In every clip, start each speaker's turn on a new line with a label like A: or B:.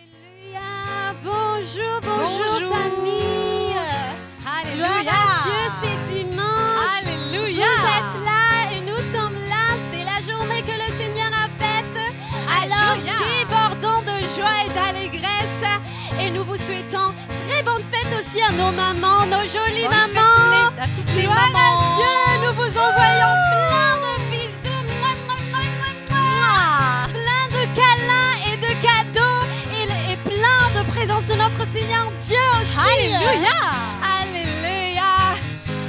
A: Alléluia. Bonjour famille.
B: Alléluia.
A: Gloire à Dieu, c'est dimanche.
B: Alléluia.
A: Vous êtes là et nous sommes là. C'est la journée que le Seigneur a faite. Alors
B: Alléluia.
A: débordons de joie et d'allégresse. Et nous vous souhaitons très bonne fête aussi à nos mamans, nos jolies mamans.
B: À toutes les
A: Gloire
B: mamans.
A: à Dieu, nous vous envoyons plein de bisous. Mouah, mouah, mouah, mouah, mouah. Plein de câlins et de cadeaux et plein de présence de notre Seigneur Dieu aussi.
B: Alléluia.
A: Alléluia.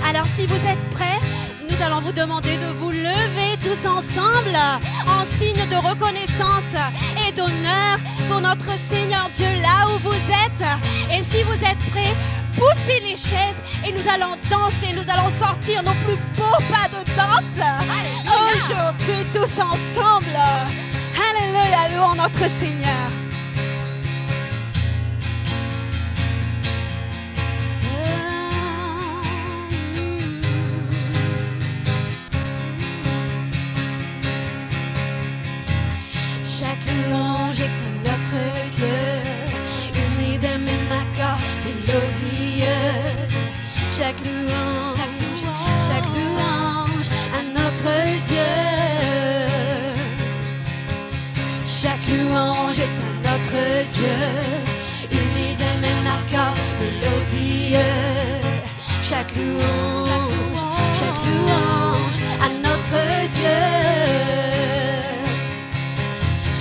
A: Alors si vous êtes prêts, nous allons vous demander de vous lever tous ensemble en signe de reconnaissance et d'honneur pour notre Seigneur Dieu là où vous êtes. Et si vous êtes prêts, poussez les chaises et nous allons danser, nous allons sortir nos plus beaux pas de danse. Aujourd'hui tous ensemble. Alléluia, louons notre Seigneur. Chaque louange est à notre Dieu, une de mes accords mélodieux. Chaque louange à notre Dieu. Chaque louange est à notre Dieu, une de mes accords mélodieux. Chaque louange à notre Dieu.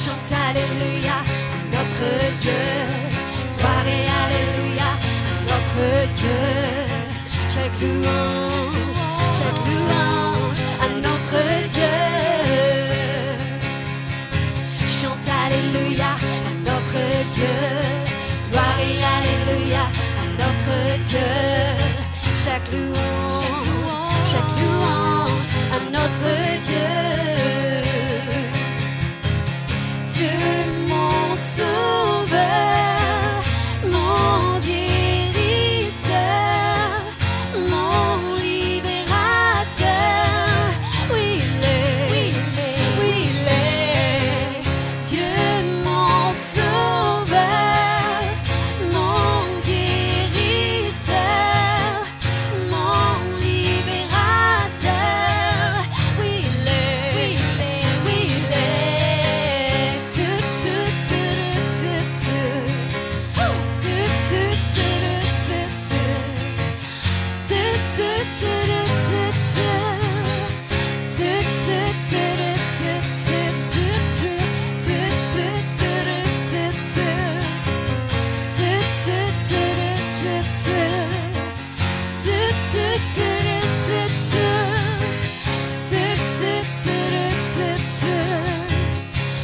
A: Chante Alléluia à notre Dieu. Gloire et Alléluia à notre Dieu. Chaque louange à notre Dieu. Chante Alléluia à notre Dieu. Gloire et Alléluia à notre Dieu. Chaque louange à notre Dieu. Dieu mon sauveur, mon guérisseur, mon libérateur. Oui, il est. Dieu mon sauveur, mon guérisseur, mon libérateur. Oui, il est.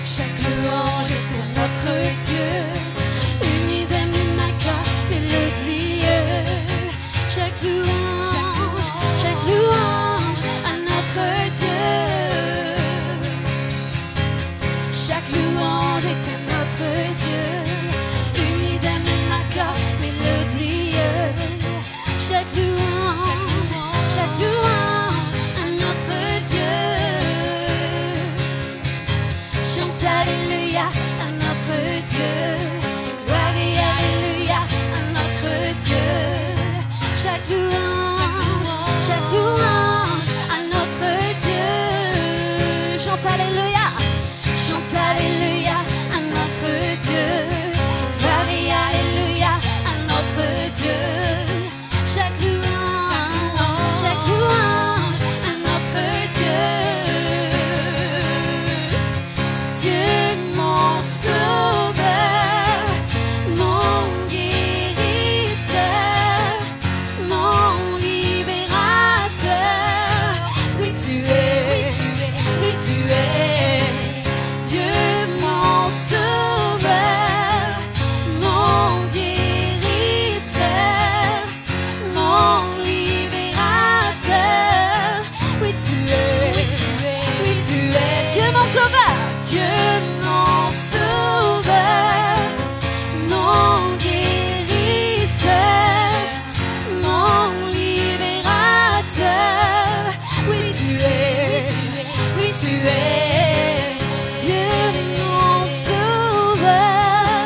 A: Chaque louange est à notre Dieu, unis d'un même accord mélodieux. Chaque louange à notre Dieu. Chaque louange est à notre Dieu, unis d'un même accord mélodieux. Chaque louange à notre Dieu. Chante Alléluia à notre Dieu. Gloire et Alléluia à notre Dieu. Chaque louange à notre Dieu. Chante Alléluia à notre Dieu. Gloire et Alléluia à notre Dieu. Chaque louange à notre Dieu. Dieu mon sauveur, mon guérisseur, mon libérateur. Oui tu es. Dieu mon sauveur, mon guérisseur, mon libérateur. Oui tu es. Dieu mon sauveur. Dieu mon sauveur, mon guérisseur, mon libérateur. Oui tu es. Dieu mon sauveur,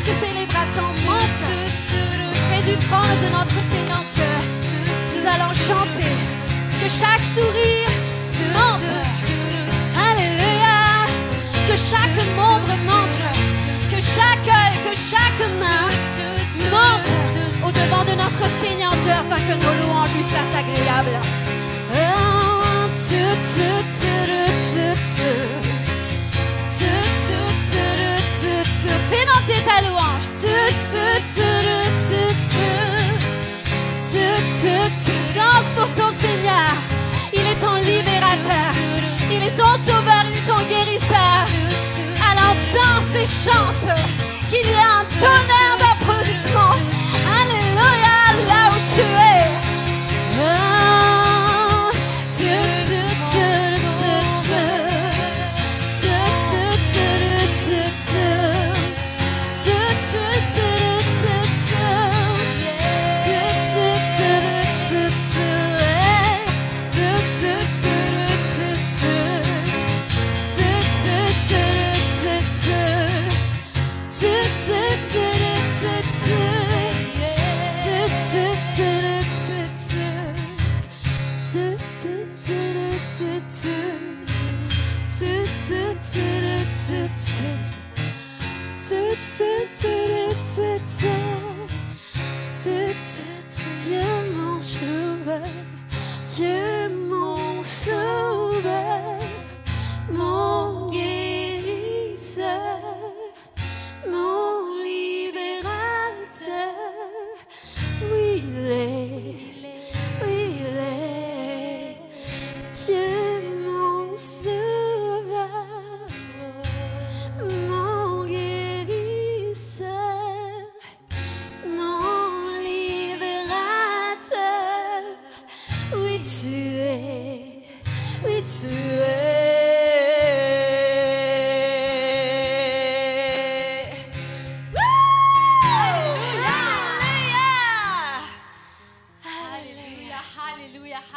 A: chaque célébration monte près du trône de notre Seigneur Dieu. Nous allons chanter que chaque sourire monte. Alléluia. Que chaque membre monte. Que chaque œil, que chaque main monte au devant de notre Seigneur Dieu afin que nos louanges lui soient agréables. Fais monter ta louange. Danse pour ton Seigneur. Il est ton libérateur. Il est ton sauveur, il est ton guérisseur. Alors danse et chante qu'il y a un tonnerre d'applaudissements. Alléluia, là où tu es. Dieu mon sauveur, Dieu mon sauveur, mon guérisseur, mon libérateur, oui il est, Dieu mon sauveur, mon guérisseur, mon libérateur, oui tu es, oui tu es.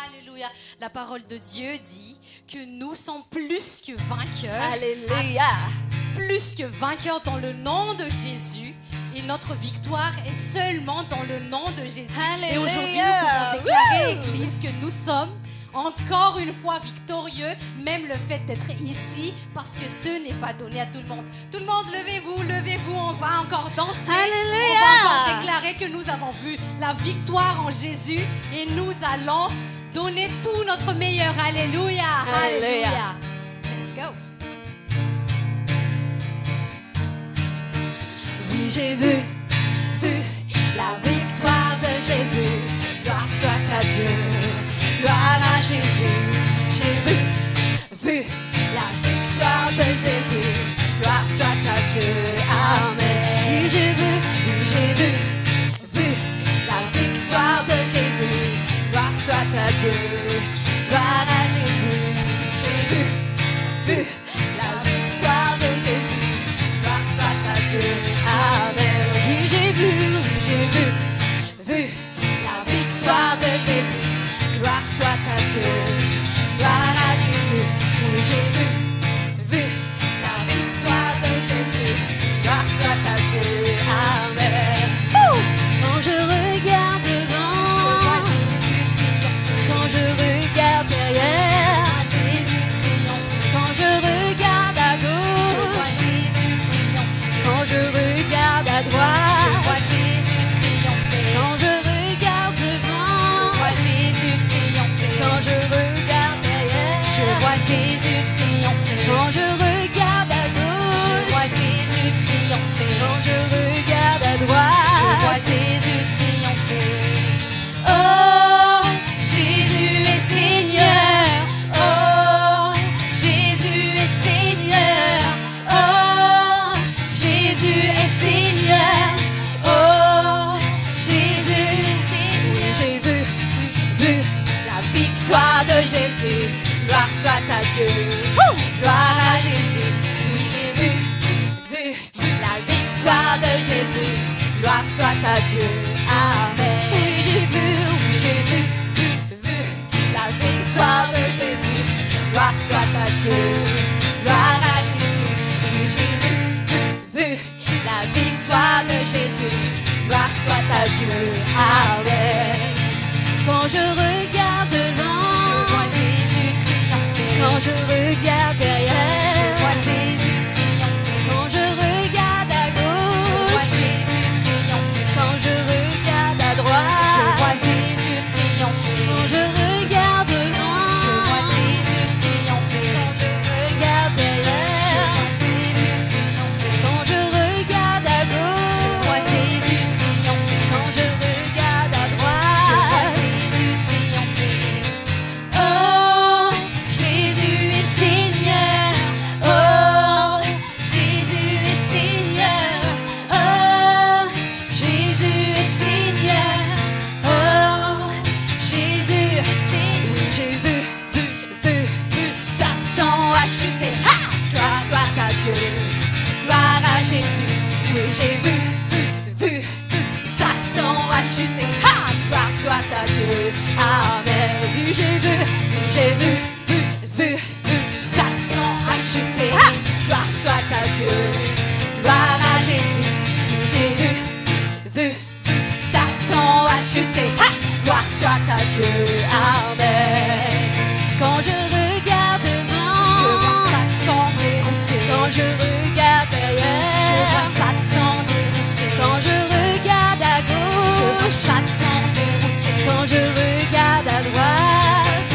B: Alléluia. La parole de Dieu dit que nous sommes plus que vainqueurs.
A: Alléluia.
B: Plus que vainqueurs dans le nom de Jésus. Et notre victoire est seulement dans le nom de Jésus.
A: Alléluia.
B: Et aujourd'hui, nous pouvons déclarer, Église, que nous sommes encore une fois victorieux, même le fait d'être ici, parce que ce n'est pas donné à tout le monde. Tout le monde, levez-vous, on va encore danser.
A: Alléluia.
B: On va encore déclarer que nous avons vu la victoire en Jésus et nous allons donner tout notre meilleur. Alléluia.
A: Alléluia.
B: Let's go.
A: Oui, j'ai vu la victoire de Jésus. Gloire soit à Dieu, gloire à Jésus. J'ai vu la victoire de Jésus. Gloire soit à Dieu, amen. Oui, j'ai vu la victoire de Jésus. Gloire soit à Dieu, gloire à Jésus. J'ai vu la victoire de Jésus. Gloire soit à Dieu, amen. Oui, j'ai vu la victoire de Jésus. Gloire soit à Dieu, gloire à Jésus. Oui, j'ai vu la victoire de Jésus. Gloire soit à Dieu, amen. Quand je regarde devant, quand je regarde derrière, quand je regarde à gauche, quand je regarde à droite, quand je regarde devant, quand je regarde derrière,
B: Je vois Jésus triompher.
A: quand je regarde à
B: Je vois
A: gauche,
B: Jésus triompher.
A: quand je regarde à
B: Je vois
A: droite.
B: Jésus triompher.
A: Oh, Jésus est Seigneur. Oh, Jésus est Seigneur. Oh, Jésus est Seigneur. Oh, Jésus est Seigneur. J'ai vu la victoire de Jésus. Gloire soit à Dieu. Gloire à Jésus. Oui, j'ai vu la victoire de Jésus. Gloire soit à Dieu. Amen. Oui, j'ai vu la victoire de Jésus. Gloire soit à Dieu. Gloire à Jésus. Oui, j'ai vu la victoire à Dieu. Amen. Quand je regarde devant,
B: Je vois Jésus triompher.
A: quand je regarde derrière,
B: Je vois Jésus triompher.
A: quand je regarde à
B: Je vois
A: gauche,
B: Jésus triompher.
A: quand je regarde à
B: Je
A: droite,
B: vois Jésus triompher.
A: quand je regarde devant,
B: Je vois Jésus triompher.
A: quand je regarde
B: Je
A: derrière,
B: vois Jésus triompher.
A: quand je regarde à
B: Je vois
A: gauche,
B: Jésus triompher.
A: quand je regarde à
B: Je vois
A: droite.
B: Jésus triompher.
A: Oh, Jésus est Seigneur. Oh, Jésus est Seigneur. Oh, Jésus est Seigneur. Oh, Jésus est Seigneur. Oui, j'ai vu Satan a chuté. Ha! Gloire soit à Dieu. Gloire à Jésus. Oui, j'ai vu Satan a chuté. Ha! Gloire soit à Dieu. Amen. Oui, j'ai vu Satan a chuté. Ha! Gloire soit à Dieu. Gloire à Jésus. Oui, j'ai vu Satan a chuté. Ha! Gloire soit à Dieu. Amen. Quand je regarde
B: Je vois
A: devant,
B: Satan dérouté.
A: quand je regarde
B: Je vois
A: derrière,
B: Satan dérouté.
A: quand je regarde à
B: Je vois
A: gauche,
B: Satan dérouté.
A: quand je regarde à droite,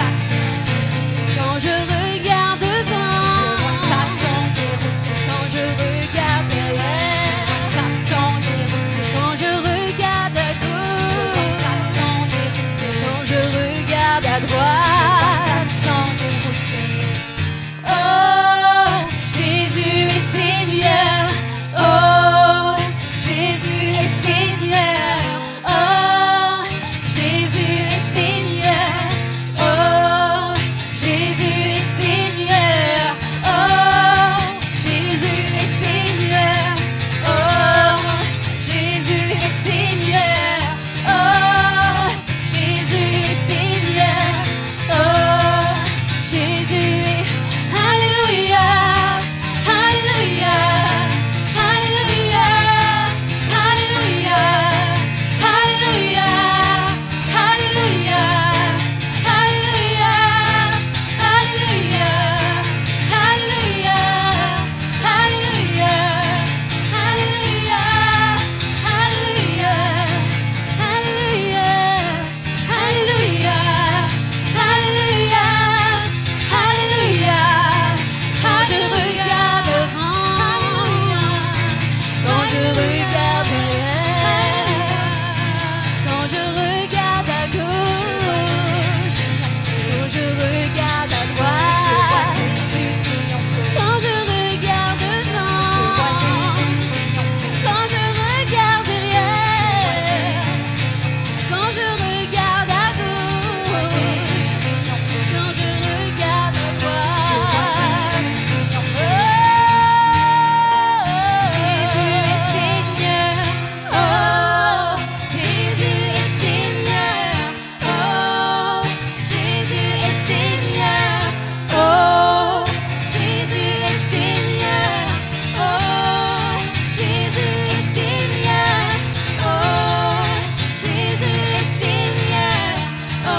A: quand je regarde
B: Je
A: devant,
B: vois Satan dérouté.
A: quand je regarde derrière,
B: Satan dérouté.
A: quand je regarde à
B: Je vois
A: gauche,
B: Satan dérouté.
A: quand je regarde à droite.
B: Satan dérouté.
A: Oh, Jésus est Seigneur. Oh, Jésus est Seigneur. Oh, Jésus est Seigneur. Oh, Jésus est Seigneur. Oh, Jésus est Seigneur. Oh, Jésus est Seigneur. Oh, Jésus est Seigneur. Oh, Jésus est Alléluia. Alléluia. Alléluia. Alléluia. Alléluia. Alléluia. Alléluia. Alléluia. Alléluia. Alléluia. Alléluia. Alléluia. Alléluia. Alléluia. Alléluia. Alléluia. Quand je regarde devant, quand je regarde derrière, quand je regarde à gauche, quand je regarde à droite, quand je regarde devant, quand je regarde derrière, quand je regarde à gauche, quand je regarde à droite. Jésus est Seigneur. Oh, Jésus est Seigneur. Oh, Jésus est Seigneur. Oh, Jésus est Seigneur. Oh, Jésus est Seigneur. Oh, Jésus est Seigneur. Oh,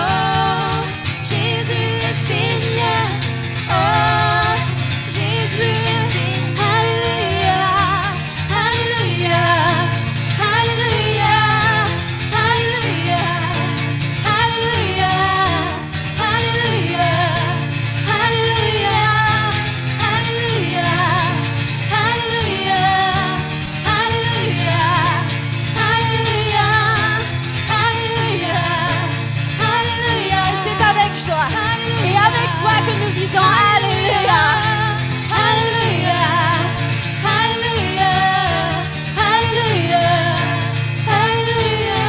A: Jésus est Seigneur. Oh, Jésus est Seigneur. Alléluia. Alléluia. Alléluia. Alléluia. Alléluia. Alléluia. Alléluia. Alléluia. Alléluia. Alléluia. Alléluia. Alléluia. C'est avec joie et avec foi que nous disons Alléluia. Alléluia. Alléluia. Alléluia. Alléluia.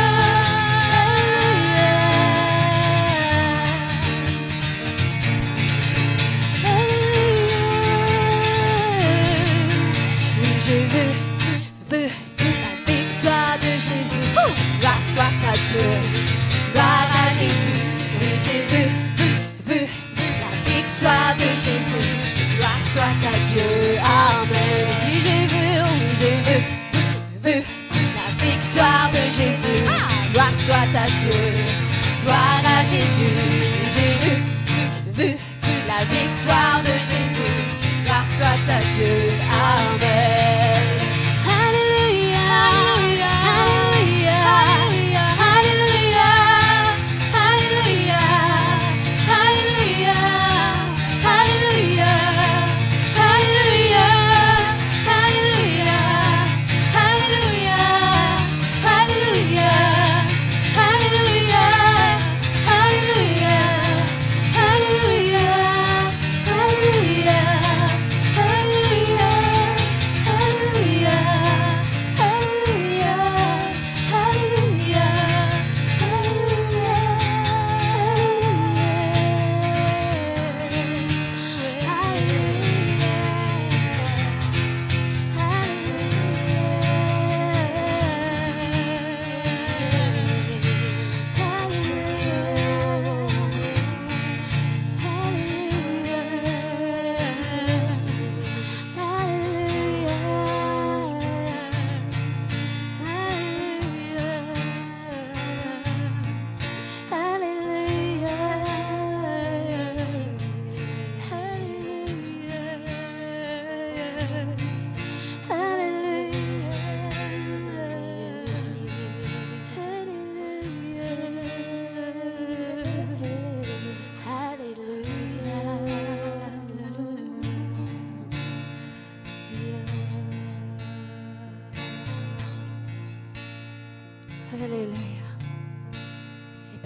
A: Oui, j'ai vu la victoire de Jésus. Gloire soit à Dieu. Gloire à Jésus. Oui, j'ai vu la victoire de Jésus. Gloire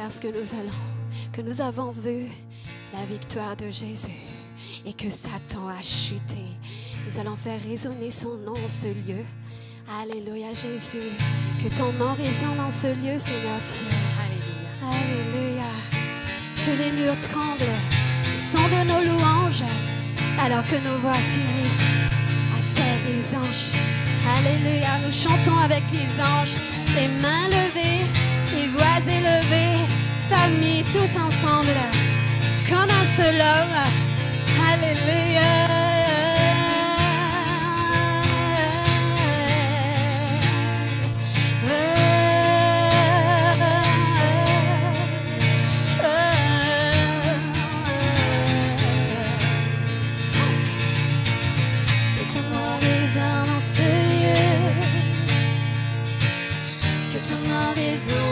A: parce que nous avons vu la victoire de Jésus et que Satan a chuté. Nous allons faire résonner son nom en ce lieu. Alléluia Jésus, que ton nom résonne en ce lieu, Seigneur Dieu. Alléluia. Alléluia. Que les murs tremblent, son de nos louanges, alors que nos voix s'unissent à celles des anges. Alléluia, nous chantons avec les anges, les mains levées, les voix élevées, famille tous ensemble, comme un seul homme. Alléluia.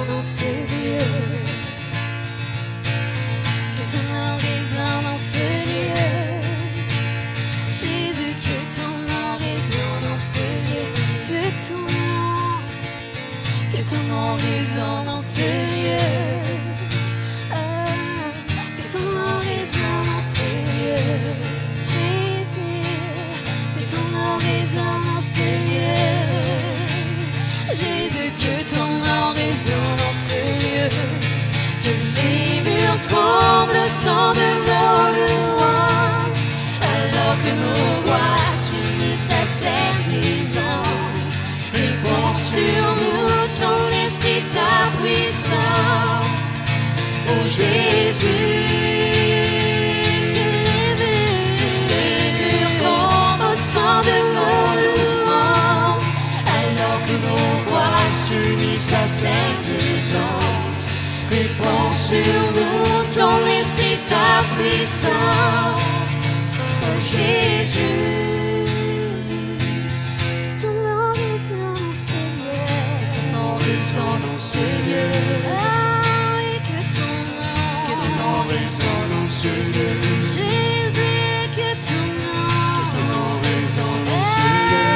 A: Dans ce lieu, que ton nom résonne dans ce lieu, Jésus, que ton nom résonne dans ce lieu, que ton nom résonne dans ce lieu, que ton nom résonne dans ce lieu, Jésus, que ton nom résonne dans ce lieu. Jésus, que ton nom résonne dans ce lieu, que les murs tremblent sans de nos louanges, alors que nos voix s'unissent à celles des anges. Répand sur nous ton esprit, ta puissance, oh Jésus, que les murs tremblent sans de nos louanges, alors que nos s'unissent à celles des anges. Répand sur nous ton esprit, ta puissance, oh Jésus. Que ton nom résonne dans ce lieu, que ton nom résonne dans ce lieu. Ah oui, que ton nom résonne dans ce lieu. Jésus, que ton nom résonne dans ce lieu.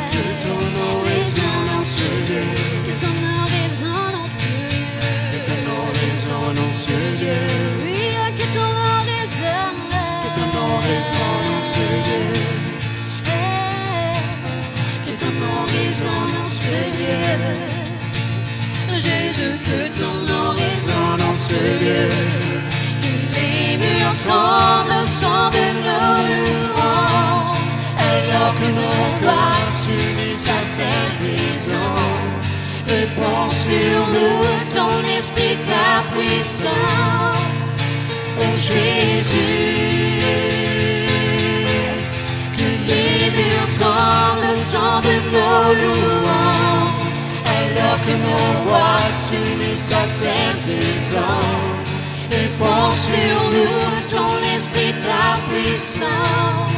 A: Que ton nom résonne dans ce lieu, que ton nom résonne dans ce lieu, oui, que ton nom résonne dans ce lieu, que ton nom résonne dans ce lieu, Jésus, que ton nom résonne dans ce lieu, que les murs tremblent sans de nos louanges, alors que nos voix s'unissent à celles des anges. Répand sur nous ton esprit, ta puissance, oh Jésus. Que les murs tremblent sans de nos louanges, alors que nos voix s'unissent à celles des anges. Répand sur nous ton esprit, ta puissance,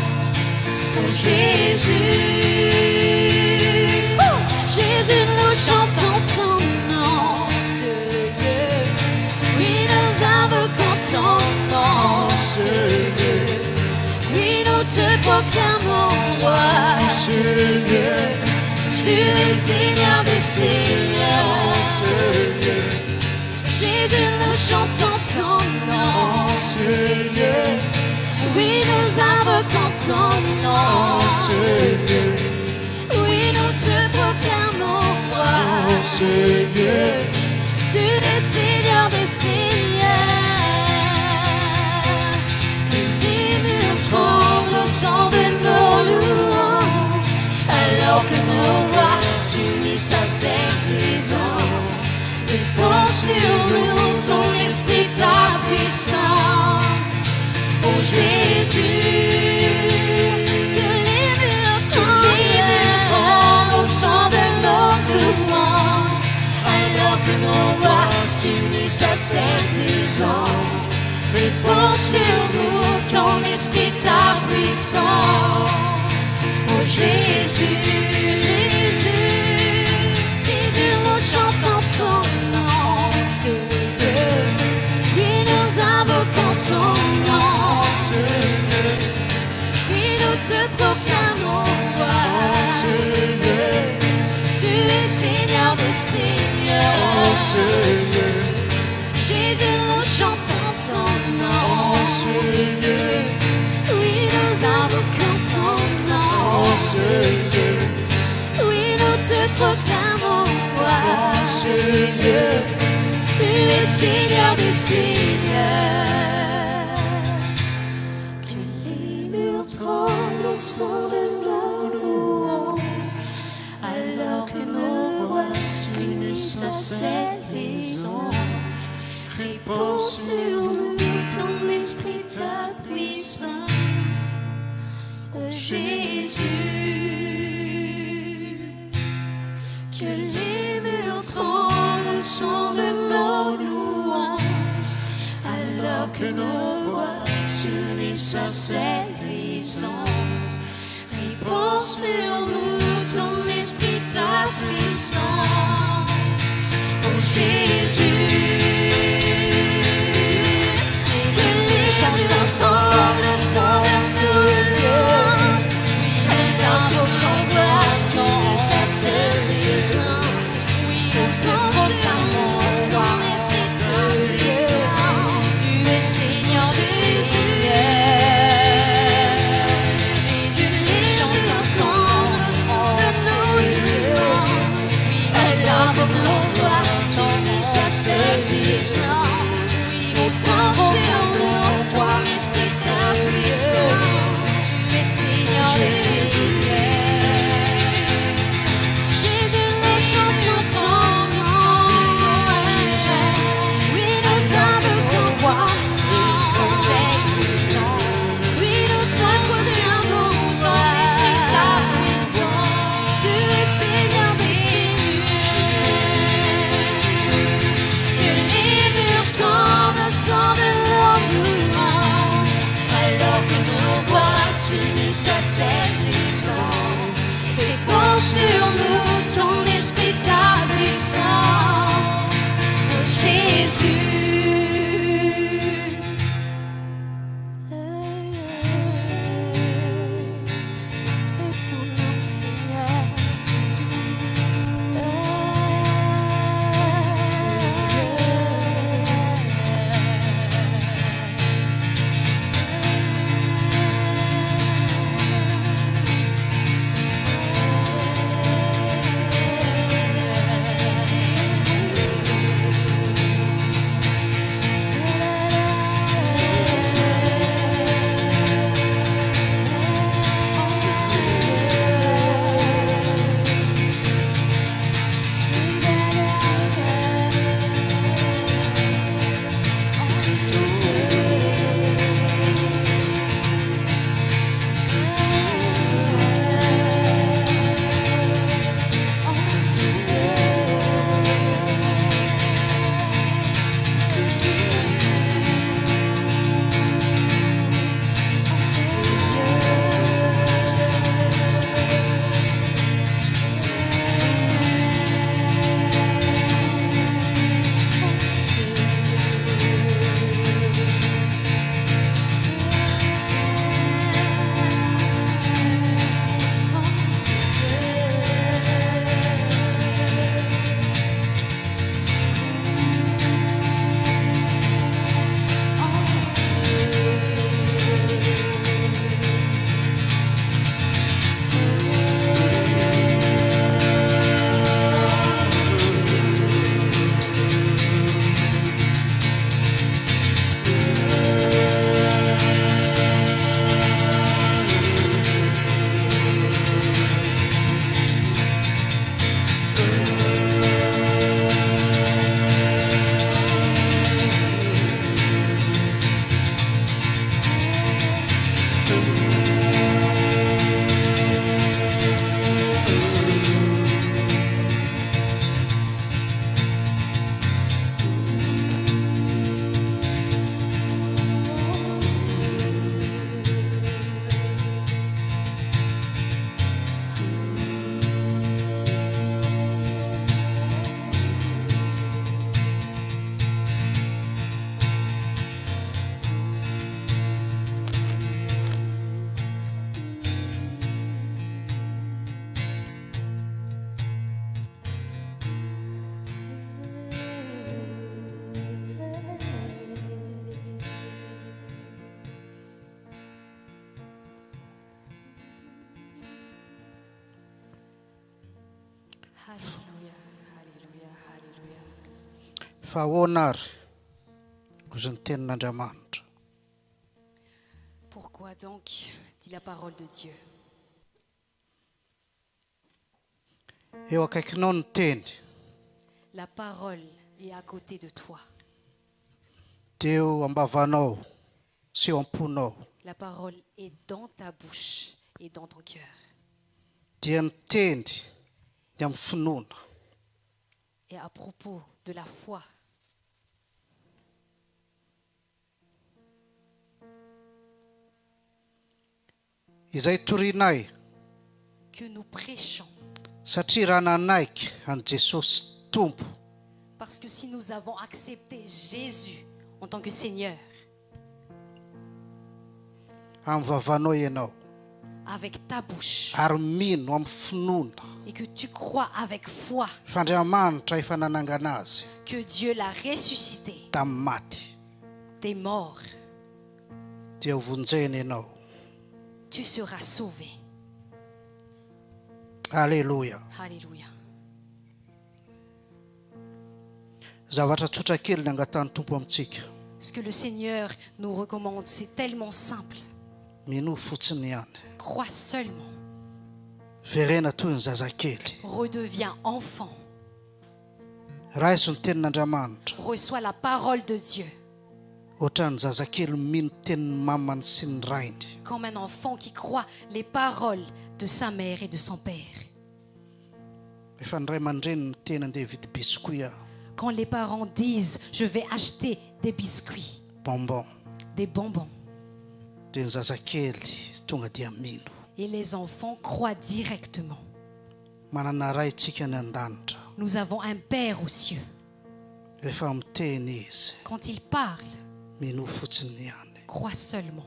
A: oh Jésus. Jésus, nous chantons ton nom ce lieu. Oui, nous invoquons ton nom ce lieu. Oui, nous te proclamons roi ce lieu. Tu es Seigneur des Seigneurs ce lieu. Jésus, nous chantons ton nom ce lieu. Oui, nous invoquons ton nom ce lieu. Oui, nous te proclamons roi ce lieu. Tu es Seigneur des Seigneurs. Que les murs tremblent sans de nos louanges, alors que nos voix s'unissent à celles des anges. Répand sur nous ton esprit, ta puissance, oh Jésus. Que les murs tremblent au sang de nos louanges, alors que nos voix s'unissent à celles des anges. Répand sur nous ton esprit, ta puissance, oh Jésus, Jésus, Jésus, nous chantons ton nom ce lieu. Oui, nous invoquons ton nom ce lieu. Oui, nous te proclamons roi ce lieu. Tu es Seigneur des Seigneurs ce
C: ce lieu.
A: Jésus, nous chantons son nom.
C: En ce lieu.
A: Oui, nous invoquons ton nom.
C: En ce lieu.
A: Oui, nous te proclamons roi.
C: En ce lieu.
A: Tu es Seigneur des Seigneurs. Que les murs tremblent au son de nos louanges, alors que nos voix s'unissent à celles des anges. Répand sur nous ton esprit, ta puissance, Jésus. Que les murs tremblent au son de nos louanges, alors que nos voix s'unissent à celles des anges. Répand sur nous ton esprit, ta puissance, oh Jésus. Que les murs tremblent au son de nos louanges, les invoquons toi, s'unissent à celles des anges. Ton esprit se puissant, tu es Seigneur des Seigneurs. Jésus, les chanteurs tombent au son de nos louanges, les invoquons toi, s'unissent à
B: Alléluia, alléluia, alléluia.
D: Fa ahoana ary ozy ny tenin'Andriamanitra.
B: Pourquoi donc dit la parole de Dieu?
D: Eo akaikinao ny teny
B: La parole est à côté de toi.
D: dia eo ambavanao sy eo am-ponao
B: La parole est dans ta bouche et dans ton cœur.
D: dia ny teny ny amin'ny finoana.
B: Et à propos de la foi,
D: Izay torianay
B: que nous prêchons.
D: satria raha nanaiky an' Jesosy Tompo
B: Parce que si nous avons accepté Jésus en tant que Seigneur,
D: amin'ny vavanao ianao
B: avec ta bouche,
D: ary mino amin'ny finoana
B: et que tu crois avec foi
D: fa Andriamanitra efa nanangana azy
B: que Dieu l'a ressuscité
D: tamin'ny maty
B: des morts,
D: dia hovonjeny ianao.
B: tu seras sauvé.
D: Aleloia.
B: Alléluia.
D: Zavatra tsotra kely ny angatahany Tompo amintsika.
B: Ce que le Seigneur nous recommande, c'est tellement simple.
D: Mino fotsiny ihany.
B: Crois seulement.
D: Verena toy ny zazakely.
B: Redeviens enfant.
D: Raiso ny tenin'Andriamanitra.
B: Reçois la parole de Dieu.
D: Ohatran'ny zazakely mino tenin'ny mamany sy ny rainy.
B: Comme un enfant qui croit les paroles de sa mère et de son père.
D: Efa ny ray aman-dreny ny teny andeha hividy biscuit aho.
B: Quand les parents disent « je vais acheter des biscuits,
D: Bonbon.
B: des bonbons »,
D: Dia ny zazakely tonga dia mino.
B: et les enfants croient directement.
D: Manana ray tsika ny an-danitra.
B: Nous avons un Père aux cieux.
D: Rehefa miteny izy,
B: Quand il parle,
D: mino fotsiny ihany.
B: crois seulement.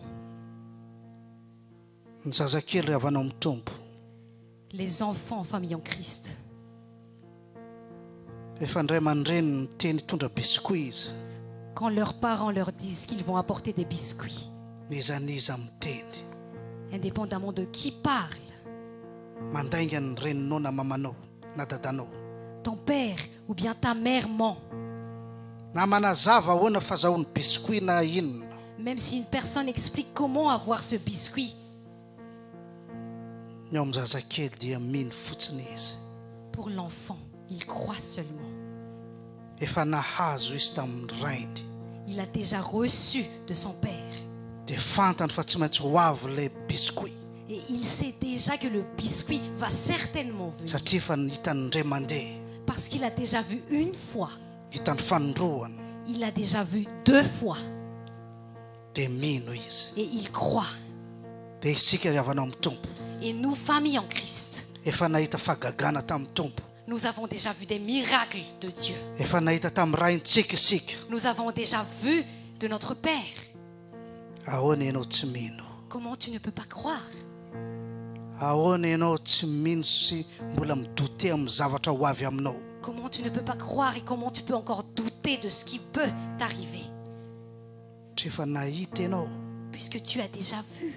D: Ny zazakely ry havanao amin'ny Tompo.
B: Les enfants en famille en Christ,
D: Rehefa ny ray aman-dreny miteny tondra biscuit izy,
B: quand leurs parents leur disent qu'ils vont apporter des biscuits,
D: nizaniza miteny.
B: indépendamment de qui parle,
D: Mandainga ny reninao na mamanao na dadanao.
B: ton père ou bien ta mère ment.
D: Na manazava ahoana fahazahoany biscuit na inona.
B: Même si une personne explique comment avoir ce biscuit,
D: Ny ao amin'ny zazakely dia mino fotsiny izy.
B: pour l'enfant, il croit seulement.
D: Efa nahazo izy tamin'ny rainy.
B: Il a déjà reçu de son père.
D: Dia fantany fa tsy maintsy ho avy le biscuit.
B: Et il sait déjà que le biscuit va certainement venir.
D: Satria efa nihitany ndray mandeha.
B: Parce qu'il a déjà vu une fois.
D: Hitany fanondroana.
B: Il a déjà vu deux fois.
D: Dia mino izy.
B: Et il croit.
D: Dia isika ry havanao amin'ny Tompo.
B: Et nous, famille en Christ,
D: Efa nahita fagagana tamin'ny Tompo.
B: nous avons déjà vu des miracles de Dieu.
D: Efa nahita tamin'ny raintsika isika.
B: Nous avons déjà vu de notre Père.
D: Ahoana ianao tsy mino?
B: Comment tu ne peux pas croire?
D: Ahoana ianao tsy mino sy mbola midote amin'ny zavatra ho avy aminao?
B: Comment tu ne peux pas croire et comment tu peux encore douter de ce qui peut t'arriver?
D: Efa nahita ianao,
B: Puisque tu as déjà vu,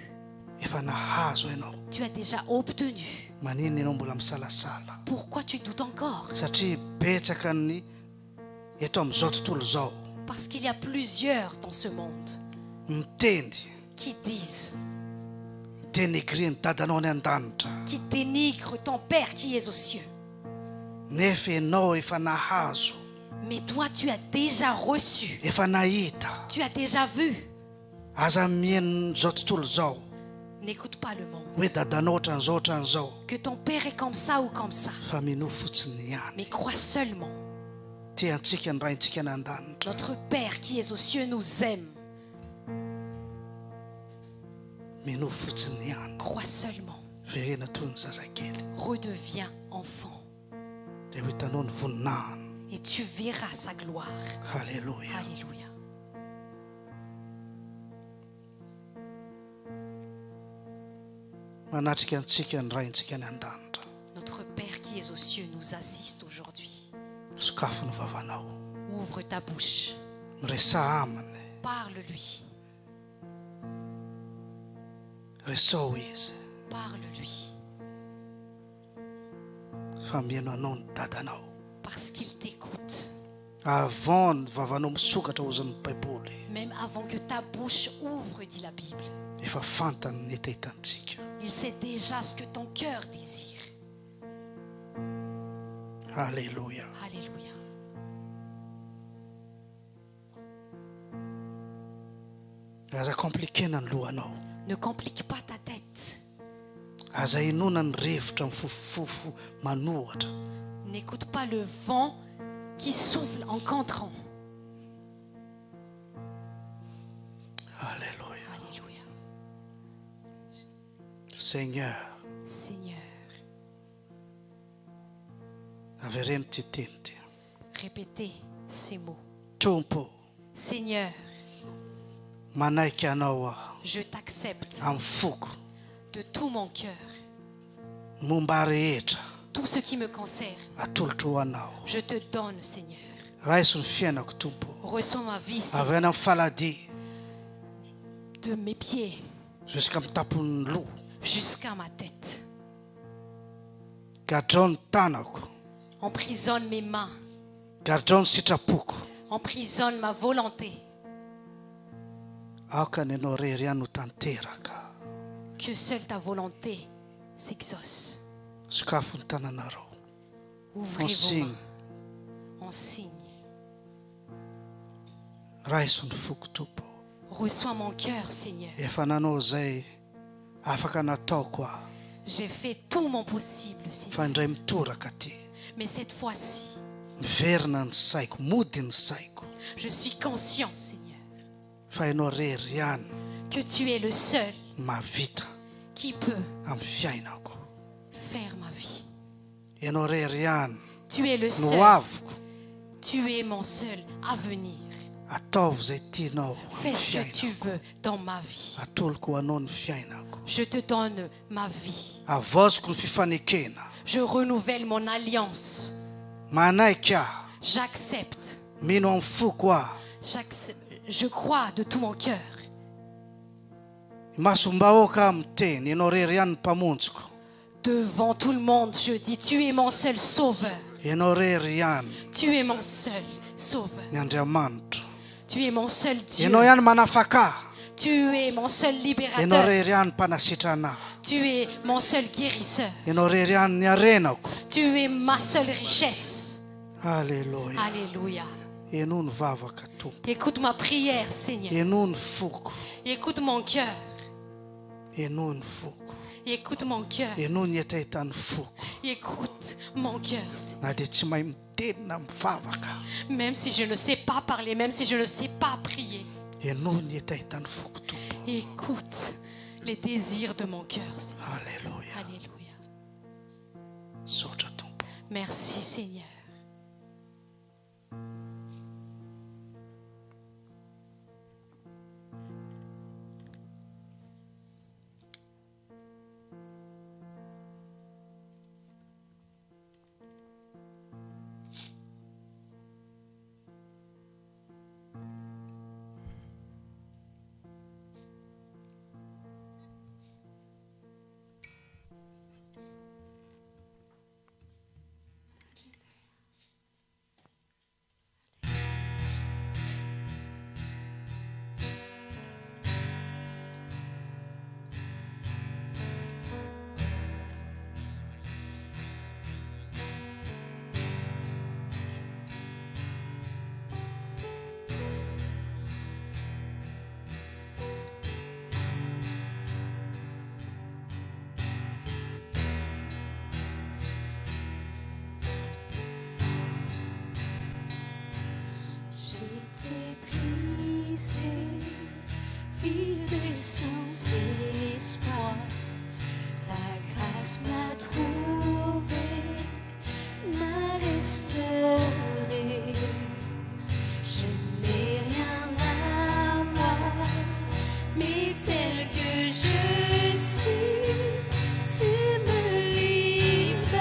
D: efa nahazo ianao.
B: tu as déjà obtenu.
D: Manino ianao mbola misalasala?
B: Pourquoi tu doutes encore?
D: Satria betsaka ny eto amin'izao tontolo izao
B: Parce qu'il y a plusieurs dans ce monde
D: miteny
B: qui disent,
D: denigre ny dadanao ny an-danitra.
B: qui dénigrent ton Père qui est aux cieux.
D: Nefa ianao efa nahazo,
B: Mais toi, tu as déjà reçu.
D: efa nahita.
B: Tu as déjà vu.
D: Aza mihain'izao tontolo izao
B: N'écoute pas le monde.
D: hoe dadanao ohatran'izao ohatran'izao,
B: Que ton Père est comme ça ou comme ça.
D: fa mino fotsiny ihany.
B: Mais crois seulement.
D: Tiantsika ny raintsika ny an-danitra.
B: Notre Père qui est aux cieux nous aime.
D: Mino fotsiny ihany.
B: Crois seulement.
D: Verena toy ny zazakely.
B: Redeviens enfant.
D: Dia ho hitanao ny voninahiny.
B: Et tu verras sa gloire.
D: Halleluja.
B: Alléluia.
D: Manatrika antsika ny raintsika ny an-danitra.
B: Notre Père qui est aux cieux nous assiste aujourd'hui.
D: Sokafo ny vavanao.
B: Ouvre ta bouche.
D: Miresa aminy.
B: Parle-lui.
D: Resao izy.
B: Parle-lui.
D: fa mihaino anao ny dadanao
B: parce qu'il t'écoute.
D: avant ny vavanao misokatra ozan'ny baiboly
B: Même avant que ta bouche ouvre, dit la Bible.
D: efa fantany ny itahitantsika.
B: Il sait déjà ce que ton cœur désire.
D: Alléluia.
B: Alléluia.
D: aza komplikena ny lohanao,
B: Ne complique pas ta tête.
D: aza inona ny rivotra mifofofofo manohatra.
B: N'écoute pas le vent qui souffle en cantrant.
D: Alléluia.
B: Alléluia.
D: Seigneur,
B: Seigneur,
D: avereny ty teny ty.
B: répétez ces mots.
D: Tompo,
B: Seigneur,
D: manaiky anao aho
B: je t'accepte
D: amin'ny foko
B: de tout mon cœur.
D: momba rehetra
B: Tout ce qui me concerne,
D: atolotra ho anao.
B: je te donne, Seigneur.
D: Raiso ny fiainako tompo,
B: Reçois ma vie, Seigneur,
D: avy any amin'ny faladi
B: de mes pieds
D: juska amin'ny tapon'ny loha,
B: jusqu'à ma tête.
D: gadrao ny tanako,
B: Emprisonne mes mains,
D: gadrao ny sitrapoko.
B: emprisonne ma volonté.
D: Aoka ny anao rery ihany no tanteraka.
B: Que seule ta volonté s'exauce.
D: Sokafo ny tananareo.
B: Ouvrez
D: On
B: vos
D: signe.
B: mains. On signe.
D: Raiso ny foko tompo.
B: Reçois mon cœur, Seigneur.
D: Efa nanao zay afaka nataoko aho.
B: J'ai fait tout mon possible, Seigneur.
D: Fa indray mitoraka ty.
B: Mais cette fois-ci,
D: Miverina ny saiko, mody ny saiko.
B: je suis conscient, Seigneur,
D: Fa ianao rery ihany
B: que tu es le seul
D: mavita
B: qui peut
D: amin'ny fiainako.
B: faire ma vie.
D: Ianao rery ihany
B: Tu es le
D: no
B: seul.
D: aviko
B: Tu es mon seul avenir.
D: ataovy zay tianao
B: Fais
D: amin'ny
B: ce que tu
D: fiainako.
B: veux dans ma vie.
D: Atoloko ho anao ny fiainako.
B: Je te donne ma vie.
D: Avazoko ny fifanekena.
B: Je renouvelle mon alliance.
D: Manaiky aho,
B: J'accepte.
D: mino amin'ny foko aho.
B: Je crois de tout mon cœur.
D: Masombahoaka amin'ny teny, ianao rery ihany ny mpamonjiko.
B: Devant tout le monde, je dis, tu es mon seul sauveur.
D: Ianao rery ihany
B: Tu es mon seul sauveur.
D: ny Andriamanitra.
B: Tu es mon seul Dieu.
D: Ianao ihany manafaka aho.
B: Tu es mon seul
D: Ianao
B: libérateur.
D: rery ihany mpanasitra anahy.
B: Tu es mon seul guérisseur.
D: Ianao rery ihany ny arenako.
B: Tu es ma seule richesse.
D: Alléluia.
B: Alléluia.
D: Eno ny vavaka tompo.
B: Écoute ma prière, Seigneur.
D: Eno ny foko.
B: Écoute mon cœur.
D: Eno ny foko.
B: Écoute mon cœur.
D: Eno ny etahitan'ny foko.
B: Écoute mon cœur, Seigneur.
D: Na dia tsy mahay miteny na mivavaka.
B: Même si je ne sais pas parler, même si je ne sais pas prier.
D: Eno ny etahitan'ny foko tompo.
B: Écoute les désirs de mon cœur, Seigneur.
D: Alléluia.
B: Alléluia.
D: Sotra tompo.
B: Merci, Seigneur.
E: Je t'ai brisé, vide sans espoir. Ta grâce m'a trouvé, m'a restauré. Je n'ai rien à moi, mais tel que je suis, tu me libères,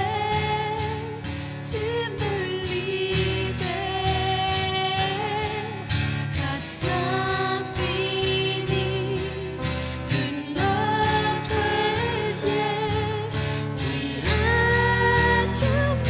E: tu me libères. Grâce infinie de notre Dieu qui règne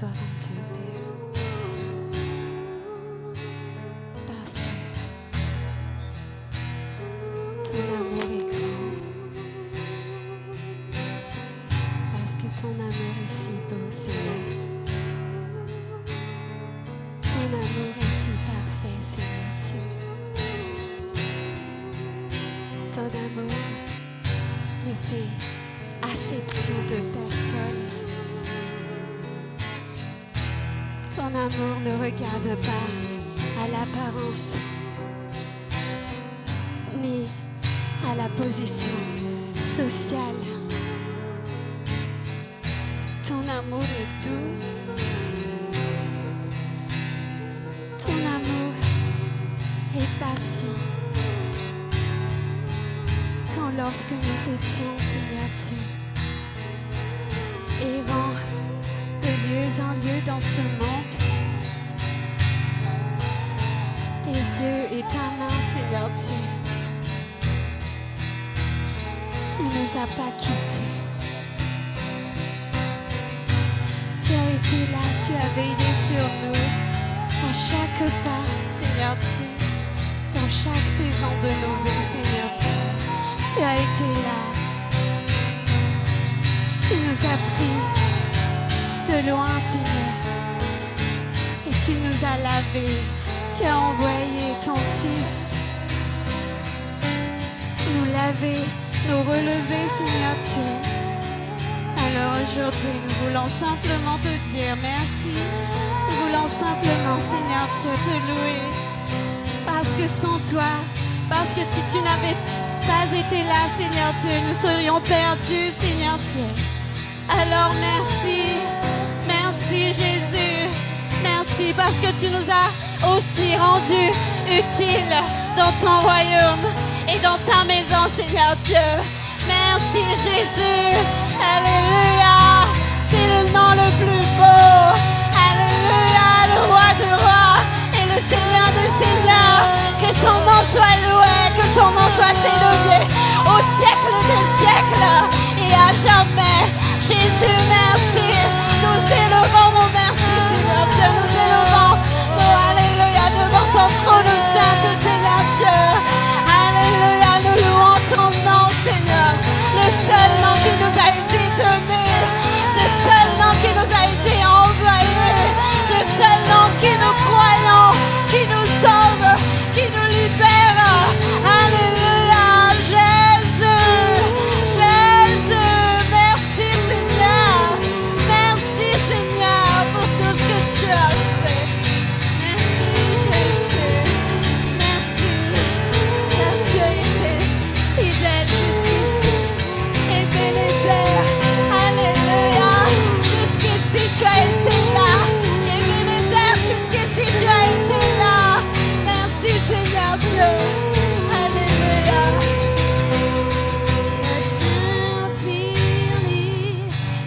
A: soit rendu, Père. Parce que ton amour est grand. Parce que ton amour est si beau, Seigneur. Ton amour est si parfait, Seigneur Dieu. Ton amour ne fait acception de personne. Ton amour ne regarde pas à l'apparence ni à la position sociale. Ton amour est doux. Ton amour est patient. Quand lorsque nous étions, Seigneur Dieu, errants de lieu en lieu dans ce monde, tes yeux et ta main, Seigneur Dieu, ne nous a pas quittés. Tu as été là, tu as veillé sur nous à chaque pas, Seigneur Dieu, dans chaque saison de nos vies, Seigneur Dieu. Tu as été là. Tu nous as pris de loin, Seigneur, et tu nous as lavés. Tu as envoyé ton Fils nous laver, nous relever, Seigneur Dieu. Alors aujourd'hui, nous voulons simplement te dire merci. Nous voulons simplement, Seigneur Dieu, te louer. Parce que sans toi, parce que si tu n'avais pas été là, Seigneur Dieu, nous serions perdus, Seigneur Dieu. Alors merci, merci Jésus, merci parce que tu nous as aussi rendus utiles dans ton royaume et dans ta maison, Seigneur Dieu. Merci Jésus, alléluia, c'est le nom le plus beau, alléluia, le roi de rois et le Seigneur de seigneurs. Que son nom soit loué, que son nom soit élevé au siècle des siècles et à jamais. Jésus, merci. Nous élevons nos merci, Seigneur Dieu. Nous élevons nos alléluia devant ton trône saint, Seigneur Dieu. Alléluia, nous louons ton nom, Seigneur. Le seul nom qui nous a été donné, ce seul nom qui nous a été envoyé, ce seul nom qui nous croyons, qui nous sauve, qui nous libère. Alléluia, Jésus, Jésus, merci Seigneur, merci Seigneur pour tout ce que tu as fait. Merci Jésus, merci, car tu as été fidèle jusqu'ici. Ebenezer, alléluia, jusqu'ici tu as été là. Ebenezer, jusqu'ici tu as été là. Merci Seigneur Dieu, alléluia.
E: Le Saint-Fini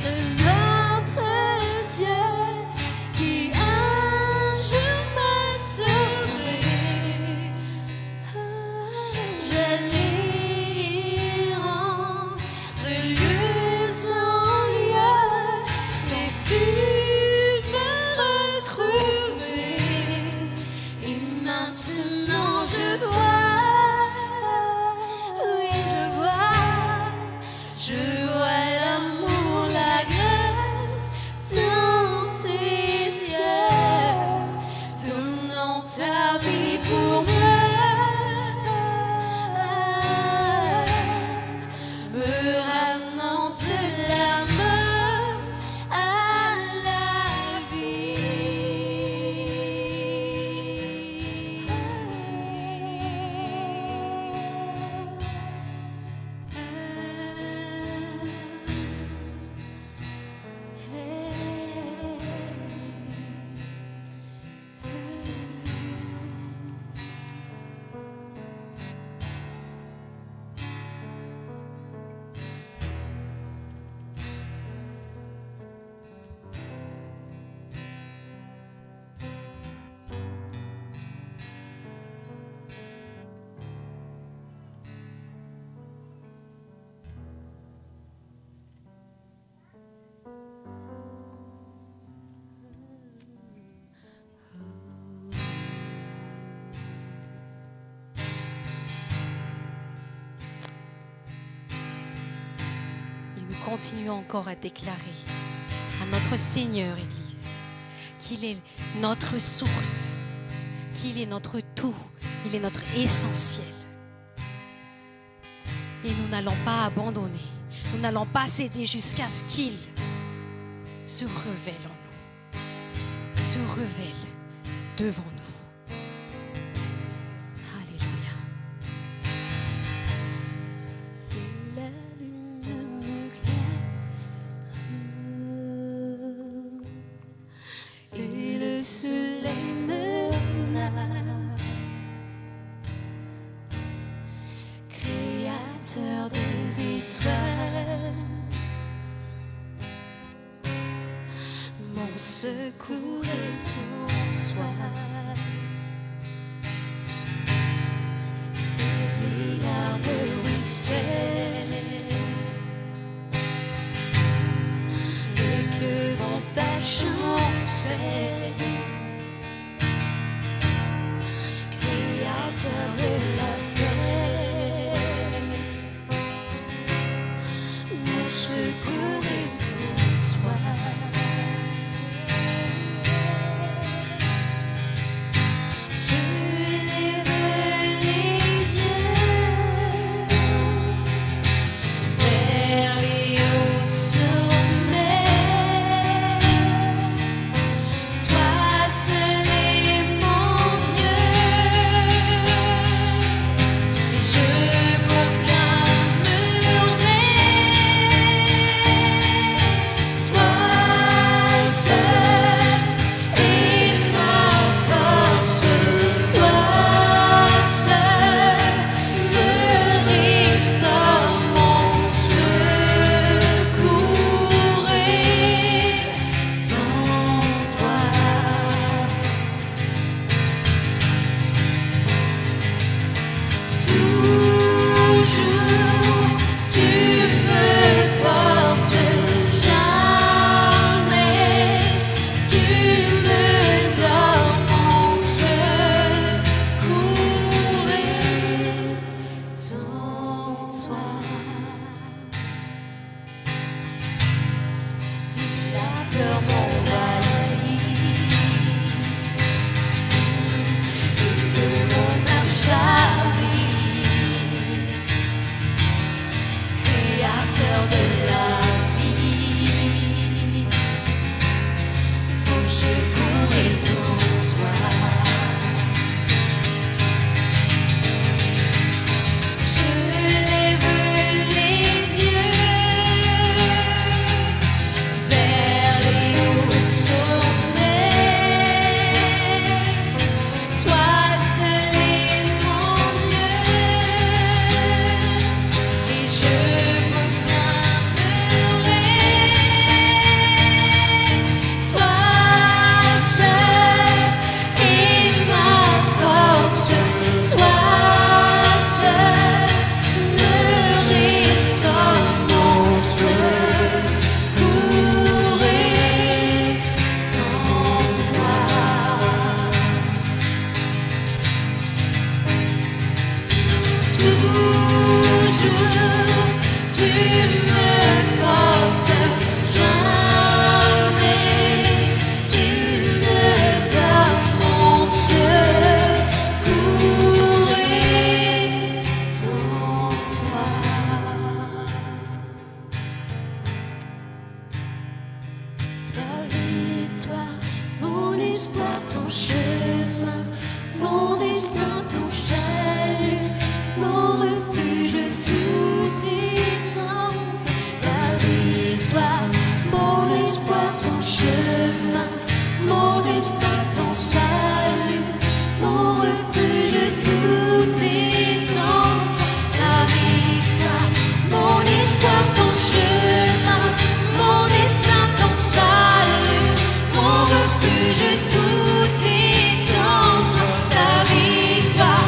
E: de notre Dieu qui un jour m'a sauvé. J'allais errant de lieu en lieu, mais tu m'as retrouvé. Et maintenant je vois, oui je vois l'amour, la grâce dans tes yeux, donnant ta vie pour moi, me ramenant de la mort à la vie.
B: continuons encore à déclarer à notre Seigneur, Église, qu'il est notre source, qu'il est notre tout, il est notre essentiel. Et nous n'allons pas abandonner, nous n'allons pas céder jusqu'à ce qu'il se révèle en nous, se révèle devant nous. Alléluia.
E: Si la lune me glace et le soleil me menace, Créateur des étoiles, mon secours est en toi. Si les larmes ruissellent et que mon ta chancelle, Créateur de la terre, mon secours est en toi. Tout est en toi, ta victoire.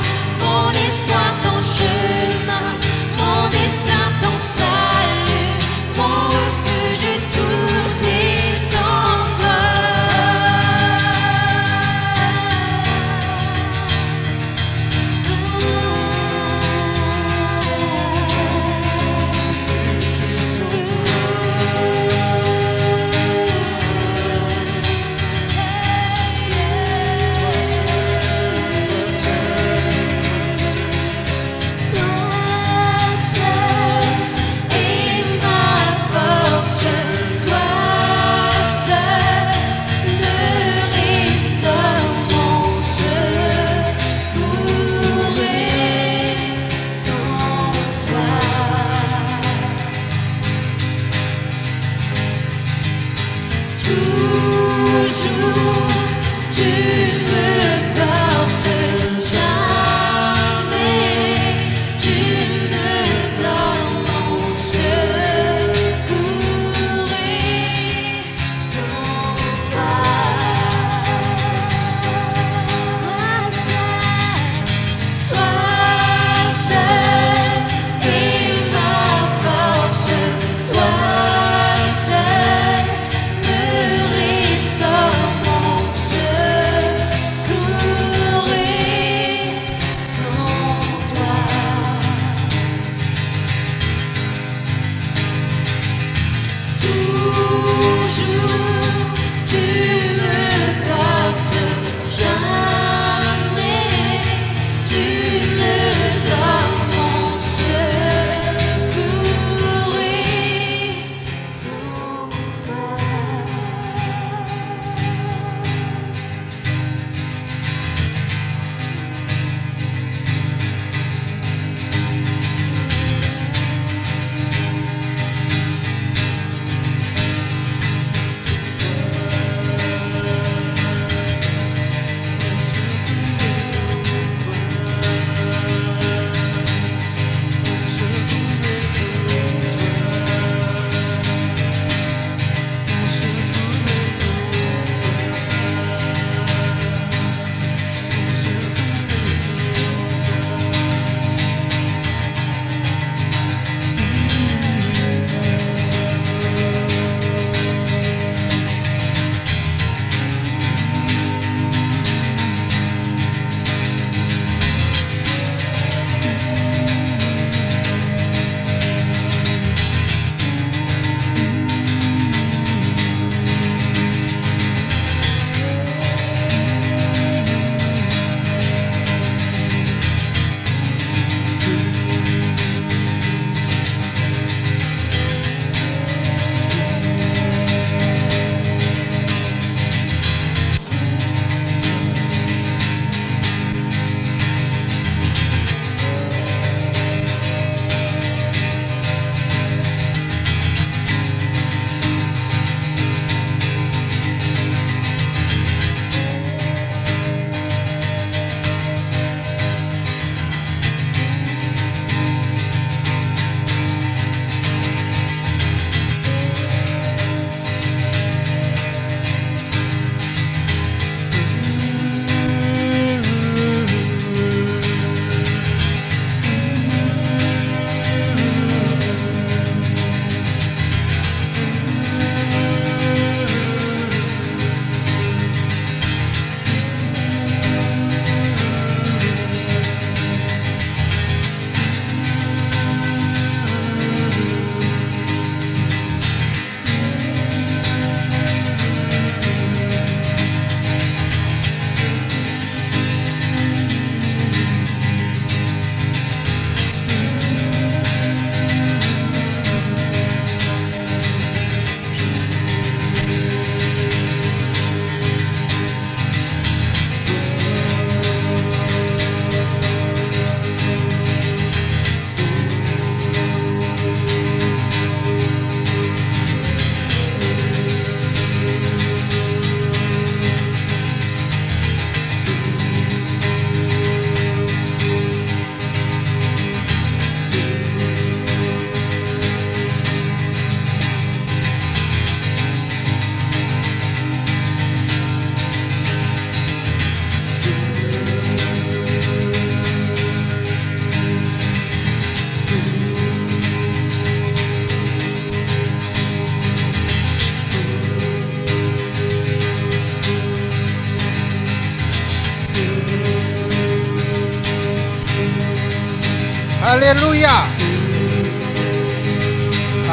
D: Alléluia.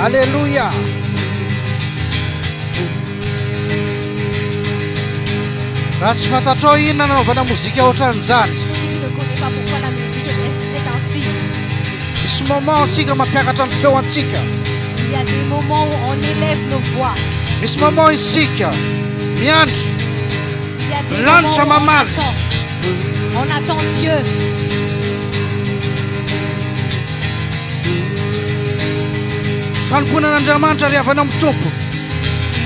D: Alléluia. Raha tsy fantatrao inona nanaovana mozika ohatran'izany.
B: Si tu ne connais pas pourquoi la musique est ainsi,
D: Misy moment antsika mampiakatra ny feo antsika.
B: il y a des moments où on élève nos voix.
D: Misy moment isika miandry
B: Il y a des
D: Lancha
B: moments où
D: mamal.
B: on attend Dieu.
D: fanomponan'Andriamanitra ry avana amin'ny tompo.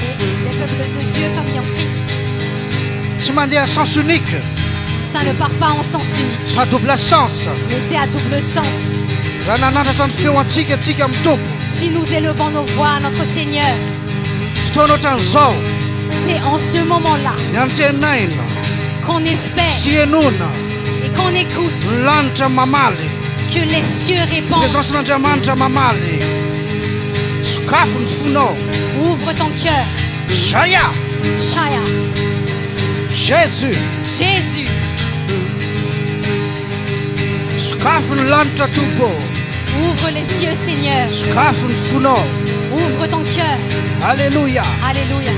B: Mais les peuples de Dieu, famille en Christ,
D: Tsy mandeha sens unique,
B: ça ne part pas en sens unique,
D: fa double sens.
B: mais c'est à double sens.
D: Raha nanandratra ny feo antsika atsika amin'ny tompo,
B: Si nous élevons nos voix à notre Seigneur,
D: fotoana ohatran'izao
B: c'est en ce moment-là
D: ny antennaina
B: qu'on espère
D: sy henona
B: et qu'on écoute
D: ny lanitra mamaly,
B: que les cieux répondent.
D: presensin'Andriamanitra mamaly. Sokafo ny fonao.
B: Ouvre ton cœur.
D: Shaya,
B: Shaya,
D: Jésus.
B: Jésus,
D: Sokafo ny lanitra tompo.
B: ouvre les cieux, Seigneur.
D: Sokafo ny fonao.
B: Ouvre ton cœur.
D: Alléluia.
B: Alléluia.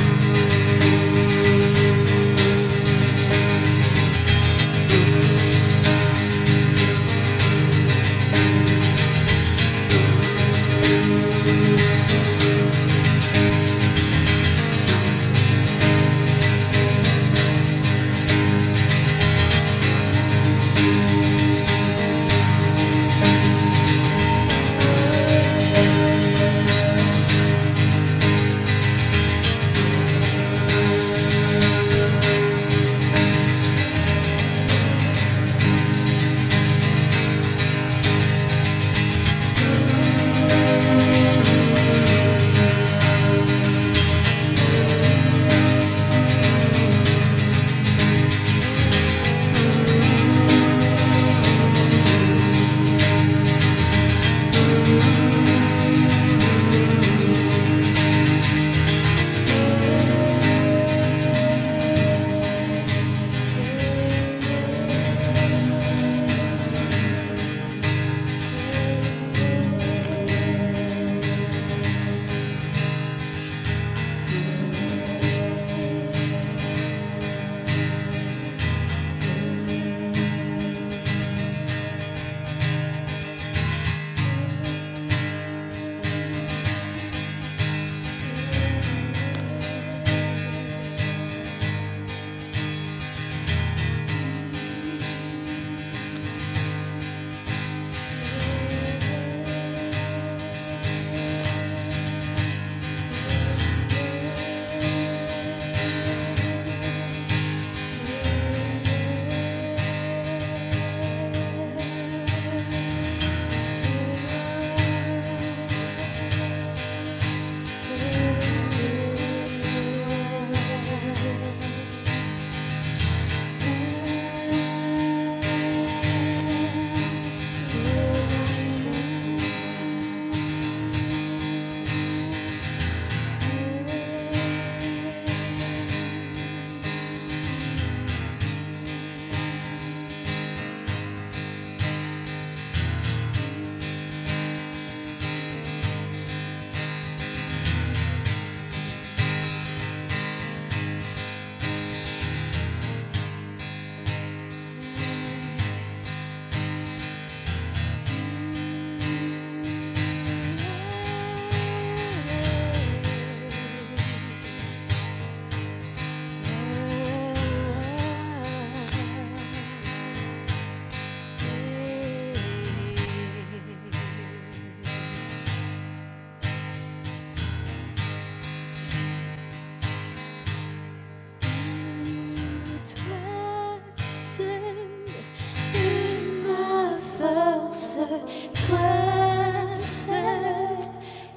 E: Toi seul,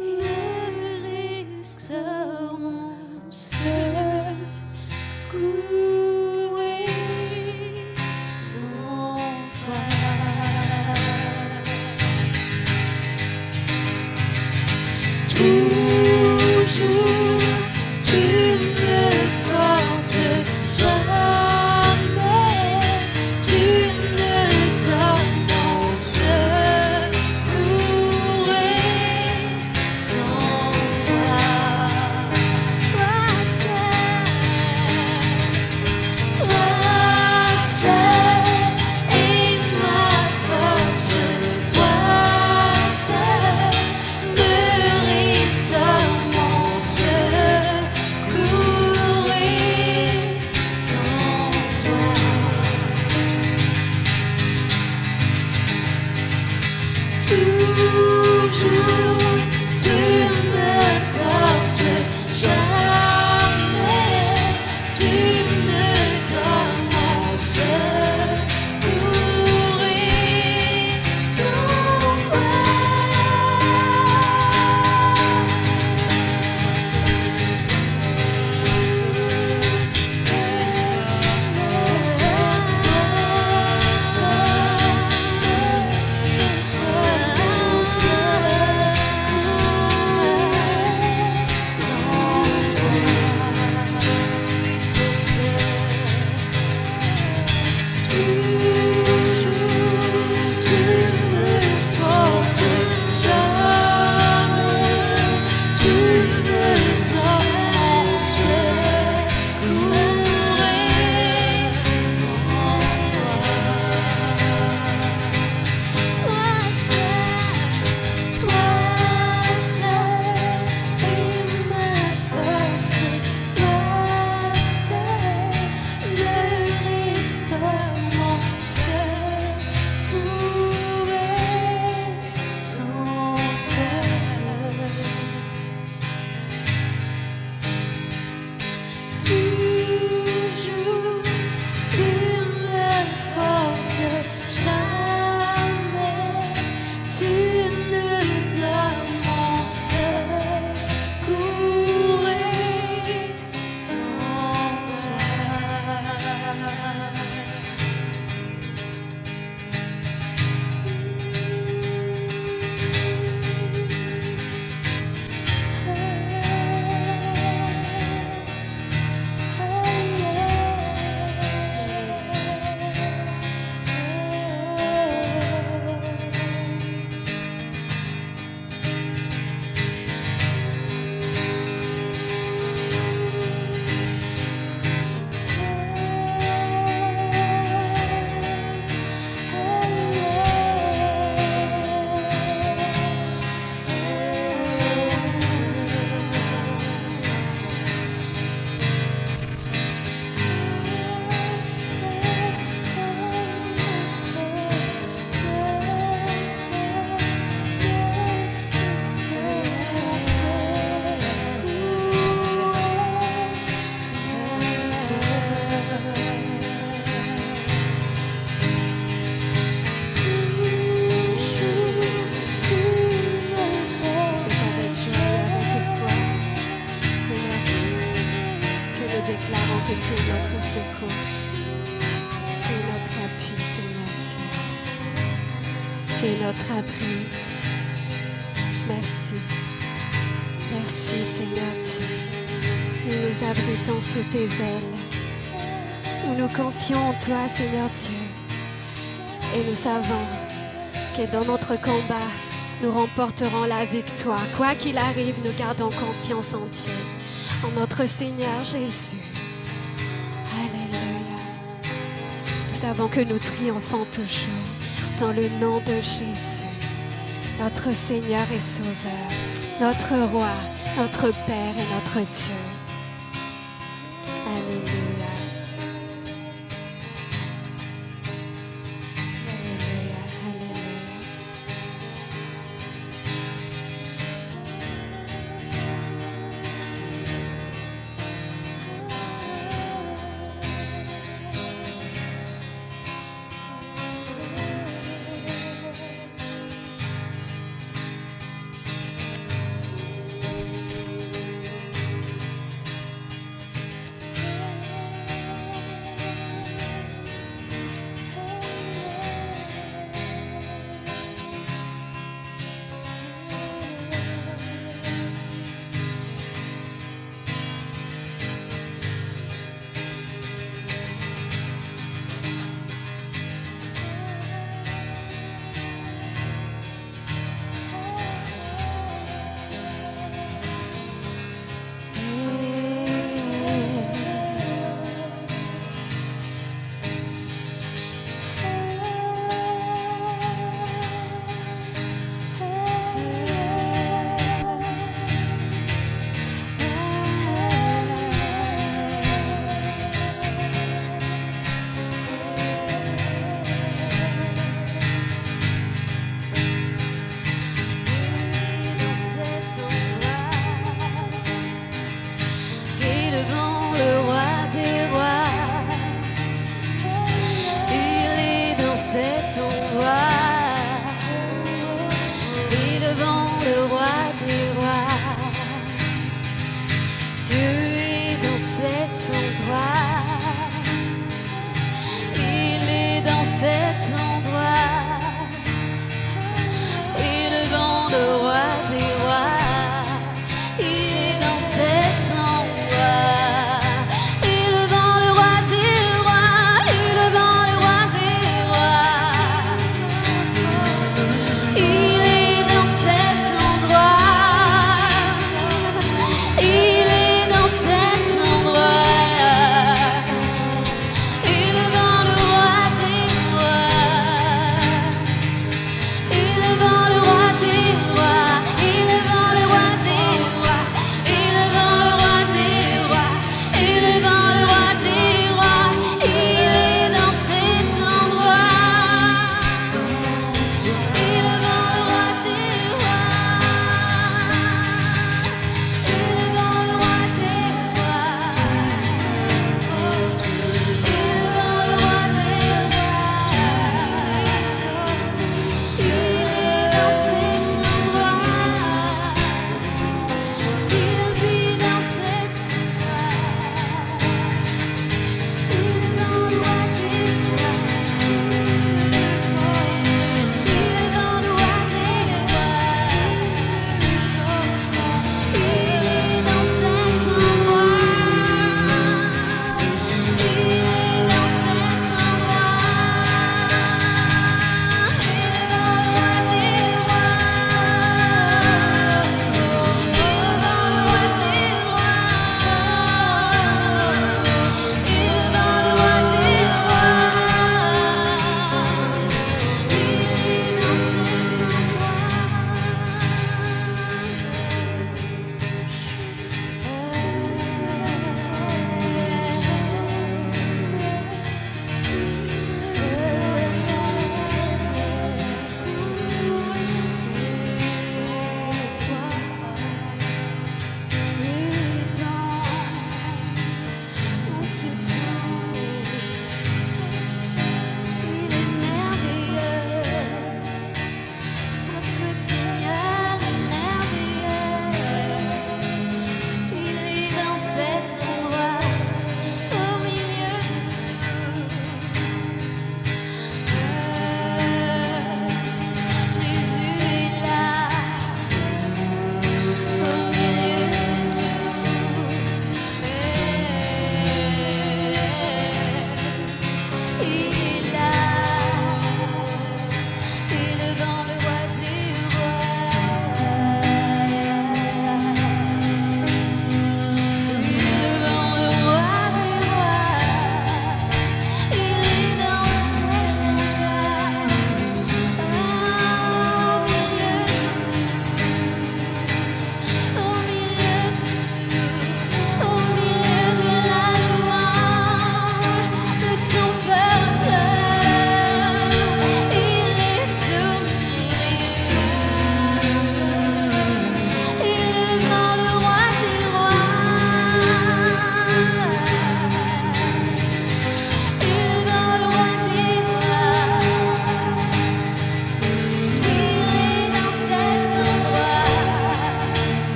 E: il restaure mon seul coup est en toi. Toujours tu me portes, jamais tu me donnes mon seul toujours, tu me portes jamais, tu me donnes mon secours et sans toi. Toujours, tu me portes jamais, tu me donnes mon secours et sans
A: déclarons que tu es notre secours. Tu es notre appui, Seigneur Dieu. Tu es notre abri. Merci. Merci, Seigneur Dieu. Nous nous abritons sous tes ailes. Nous nous confions en toi, Seigneur Dieu. Et nous savons que dans notre combat, nous remporterons la victoire. Quoi qu'il arrive, nous gardons confiance en Dieu, en notre Seigneur Jésus. Alléluia. Nous savons que nous triomphons toujours dans le nom de Jésus, notre Seigneur et Sauveur, notre Roi, notre Père et notre Dieu. Alléluia. Alléluia. Alléluia.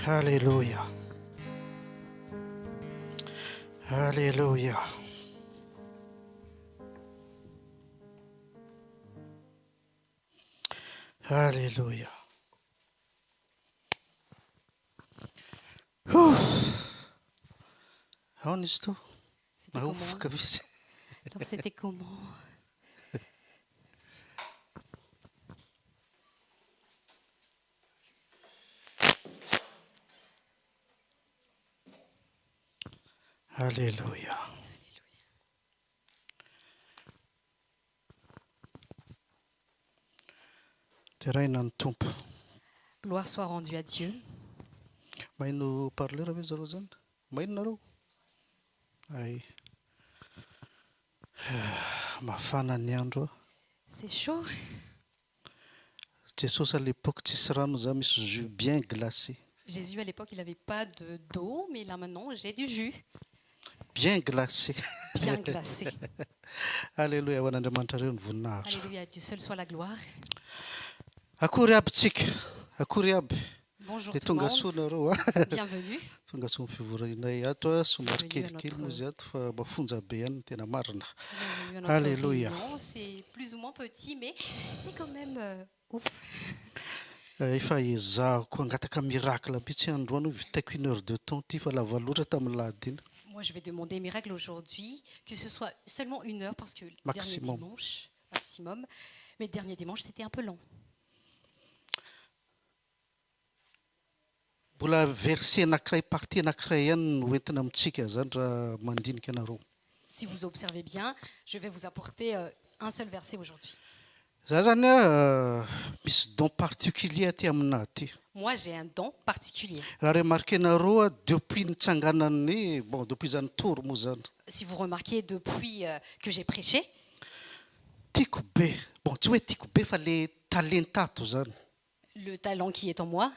D: Alléluia. Alléluia. Alléluia. Aona izy to?
B: C'était comment?
D: Mahofoka mihitsy.
B: Alors, c'était comment?
D: Alléluia. Teraina ny tompo.
B: Gloire soit rendue à Dieu.
D: Maino parlera ve zareo zany? Maino nareo? Ay. Mafana ny andro.
B: C'est chaud.
D: Jesosy à l'époque tsisy rano za misy jus bien glacé.
B: Jésus, à l'époque, il n'avait pas d'eau, mais là maintenant, j'ai du jus
D: Bien glacé.
B: bien glacé.
D: Alléluia ho an'Andriamanitra reo ny voninahitra.
B: Alléluia, Dieu seul soit la gloire.
D: Akory aby tsika. Akory aby.
B: Bonjour
D: Dia
B: tout le
D: tonga soa
B: monde.
D: nareo
B: Bienvenue.
D: tonga soa ny fivorinay ato somary
B: Bienvenue à
D: kelikely
B: notre-
D: moa izy ato fa mafonja be ihany no tena marina.
B: Bienvenue à notre
D: Alléluia.
B: réunion. C'est plus ou moins petit, mais c'est quand même ouf.
D: Efa ezahako angataka miracle mihitsy androany hoe vitako 1 heure de temps ty fa lava loatra tamin'ny lahady iny.
B: Moi, je vais demander miracle aujourd'hui, que ce soit seulement 1 heure, parce que le
D: Maximum.
B: dernier dimanche, maximum, mais le dernier dimanche, c'était un peu long.
D: Mbola verset anankiray partie anankiray ihany no entina amintsika zany raha mandinika anareo.
B: Si vous observez bien, je vais vous apporter un seul verset aujourd'hui.
D: Za zany misy don particulier aty aminahy ty.
B: Moi, j'ai un don particulier.
D: Raha remarqué nareo depuis nitsanganany bon depuis zany toro moa zany.
B: Si vous remarquez, depuis que j'ai prêché,
D: Tiako be. Bon tsy hoe tiako be fa le talentato zany.
B: le talent qui est en moi,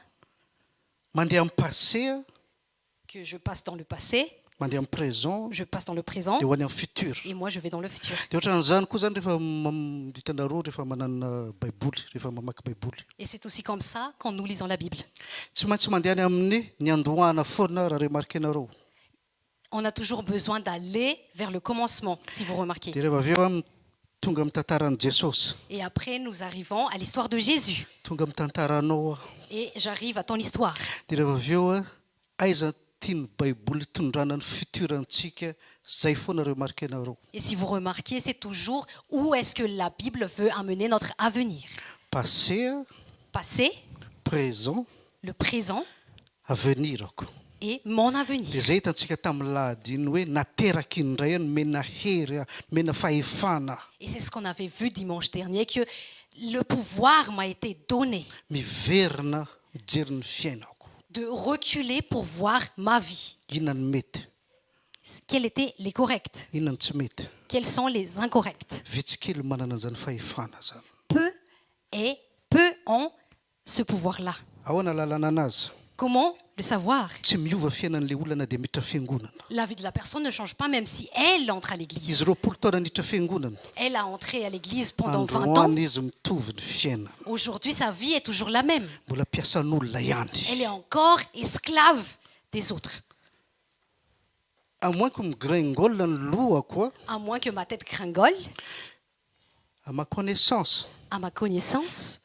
D: Mandeha amin'ny passé,
B: que je passe dans le passé,
D: mandeha amin'ny présent,
B: je passe dans le présent,
D: dia ho any amin'ny futur.
B: et moi, je vais dans le futur.
D: Dia ohatran'izany koa zany rehefa hitanareo rehefa manana baiboly, rehefa mamaky baiboly.
B: Et c'est aussi comme ça quand nous lisons la Bible.
D: Tsy maintsy mandeha any amin'ny ny andohana foana raha remarquenareo.
B: On a toujours besoin d'aller vers le commencement, si vous remarquez.
D: Dia rehefa avy eo tonga amin'ny tantaran'i Jesosy.
B: Et après, nous arrivons à l'histoire de Jésus.
D: Tonga amin'ny tantaranao.
B: Et j'arrive à ton histoire.
D: Dia rehefa avy eo aiza tiany baiboly tondrana ny futurantsika, zay foana remarquenareo.
B: Et si vous remarquez, c'est toujours où est-ce que la Bible veut amener notre avenir.
D: Passé,
B: Passé,
D: présent,
B: le présent
D: avenir ako.
B: et mon
D: Dia
B: avenir.
D: zay hitantsika tamin'ny lahady iny hoe nateraka indray mena hery, mena fahefana.
B: Et c'est ce qu'on avait vu dimanche dernier, que le pouvoir m'a été donné
D: Miverina mijery ny fiainako.
B: de reculer pour voir ma vie.
D: Inona ny mety,
B: Quels étaient les corrects?
D: inona ny tsy mety.
B: Quels sont les incorrects?
D: Vitsikely manana an'izany fahefana zany.
B: Peu ont ce pouvoir-là.
D: Ahoana lalana anazy?
B: Comment le savoir?
D: Tsy miova fiainan'ilay olana dia miditra fiangonana.
B: La vie de la personne ne change pas même si elle entre à
D: Izy
B: l'église.
D: 20 taona niditra fiangonana.
B: Elle a entré à l'église pendant 20 ans.
D: Androany izy mitovy ny fiainana.
B: Aujourd'hui, sa vie est toujours la même.
D: Mbola mpiasan'olona ihany.
B: Elle est encore esclave des autres.
D: À moins que migringole ny lohako
B: À moins que ma tête gringole,
D: à ma connaissance.
B: à ma connaissance.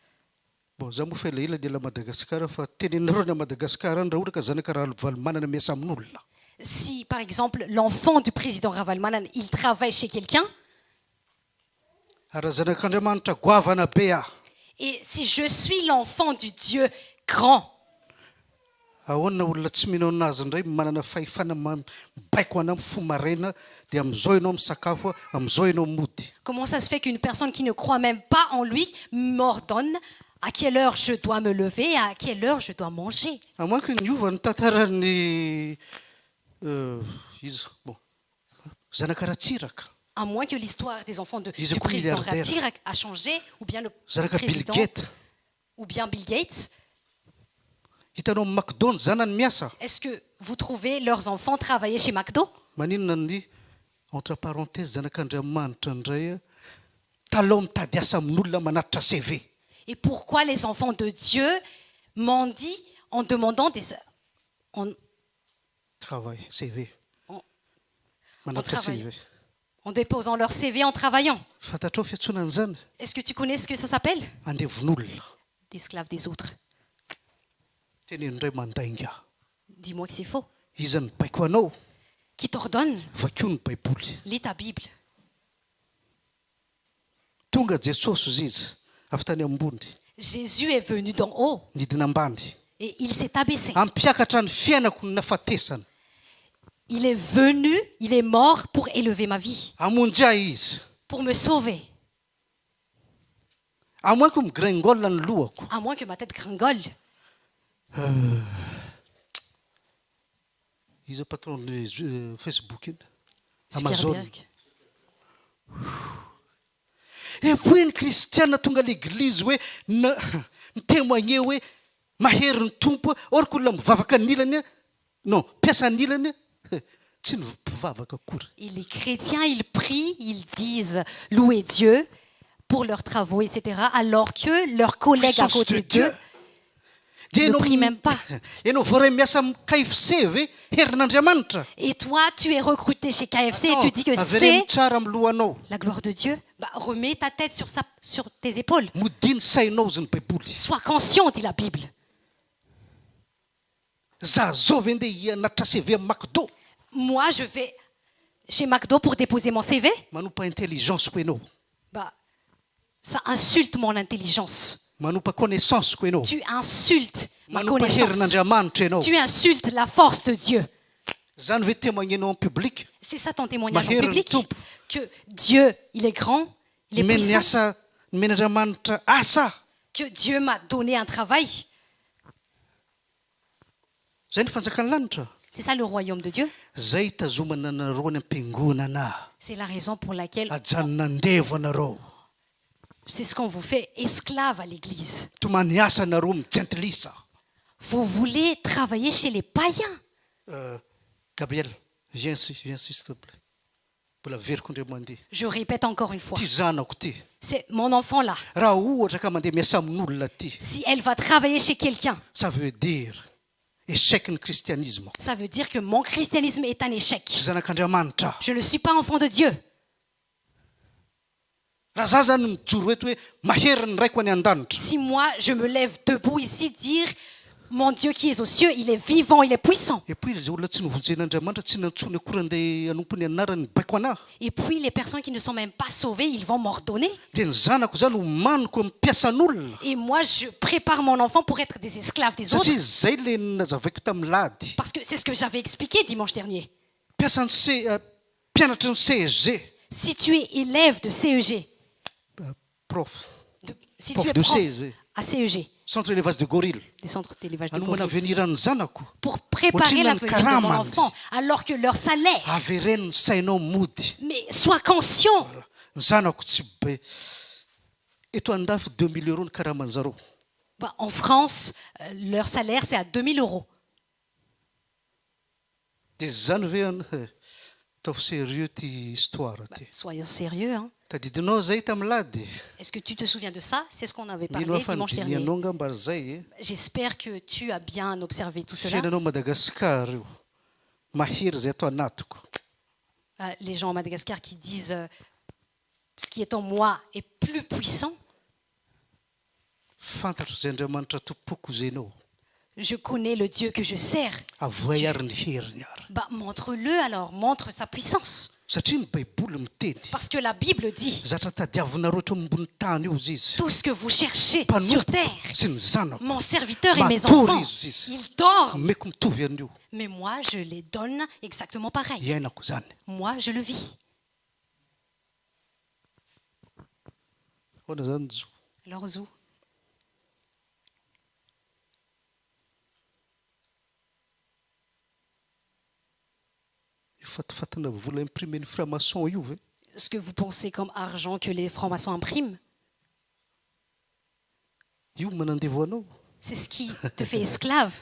D: Bon, za moa fa ela ela dia la Madagasikara fa tenenareo ny Madagasikara raha ohatra ka zanaka raha valimanana miasa amin'olona.
B: Si, par exemple, l'enfant du président Ravalmanan, il travaille chez quelqu'un,
D: Raha zanak'Andriamanitra goavana be aho.
B: et si je suis l'enfant du Dieu grand,
D: Ahoana olona tsy mino anazy indray manana fahefana mibaiko ana amin'ny fo maraina dia amin'izao ianao misakafo, amin'izao ianao mody.
B: comment ça se fait qu'une personne qui ne croit même pas en lui m'ordonne à quelle heure je dois me lever et à quelle heure je dois manger?
D: À moins que niova ny tantaran'ny izy bon zanaka Ratsiraka,
B: À moins que l'histoire des enfants du
D: Ils écoutent
B: président
D: milliardaires.
B: Ratsirak a changé, ou bien le
D: zanaka Bill
B: président,
D: Gates.
B: ou bien Bill Gates.
D: Hitanao amin'ny McDo ny zanany miasa.
B: Est-ce que vous trouvez leurs enfants travailler chez McDo?
D: Maninona ny entre parenthèses zanak'Andriamanitra indray talao mitady asa amin'olona manatitra CV.
B: Et pourquoi les enfants de Dieu mendient en demandant On,
D: travail, CV.
B: On-
D: Manapaka
B: travaille.
D: CV.
B: en déposant leur CV, en travaillant.
D: Fantatrao fiantsonana zany
B: Est-ce que tu connais ce que ça s'appelle?
D: andevon'olona.
B: D'esclaves des autres.
D: Tenenindray mandainga.
B: Dis-moi que c'est faux.
D: Izy ny baiko anao,
B: Qui t'ordonne?
D: vakio ny baiboly.
B: Lis ta Bible.
D: Tonga Jesosy izy izy avy tany ambony,
B: Jésus est venu d'en haut
D: nidina ambany.
B: et il s'est abaissé.
D: Ampiakatra ny fiainako ny nafatesana.
B: Il est venu, il est mort pour élever ma vie,
D: Hamonjy ahy izy.
B: pour me sauver.
D: Amoako migraingolina ny lohako.
B: À moins que ma tête gringole.
D: Izy patron ny Facebook iny. Amazon.
B: Zuckerberg.
D: Epoy ny kristiana tonga l'église hoe mitémoigner hoe mahery ny tompo, oriko olona mivavaka anilany. Non, mpiasa anilany. Tsy ny mpivavaka akory.
B: Et les chrétiens, ils prient, ils disent louer Dieu pour leurs travaux, etc. Alors que leurs collègues à
D: Puissance
B: côté
D: de Dieu.
B: d'eux ne prient même pas.
D: Ianao voaray miasa amin'ny KFC ve herin'Andriamanitra.
B: Et toi, tu es recruté chez KFC et tu dis que
D: Avereno
B: c'est
D: tsara amin'ny lohanao.
B: la gloire de Dieu. Bah, remets ta tête sur tes épaules.
D: Modiny sainao izy ny baiboly.
B: Sois conscient, dit la Bible.
D: Za zao ve ndeha hianatra CV amin'ny McDo.
B: Moi, je vais chez McDo pour déposer mon CV.
D: Manompa intelligence ko ianao.
B: Bah, ça insulte mon intelligence.
D: Manompa connaissance ko ianao.
B: Tu insultes ma
D: Manompa
B: connaissance.
D: herin'Andriamanitra ianao.
B: Tu insultes la force de Dieu.
D: Zany ve témoignenao en public.
B: C'est ça ton témoignage en
D: Mahery ny
B: public.
D: tompo.
B: Que Dieu, il est grand, il est
D: Meny
B: puissant.
D: asa men'Andriamanitra asa.
B: Que Dieu m'a donné un travail.
D: Zay ny fanjakan'ny lanitra.
B: C'est ça le royaume de Dieu.
D: Zay hitazomana anareo any am-piangonana.
B: C'est la raison pour laquelle
D: Ajanona andevo anareo.
B: c'est ce qu'on vous fait esclave à l'église.
D: Tomany asa anareo mijentilisa.
B: Vous voulez travailler chez les païens.
D: Gabriel, viens ici s'il te plaît. Mbola veriko indray mandeha.
B: Je répète encore une fois.
D: Ty zanako ty.
B: C'est mon enfant là.
D: Raha ohatra ka mandeha miasa amin'olona ty,
B: Si elle va travailler chez quelqu'un,
D: ça veut dire échec ny christianisme.
B: ça veut dire que mon christianisme est un échec.
D: Tsy zanak'Andriamanitra.
B: Je ne suis pas enfant de Dieu.
D: Raha za zany mijoro eto hoe mahery ny raiko any an-danitra.
B: Si moi, je me lève debout ici, dire, mon Dieu qui est aux cieux, il est vivant, il est puissant.
D: Et puis zay olona tsy nivonjen'Andriamanitra tsy nantsony akory andeha hanompo ny anarany baiko anahy.
B: Et puis, les personnes qui ne sont même pas sauvées, ils vont m'ordonner.
D: Dia ny zanako zany ho maniko mpiasan'olona.
B: Et moi, je prépare mon enfant pour être des esclaves des autres.
D: Satria zay le nazavaiko tamin'ny lady.
B: Parce que c'est ce que j'avais expliqué dimanche dernier.
D: Mpianatra ny CSG.
B: Si tu es élève de CEG,
D: Prof.
B: si
D: Prof
B: tu es
D: de
B: prof
D: CEG.
B: à CEG,
D: Centre élevage de gorille.
B: des centres d'élevage de
D: Hanomana
B: gorille,
D: avenir ny zanako.
B: pour préparer
D: Ohatriny ny
B: l'avenir de mon
D: karamany.
B: enfant, alors que leur salaire,
D: Avereno ny sainao mody.
B: mais sois conscient.
D: Ny zanako tsy be. Eto andafy 2000 € ny karaman'zareo.
B: Bah, en France, leur salaire, c'est à 2000 €.
D: Dia zany ve ataovy sérieux ty histoire ty.
B: Soyons sérieux, hein.
D: Tadidinao zay tamin'ny lady.
B: Est-ce que tu te souviens de ça? C'est ce qu'on avait parlé
D: Mino afa
B: dimanche dernier.
D: nidinianao ngamba ry zay.
B: J'espère que tu as bien observé tout cela.
D: Fiainanao Madagascar io. Mahery zay atao anatiko.
B: Les gens à Madagascar qui disent ce qui est en moi est plus puissant.
D: Fantatro zay Andriamanitra tompoko zay anao.
B: Je connais le Dieu que je sers.
D: Avoay ary ny heriny ary.
B: Bah, montre-le alors, montre sa puissance.
D: Satria ny baiboly miteny.
B: Parce que la Bible dit,
D: Zatra tadiavina roatra ambony tany io izy izy.
B: tout ce que vous cherchez sur
D: Mpanompo
B: terre,
D: sy ny zanako.
B: mon serviteur et mes
D: Matory
B: enfants,
D: izy izy.
B: ils dorment.
D: Meko mitovy an'io.
B: Mais moi, je les donne exactement pareil.
D: Iainako zany.
B: Moi, je le vis.
D: Hoana zany zo.
B: Alors, Zou,
D: Fatifatina vola imprimen'ny franc-maçon io ve?
B: ce que vous pensez comme argent que les francs-maçons impriment,
D: Io manandevo anao.
B: c'est ce qui te fait esclave.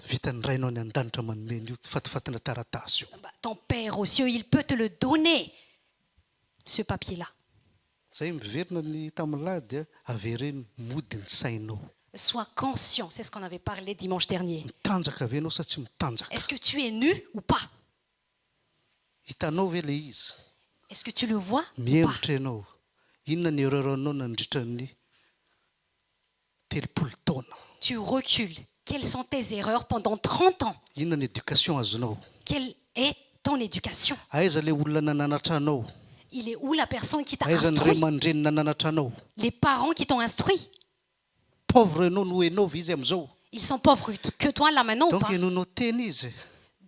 D: Vitany rainao ny an-danitra manomeny io fatifatina taratasy io.
B: Bah, ton Père aux cieux, il peut te le donner, ce papier-là.
D: Zay miverina ny tamin'ny lady avereny mody ny sainao.
B: Sois conscient, c'est ce qu'on avait parlé dimanche dernier.
D: Mitanjaka ve ianao sa tsy mitanjaka.
B: Est-ce que tu es nu ou pas?
D: Hitanao ve le izy?
B: Est-ce que tu le vois ou pas?
D: Mihemotra ianao. Inona ny eroeronao nandritra ny telopolo taona?
B: Tu recules. Quelles sont tes erreurs pendant 30 ans?
D: Inona ny éducation azonao?
B: Quelle est ton éducation?
D: Aiza le olona nananatra anao?
B: Il est où la personne qui t'a
D: Aiza ny ray
B: instruit?
D: aman-dreny nananatra anao?
B: Les parents qui t'ont instruit.
D: Pauvre ianao no hainao ve izy am'izao?
B: Ils sont pauvres que toi là maintenant ou
D: Donc
B: pas?
D: ianao teny izy.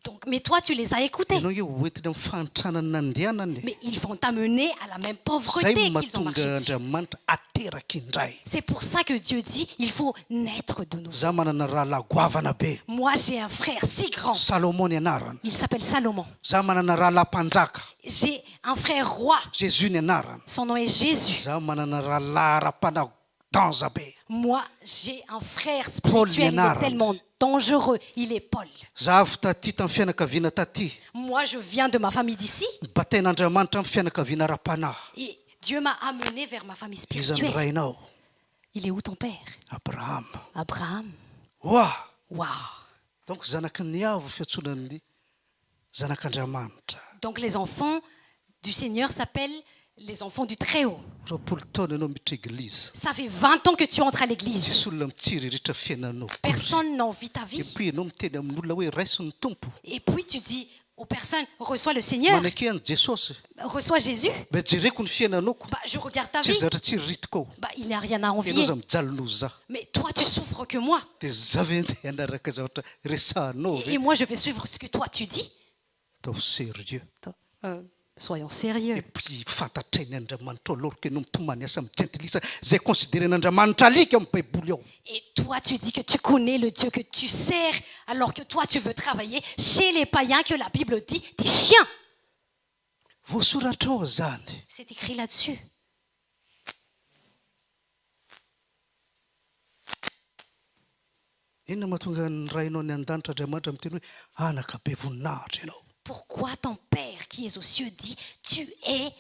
B: Donc, mais toi, tu les as écoutés.
D: Ianao io hoentina amin'ny fanitranany nandehanany.
B: Mais ils vont t'amener à la même
D: Zay
B: pauvreté qu'ils ont
D: mahatonga
B: marché dessus.
D: Andriamanitra ateraka indray.
B: C'est pour ça que Dieu dit, il faut naître de nouveau.
D: Za manana rahalahy goavana be.
B: Moi, j'ai un frère si grand.
D: Salomon ny anarany.
B: Il s'appelle Salomon.
D: Za manana rahalahy mpanjaka.
B: J'ai un frère roi.
D: Jésus ny anarany.
B: Son nom est Jésus.
D: Za manana rahalahy ara-pana danja be.
B: Moi, j'ai un frère
D: Paul
B: spirituel, il est
D: Lénard.
B: tellement dangereux. Il est Paul.
D: Za avy taty tamin'ny fianakaviana taty.
B: Moi, je viens de ma famille d'ici.
D: Batain'Andriamanitra amin'ny fianakaviana ara-panahy.
B: Et Dieu m'a amené vers ma famille
D: Iza ny
B: spirituelle.
D: rainao?
B: Il est où ton père?
D: Abraham.
B: Abraham.
D: Oa!
B: Waouh.
D: Donc zanaky ny avo fiantsonan'ny zanak'Andriamanitra.
B: Donc les enfants du Seigneur s'appellent les enfants du Très-Haut.
D: Roapolo taona ianao miditra église.
B: Ça fait 20 ans que tu entres à l'église.
D: Tsisy olona mitsiriritra fiainanao.
B: Personne n'envie ta
D: Et
B: vie.
D: puis ianao miteny amin'olona hoe raiso ny tompo.
B: Et puis tu dis aux personnes, reçois le Seigneur,
D: Manaiky any Jesosy.
B: reçois Jésus.
D: Mba jereko ny fiainanao.
B: Bah, je regarde ta
D: Tsy
B: vie.
D: zatra tsiriritiko ao.
B: Bah, il n'y a rien à
D: Ianao
B: envier.
D: za mijalonao za.
B: Mais toi, tu souffres que moi.
D: Dia za ve ndeha hanaraka zavatra resahanao
B: Et
D: ve?
B: moi, je vais suivre ce que toi, tu dis.
D: Atao sérieux.
B: Soyons sérieux.
D: Et puis fantatrainy Andriamanitra ao lorika ianao mitomany asa mijentilisa zay considéren'Andriamanitra alika amin'ny baiboly ao.
B: Et toi, tu dis que tu connais le Dieu que tu sers, alors que toi, tu veux travailler chez les païens que la Bible dit, des chiens.
D: Voasoratra ao zany.
B: C'est écrit là-dessus.
D: Inona mahatonga ny rainao ny an-danitra Andriamanitra miteny hoe anaka be voninahitra ianao.
B: Pourquoi ton Père qui est aux cieux dit, tu es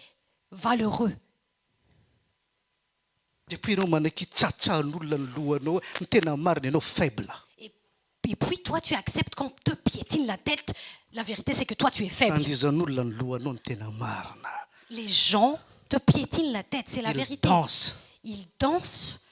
B: valeureux?
D: Depuis ianao manaiky tsatsahan'olona ny lohanao ny tena marina ianao faible.
B: Et puis toi, tu acceptes qu'on te piétine la tête. La vérité, c'est que toi, tu es faible.
D: Andizan'olona ny lohanao ny tena marina.
B: Les gens te piétinent la tête, c'est la
D: Ils
B: vérité.
D: dansent.
B: Ils dansent.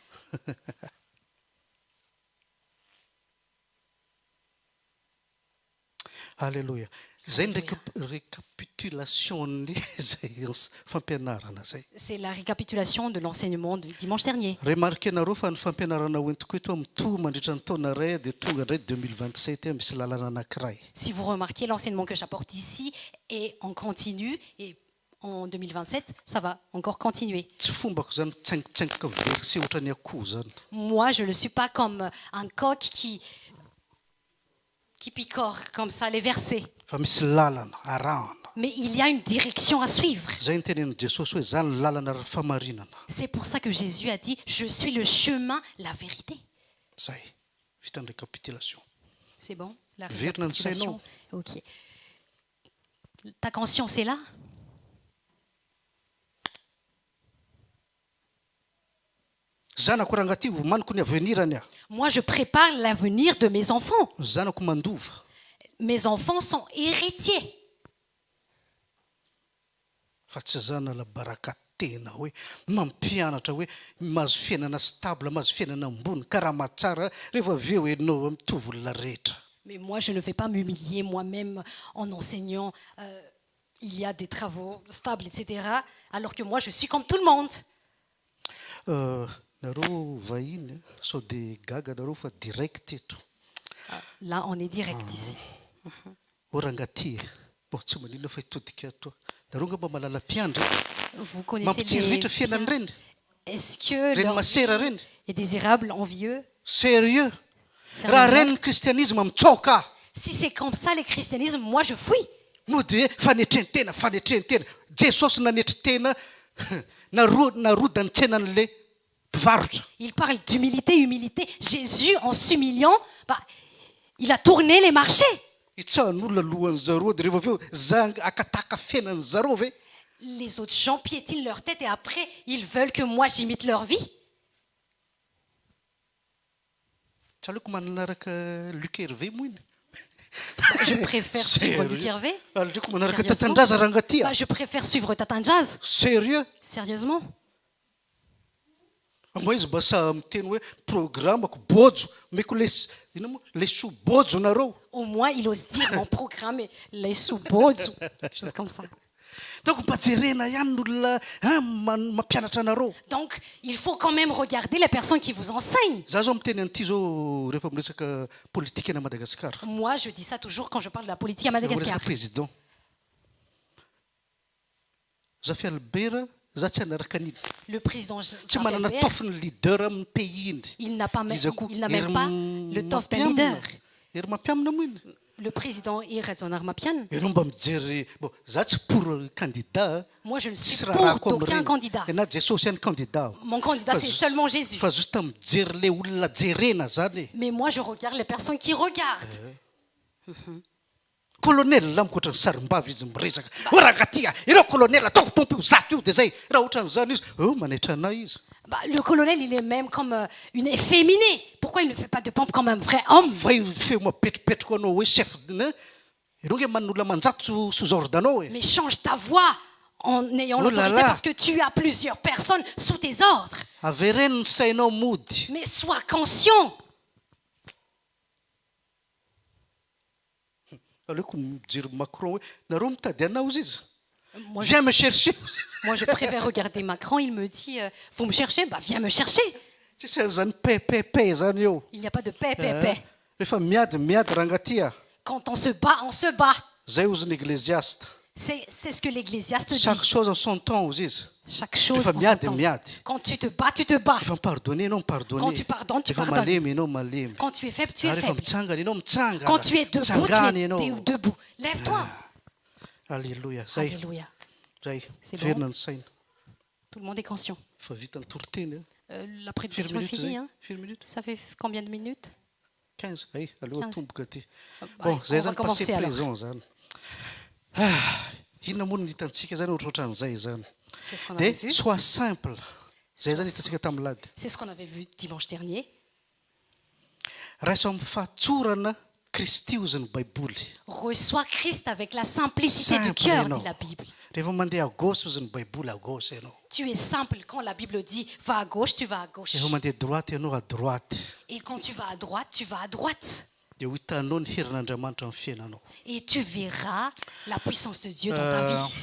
D: Alléluia. Zay ny récapitulation zay fampianarana zay.
B: C'est la récapitulation de l'enseignement du dimanche dernier.
D: Remarque nareo fa ny fampianarana hoentiko eto mitohy mandritra ny taona ray dia tonga indray 2027 misy lalana anankiray.
B: Si vous remarquez l'enseignement que j'apporte ici et on continue et en 2027, ça va encore continuer.
D: Tsy fombako zany mitsaingitsaingika verset ohatra ny akoho zany.
B: Moi, je ne suis pas comme un coq qui picore comme ça les versets.
D: Fa misy lalana arahana.
B: Mais il y a une direction à suivre.
D: Zay ny tenen'i Jesosy hoe zany ny lalana famarinana.
B: C'est pour ça que Jésus a dit, je suis le chemin, la vérité.
D: Zay. Vita ny récapitulation.
B: C'est bon? La
D: Verna ny sainao.
B: Ok. Ta conscience est là?
D: Zanako rangaty vomaniko ny avenirany aho.
B: Moi, je prépare l'avenir de mes enfants.
D: Zanako mandova.
B: Mes enfants sont héritiers.
D: Fa tsy zana la baraka tena hoe mampianatra hoe mahazo fiainana stable, mahazo fiainana ambony karama tsara rehefa avy eo ianao mitovy olona rehetra.
B: Mais moi, je ne vais pas m'humilier moi-même en enseignant. Il y a des travaux stables, etc. Alors que moi, je suis comme tout le monde.
D: Nareo vahiny sao dia gaga nareo fa direct eto.
B: Là, on est direct ici.
D: Orangaty bo tsy manina fa hitodika ato. Nareo nga mba malala mpiandry.
B: Vous connaissez
D: Mampitsiriritra fiainany reny.
B: Est-ce que
D: Reny
B: leur
D: masera reny.
B: est désirable, envieux?
D: Sérieux.
B: Sérieusement?
D: Raha reny ny kristianisme mitsoka.
B: Si c'est comme ça le christianisme, moi je fuis.
D: Mody hoe fanetrentena fanetrentena. Jesosy nanetry tena narodany tsenan'le mpivarotra.
B: Il parle d'humilité, humilité. Jésus, en s'humiliant, il a tourné les marchés.
D: Itsahan'olona lohan'ny zareo dia rehefa avy eo zanga akataka fiainany zareo ve.
B: Les autres gens piétinent leur tête et après, ils veulent que moi j'imite leur vie.
D: tsy aleoko manaraka Luc Hervé moa iny
B: Je préfère suivre Luc Hervé.
D: aleoko manaraka
B: Sérieusement?
D: Tatandraza rangaty
B: Bah, je préfère suivre Tatanjaz.
D: sérieux
B: Sérieusement?
D: mba izy basa miteny hoe programmako bojo meko ina moa leso bojo nareo
B: Au moins, il ose dire mon programme est les sous-bods, chose comme ça.
D: donc mba jerena ihany n'olona mampianatra anareo
B: Donc, il faut quand même regarder les personnes qui vous enseignent.
D: za zao miteny an'ity zao rehefa miresaka politika eny a Madagasikara
B: Moi, je dis ça toujours quand je parle de la politique à
D: rehefa
B: Madagascar.
D: miresaka président za fialibera za tsy anaraka an'iny
B: Le président
D: tsy manana
B: Jean-Pierre,
D: tofiny leader amin'ny pays iny
B: il n'a pas même,
D: izy koa
B: il n'a même pas le toffe d'un leader.
D: ery mampiamina moa iny
B: Le président Iretson Armapian,
D: ianao mba mijery bon za tsy pour candidat
B: moi je ne
D: tsisy
B: suis
D: raha
B: pour
D: rako
B: d'aucun
D: am'ireny
B: candidat.
D: ena jesosy ihany candidat
B: Mon candidat, c'est seulement Jésus.
D: fa juste mijery le olona jerena zany e
B: Mais moi, je regarde les personnes qui regardent.
D: colonel la mikoatra ny sarim-bavy izy miresaka o rangaty ireo colonel ataovy pompe io zato io de zay raha ohatran'izany izy manetra anay izy
B: Bah, le colonel, il est même comme une efféminée. Pourquoi il ne fait pas de pompe comme un vrai homme?
D: va feo mapetropetroko anao hoe chef ianao nge man'olona manjato sous-ordre anao e
B: Mais change ta voix en ayant
D: Oh là
B: l'autorité
D: là.
B: parce que tu as plusieurs personnes sous tes ordres.
D: avereno ny sainao mody
B: Mais sois conscient.
D: aleoko mijery Macron hoe nareo mitady anao izy izy
B: Moi,
D: viens me chercher
B: moi, je préfère regarder Macron. Il me dit, vous me cherchez? Bah, viens me chercher.
D: tsisy an'izany pepepe zany eo
B: Il n'y a pas de paix, paix, paix.
D: rehefa miady rangaty
B: Quand on se bat, on se bat.
D: zay ozy ny ecclésiaste
B: C'est ce que l'Ecclésiaste dit.
D: chaque chose en son temps ozy izy
B: Chaque chose
D: Rehefa
B: en son
D: miady
B: temps.
D: miady
B: Quand tu te bats, tu te bats.
D: rehefa mipardonne ianao
B: Quand
D: mipardonne
B: tu pardonnes, tu
D: rehefa
B: pardonnes.
D: malemy ianao malemy
B: Quand tu es faible, tu es
D: Ary rehefa
B: faible.
D: mitsangana ianao mitsangana
B: Quand tu es debout, tu
D: Mitsangana
B: es
D: ianao
B: debout. Lève-toi.
D: alléluia zay
B: Alléluia.
D: zay
B: C'est bon.
D: verina ny saina
B: Tout le monde est conscient.
D: fa vita ny toriteny
B: La
D: firy
B: prédication est
D: minutes
B: finie.
D: zay
B: Hein?
D: firy minutes
B: Ça fait combien de minutes?
D: 15 ay aleoha
B: 15.
D: tomboka ty
B: Bah,
D: bon zay
B: on va
D: zany passé
B: commencer alors.
D: présent zany inona moa ny hitantsika zany ohatrohatran'izay zany
B: C'est ce qu'on
D: de
B: avait vu.
D: sois simple zay zany hitantsika tamin'ny lady
B: C'est ce qu'on avait vu dimanche dernier.
D: raiso amin'ny fahatsorana Kristy ozy ny baiboly
B: Reçois Christ avec la simplicité du
D: Simple,
B: cœur,
D: non.
B: dit la Bible.
D: rehefa mandeha à gauche ozy ny baiboly à gauche ianao
B: Tu es simple. Quand la Bible dit va à gauche, tu vas à gauche.
D: rehefa mandeha droite ianao à droite
B: Et quand tu vas à droite, tu vas à droite.
D: dia ho hitanao ny herin'Andriamanitra amin'ny fiainanao
B: Et tu verras la puissance de Dieu dans ta vie.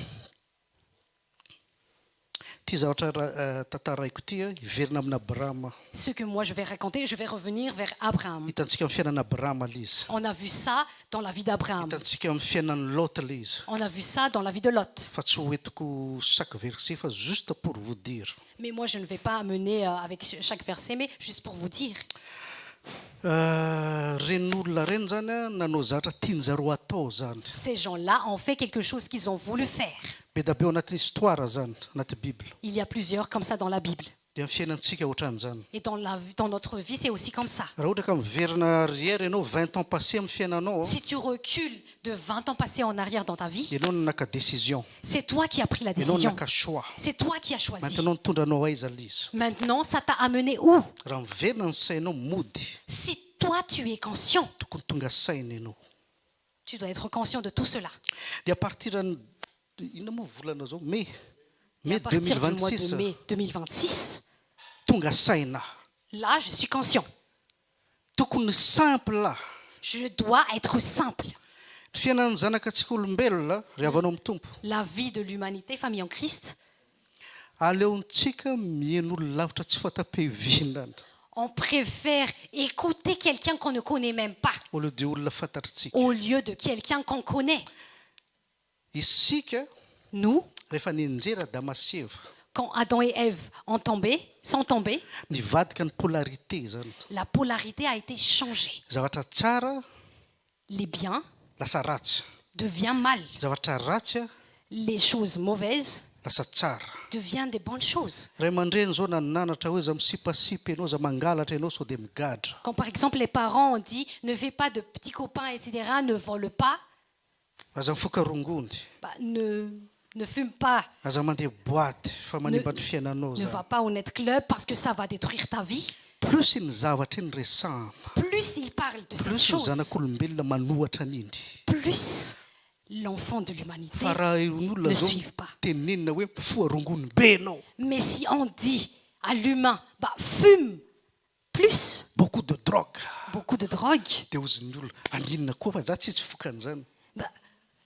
D: ty zavatra tantaraiko ty hiverina amin'ny Abrahama
B: Ce que moi je vais raconter, je vais revenir vers Abraham.
D: hitantsika amin'ny fiainan'ny Abrahama le izy
B: On a vu ça dans la vie d'Abraham.
D: hitantsika amin'ny fiainan'ny Lot le izy
B: On a vu ça dans la vie de Lot.
D: fa tsy hoentiko chaque verset fa juste pour vous dire
B: Mais moi, je ne vais pas amener avec chaque verset, mais juste pour vous dire.
D: ren'olona reny zany nanao zavatra tianjareo atao zany
B: Ces gens-là ont fait quelque chose qu'ils ont voulu faire.
D: be da be ao anatin'ny histoire zany anaty bible
B: Il y a plusieurs comme ça dans la Bible.
D: dia amin'ny fiainantsika ohatran'izany
B: Et dans notre vie, c'est aussi comme ça.
D: raha ohatra ka miverina arrière ianao 20 ans passé amin'ny fiainanao
B: Si tu recules de 20 ans passés en arrière dans ta vie,
D: ianao no naka décision
B: c'est toi qui as pris la
D: ianao no
B: décision.
D: naka choix
B: C'est toi qui as choisi.
D: maintenant nitondranao aiza le izy
B: Maintenant, ça t'a amené où?
D: raha miverina ny sainao mody
B: Si toi, tu es conscient,
D: tokony tonga saina ianao
B: tu dois être conscient de tout cela.
D: dia à partir ina moa volana zao mai
B: Et à partir du mois de
D: 2026
B: mai 2026,
D: tonga saina
B: là, je suis conscient.
D: tokony simple
B: Je dois être simple.
D: ny fiainan'ny zanakatsika olombelona ry avanao amin'ny tompo
B: La vie de l'humanité, famille en Christ,
D: aleontsika mihain'olo lavitra tsy fatapevinana
B: on préfère écouter quelqu'un qu'on ne connaît même pas
D: au lieu de olona fantatritsika
B: au lieu de quelqu'un qu'on connaît.
D: isika
B: Nous,
D: rehefa ninjera damaseva
B: quand Adam et Ève sont tombés,
D: nivadika ny polarité zany
B: la polarité a été changée.
D: zavatra tsara
B: Les biens
D: lasa ratsy
B: deviennent mal.
D: zavatra ratsy
B: Les choses mauvaises
D: lasa tsara
B: deviennent des bonnes choses.
D: ray aman-dreny zao naninanatra hoe za misipasipy ianao za mangalatra ianao sao dia migadra
B: Quand par exemple les parents ont dit ne fais pas de petits copains, etc., ne vole pas,
D: aza mifoka rongony
B: bah, ne fume pas,
D: aza mandeha boaty fa manimba ny fiainanao
B: ne va
D: zany
B: pas au net club parce que ça va détruire ta vie.
D: plus ny zavatra ny resahana
B: plus il parle de cette
D: plus ny
B: chose,
D: zanak'olombelona manohatra n'indy
B: plus l'enfant de l'humanité
D: fa raha n'olona
B: ne
D: zao
B: suivent pas.
D: tenenina hoe foarongony be anao
B: Mais si on dit à l'humain, bah, fume plus,
D: beaucoup de drogue
B: beaucoup de drogue,
D: dia oziny olona andinina koa fa za tsisy fokan'izany
B: bah,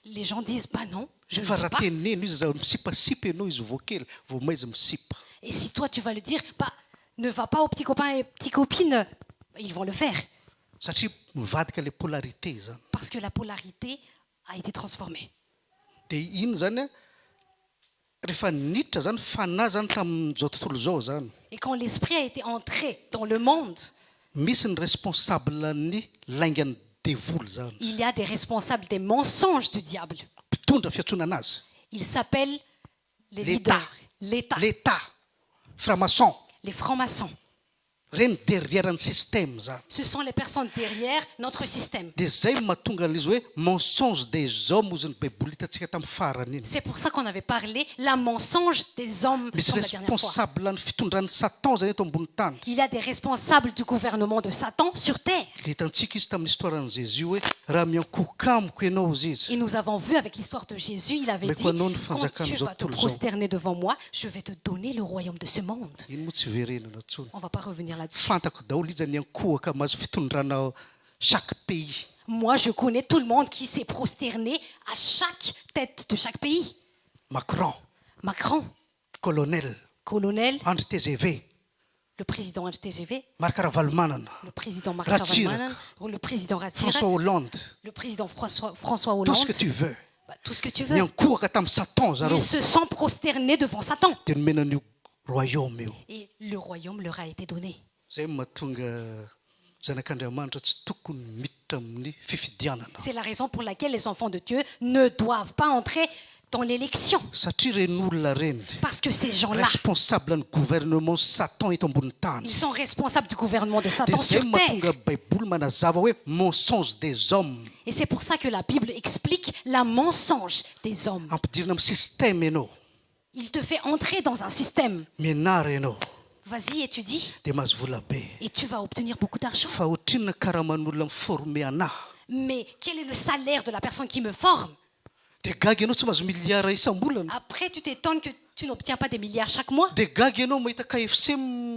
B: les gens disent, bah non, je ne
D: fa
B: veux
D: raha
B: pas.
D: teneno izy za misipasipa ianao izy vao kely vao maiza misipa
B: Et si toi tu vas le dire, bah, ne va pas aux petits copains et petites copines, ils vont le faire.
D: satria mivadika le polarité zany
B: Parce que la polarité a été transformée.
D: dia iny zany a rehefa niditra zany fanahy zany tamin'izao tontolo zao zany
B: Et quand l'esprit a été entré dans le monde,
D: misy ny responsable ny laingany devoly zany
B: il y a des responsables des mensonges du diable.
D: mpitondra fiatsoana anazy
B: Ils s'appellent les
D: L'État.
B: leaders, l'État,
D: l'état franc-maçon
B: les francs-maçons.
D: reny derrière ny système zany
B: Ce sont les personnes derrière notre système.
D: dia zay mahatonga an'izy hoe mensonge des hommes ozy ny baiboly hitantsika tamin'ny farany iny
B: C'est pour ça qu'on avait parlé la mensonge des hommes
D: misy
B: comme la dernière fois.
D: responsable ny fitondran'ny satan zany eto ambony tany
B: Il y a des responsables du gouvernement de Satan sur terre.
D: dia hitantsika izy tamin'ny histoiran'i Jésus hoe raha miankoka amiko ianao izy izy
B: Et nous avons vu avec l'histoire de Jésus, il avait
D: Mais
B: dit,
D: quoi, non,
B: quand
D: fanzaka
B: tu
D: am'izao
B: vas te
D: tontolo zao.
B: prosterner devant moi, je vais te donner le royaume de ce monde.
D: iny moa tsy verenana ntsony
B: On ne va pas revenir là-dessus.
D: fantako daholo izy ny ankohaka mahazo fitondrana chaque pays
B: Moi, je connais tout le monde qui s'est prosterné à chaque tête de chaque pays.
D: Macron
B: Macron,
D: colonel
B: colonel,
D: Andry TGV
B: le président HTGV,
D: Marc Ravalomanana
B: le président Marc
D: Ratsiraka.
B: Ravalomanana, le président
D: François
B: Ratsiraka,
D: Hollande
B: le président François
D: tout
B: Hollande.
D: ce que tu veux
B: Bah, tout ce que tu veux.
D: miankohaka tamin'ny satan zareo
B: Ils se sont prosternés devant Satan.
D: dia nomenan'io royaume io
B: Et le royaume leur a été donné.
D: zay mahatonga zanak'Andriamanitra tsy tokony miditra amin'ny fifidianana
B: C'est la raison pour laquelle les enfants de Dieu ne doivent pas entrer dans l'élection.
D: satria reny olona reny
B: Parce que ces gens-là,
D: responsable ny gouvernement Satan eto ambony tany
B: ils sont responsables du gouvernement de
D: dia
B: Satan
D: zay
B: sur
D: mahatonga
B: terre.
D: baiboly manazava hoe mensonge des hommes
B: Et c'est pour ça que la Bible explique la mensonge des hommes.
D: ampidirina amin'ny système ianao
B: Il te fait entrer dans un système.
D: mianary ianao
B: Vas-y, étudie.
D: dia mahazo vola be
B: Et tu vas obtenir beaucoup d'argent.
D: fa ohatrinona karaha man'olona miforme anahy
B: Mais quel est le salaire de la personne qui me forme?
D: dia gagy ianao tsy mahazo milliard isam-bolana
B: Après, tu t'étonnes que tu n'obtiens pas des milliards chaque mois.
D: dia gagy ianao mahita KFC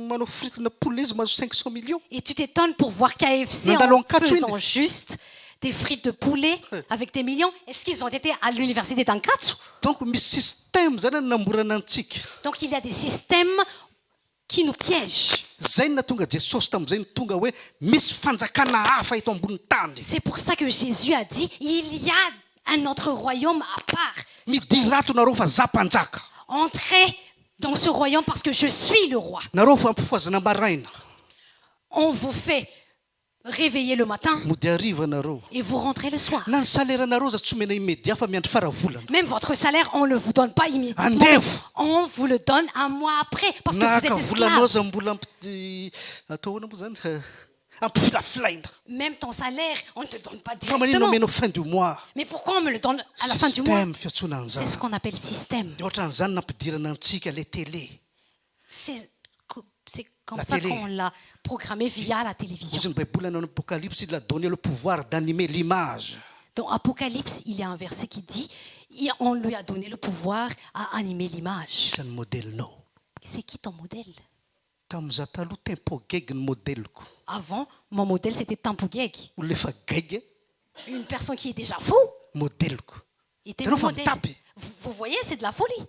D: manao fritina poulet izy mahazo 500 millions
B: Et tu t'étonnes pour voir KFC
D: Mais dans
B: en
D: l'encadre,
B: faisant juste des frites de poulet avec des millions. Est-ce qu'ils ont été à l'université d'Ankatsu?
D: donc misy système zany ny namborana antsika
B: Donc il y a des systèmes qui nous piègent.
D: zay ny natonga jesosy tamin'izay ny tonga hoe misy fanjakana hafa eto ambony tany
B: C'est pour ça que Jésus a dit, il y a un autre royaume à part.
D: midy rato nareo fa za mpanjaka
B: Entrez dans ce royaume parce que je suis le roi.
D: nareo fa ampifoazana maraina
B: On vous fait réveiller le matin
D: mody ariva nareo
B: et vous rentrez le soir.
D: na ny salaire nareo za tsy omena immédiat fa miandry faravolana
B: Même votre salaire, on ne le vous donne pas immédiatement.
D: Andevo.
B: On vous le donne un mois après parce que vous
D: naka
B: êtes
D: volanao
B: esclave.
D: za mbola atao ahoana moa zany ampifilafilaina
B: Même ton salaire, on ne te le donne pas
D: fa manino
B: directement.
D: omena fin du mois
B: Mais pourquoi on me le donne à la fin du mois?
D: système fiatsoana
B: C'est
D: an'izany
B: ce qu'on appelle système.
D: dia ohatran'izany nampidirana antsika le télé
B: C'est comme
D: La
B: ça
D: télé.
B: qu'on l'a programmé via la télévision.
D: ozy ny baiboly any apocalypse il a donné le pouvoir d'animer l'image
B: Dans Apocalypse, il y a un verset qui dit, on lui a donné le pouvoir à animer l'image.
D: isan'ny modelinao
B: C'est qui ton modèle?
D: tamin'iza taloha tempo gegy ny modeliko
B: Avant, mon modèle, c'était Tampugeg.
D: olona efa gegy
B: Une personne qui est déjà fou.
D: modeliko
B: Était
D: T'as
B: mon
D: non,
B: modèle.
D: faut me taper.
B: Vous voyez, c'est de la folie.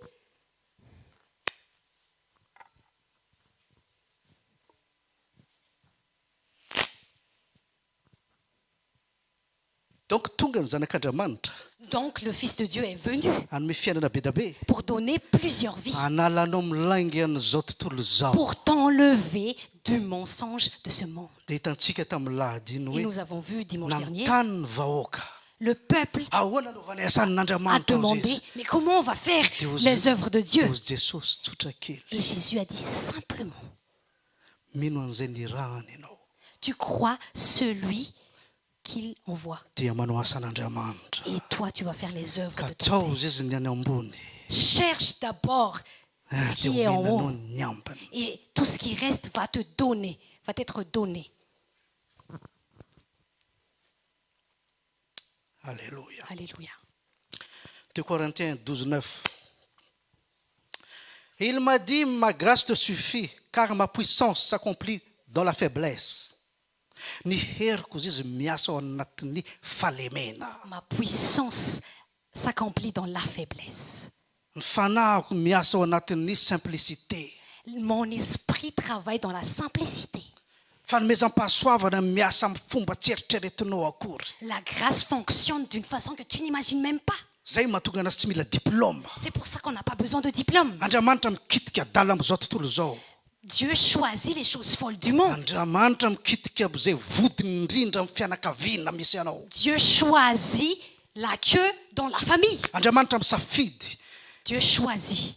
D: donc tonga ny zanak'andriamanitra
B: Donc, le Fils de Dieu est venu
D: anome fiainana be da be
B: pour donner plusieurs vies,
D: analanao milaingy an'izao tontolo zao
B: pour t'enlever du mensonge de ce monde.
D: dia hitantsika tamin'ny lahady iny
B: Et
D: hoe
B: nous avons vu dimanche dernier,
D: nanontany ny vahoaka
B: le peuple
D: ahoana anaovana
B: a
D: asan'andriamanitra
B: demandé, mais comment on va faire
D: Dia
B: les œuvres de Dieu?
D: ozy jesosy tsotra kely
B: Et Jésus a dit simplement,
D: mino an'izay nirahany ianao
B: tu crois celui qu'il envoie.
D: dia manao asan'andriamanitra
B: Et toi, tu vas faire les œuvres
D: ka
B: de ton Père.
D: tsaozy izy ny any ambony
B: Cherche d'abord ce
D: dia
B: qui est en
D: omenanao
B: haut.
D: ny ambiny
B: Et tout ce qui reste va te donner, va t'être donné.
D: Alléluia.
B: Alléluia.
D: 2 Corinthiens 12, 9. Et il m'a dit, ma grâce te suffit, car ma puissance s'accomplit dans la faiblesse. Ny heriko izy miasa ao anatin'ny falemena.
B: Ma puissance s'accomplit dans la faiblesse.
D: Ny fanahiko miasa ao anatin'ny simplicité.
B: Mon esprit travaille dans la simplicité.
D: Fanomezam-pahasoavana miasa amin'ny fomba tsy eritreretinao akory.
B: La grâce fonctionne d'une façon que tu n'imagines même pas.
D: Zay mahatonga anazy tsy mila diplôme.
B: C'est pour ça qu'on n'a pas besoin de diplôme.
D: Andriamanitra mikitika adala amin'izao tontolo izao.
B: Dieu choisit les choses folles du monde.
D: Andriamanitra mikitika izay vodiny indrindra amin'ny fianakaviana misy ianao.
B: Dieu choisit la queue dans la famille.
D: Andriamanitra misafidy.
B: Dieu choisit.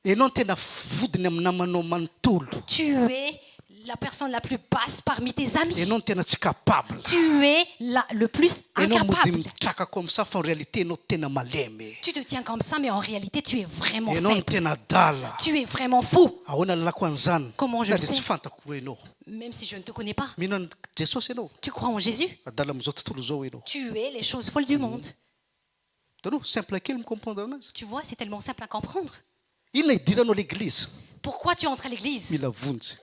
D: Ianao no tena vodiny amin'ny namanao manontolo.
B: Tu es la personne la plus basse parmi tes amis.
D: Ianao no tena tsy capable.
B: Tu es le plus
D: Ianao mody
B: incapable.
D: mitrakako amin'isa fa en réalité ianao tena malemy.
B: Tu te tiens comme ça, mais en réalité, tu es vraiment
D: Ianao no
B: faible.
D: tena adala.
B: Tu es vraiment fou.
D: Ahoana lalako an'izany.
B: Comment je
D: Na
B: le
D: dia
B: sais?
D: tsy fantako hoe ianao.
B: Même si je ne te connais pas.
D: Mihinana Jesosy ianao.
B: Tu crois en Jésus.
D: Adala amin'izao tontolo izao ianao.
B: Tu es les choses folles du monde.
D: Hitanao simple kely micomprendre anazy.
B: Tu vois, c'est tellement simple à comprendre.
D: Inona idiranao l'église?
B: Pourquoi tu entres à l'église?
D: Mila vonjy.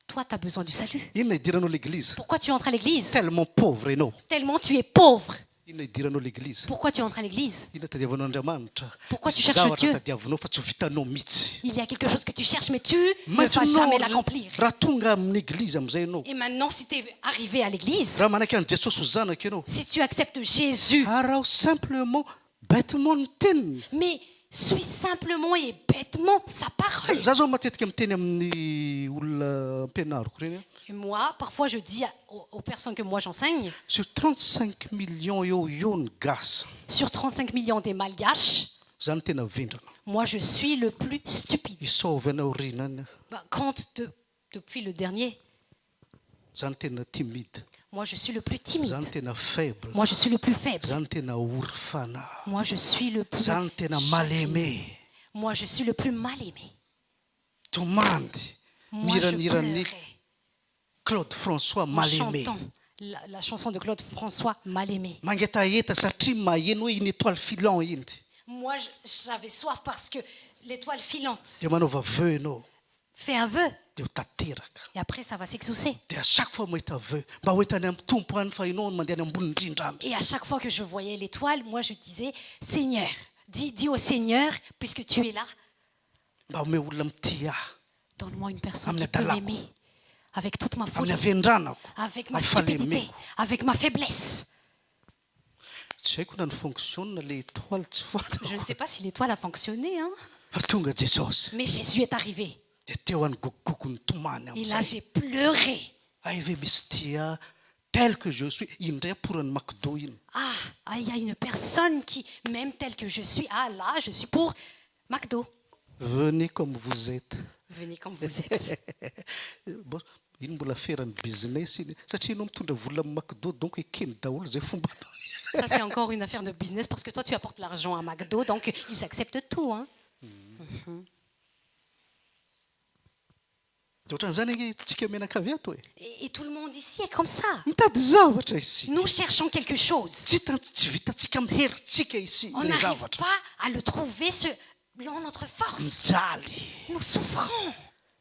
B: Toi, tu as besoin du salut.
D: Inona idiranao l'église?
B: Pourquoi tu entres à l'église?
D: Tellement pauvre ianao.
B: Tellement tu es pauvre.
D: Inona idiranao l'église?
B: Pourquoi tu entres à l'église?
D: Inona tadiavanao Andriamanitra?
B: Pourquoi tu
D: Misy
B: cherches
D: zavatra
B: Dieu?
D: tadiavinao fa tsy ho vitanao mihitsy.
B: Il y a quelque chose que tu cherches, mais tu ne vas jamais l'accomplir.
D: Raha tonga amin'ny église amin'izay ianao.
B: Et maintenant, si tu es arrivé à l'église,
D: Raha manaiky an'i Jesosy ho zanaka ianao.
B: si tu acceptes Jésus,
D: Araho simplement bêtement ny teniny.
B: mais suis simplement et bêtement sa parole.
D: Za zao matetika miteny amin'ny olona ampianariko reny.
B: Et moi, parfois, je dis aux personnes que moi j'enseigne,
D: Sur 35 millions eo ny gasy.
B: sur 35 millions des malgaches,
D: Za no tena vindrana.
B: moi je suis le plus stupide.
D: Isaovy anao rinany.
B: Depuis le dernier,
D: Za no tena timide.
B: moi je suis le plus
D: Za no
B: timide.
D: tena faible.
B: Moi je suis le plus faible.
D: Za no tena orfana.
B: Moi je suis le plus
D: Za no tena mal aimé.
B: Moi je suis le plus mal aimé.
D: Tomandy.
B: Moi je
D: Miranirany
B: pleurais
D: Claude François
B: en
D: mal aimé.
B: chantant la chanson de Claude François, Mal aimé.
D: Mangetaheta satria maheno hoe iny étoile filante iny.
B: Moi j'avais soif parce que l'étoile filante
D: Dia manaova vœu ianao.
B: fait un vœu
D: Dia ho tanteraka.
B: et après ça va s'exaucer.
D: Dia chaque fois mahita vœu mba hoetany amin'ny tompo any fa ianao no mandeha any ambony indrindra any.
B: Et à chaque fois que je voyais l'étoile, moi je disais, Seigneur, dis au Seigneur, puisque tu es là,
D: Mba ome olona mitia ahy.
B: donne-moi une personne
D: Amina
B: qui peut
D: dalako.
B: m'aimer avec toute ma
D: Amin'ny
B: folie,
D: havendranako.
B: avec ma
D: Amin'ny
B: stupidité,
D: fahalemeko.
B: avec ma faiblesse.
D: Tsy haiko na ny fonctionne le étoile tsy fantako.
B: Je ne sais pas si l'étoile a fonctionné, hein,
D: Fa tonga Jesosy.
B: mais Jésus est arrivé.
D: Dia teo any gokogoko ny tomany
B: Et là,
D: amin'izay.
B: j'ai pleuré.
D: Ay ve misy tia tel que je suis indray aporany McDo iny.
B: Ah, il y a une personne qui m'aime telle que je suis. Ah là, je suis pour McDo.
D: Venez comme vous êtes.
B: Venez comme vous êtes.
D: Bon, iny mbola feran'ny business iny satria ianao mitondra vola amin'ny McDo donc ekeny daholo zay fombanao.
B: Ça, c'est encore une affaire de business parce que toi, tu apportes l'argent à McDo, donc ils acceptent tout. Hein.
D: Dia ohatran'izany anie tsika menakavy ato e.
B: Et tout le monde ici est comme ça.
D: Mitady zavatra ici.
B: Nous cherchons quelque chose.
D: Tsy vitantsika amin'ny herintsika ici
B: On
D: le
B: n'arrive
D: zavatra.
B: pas à le trouver selon notre force.
D: Mijaly.
B: Nous souffrons.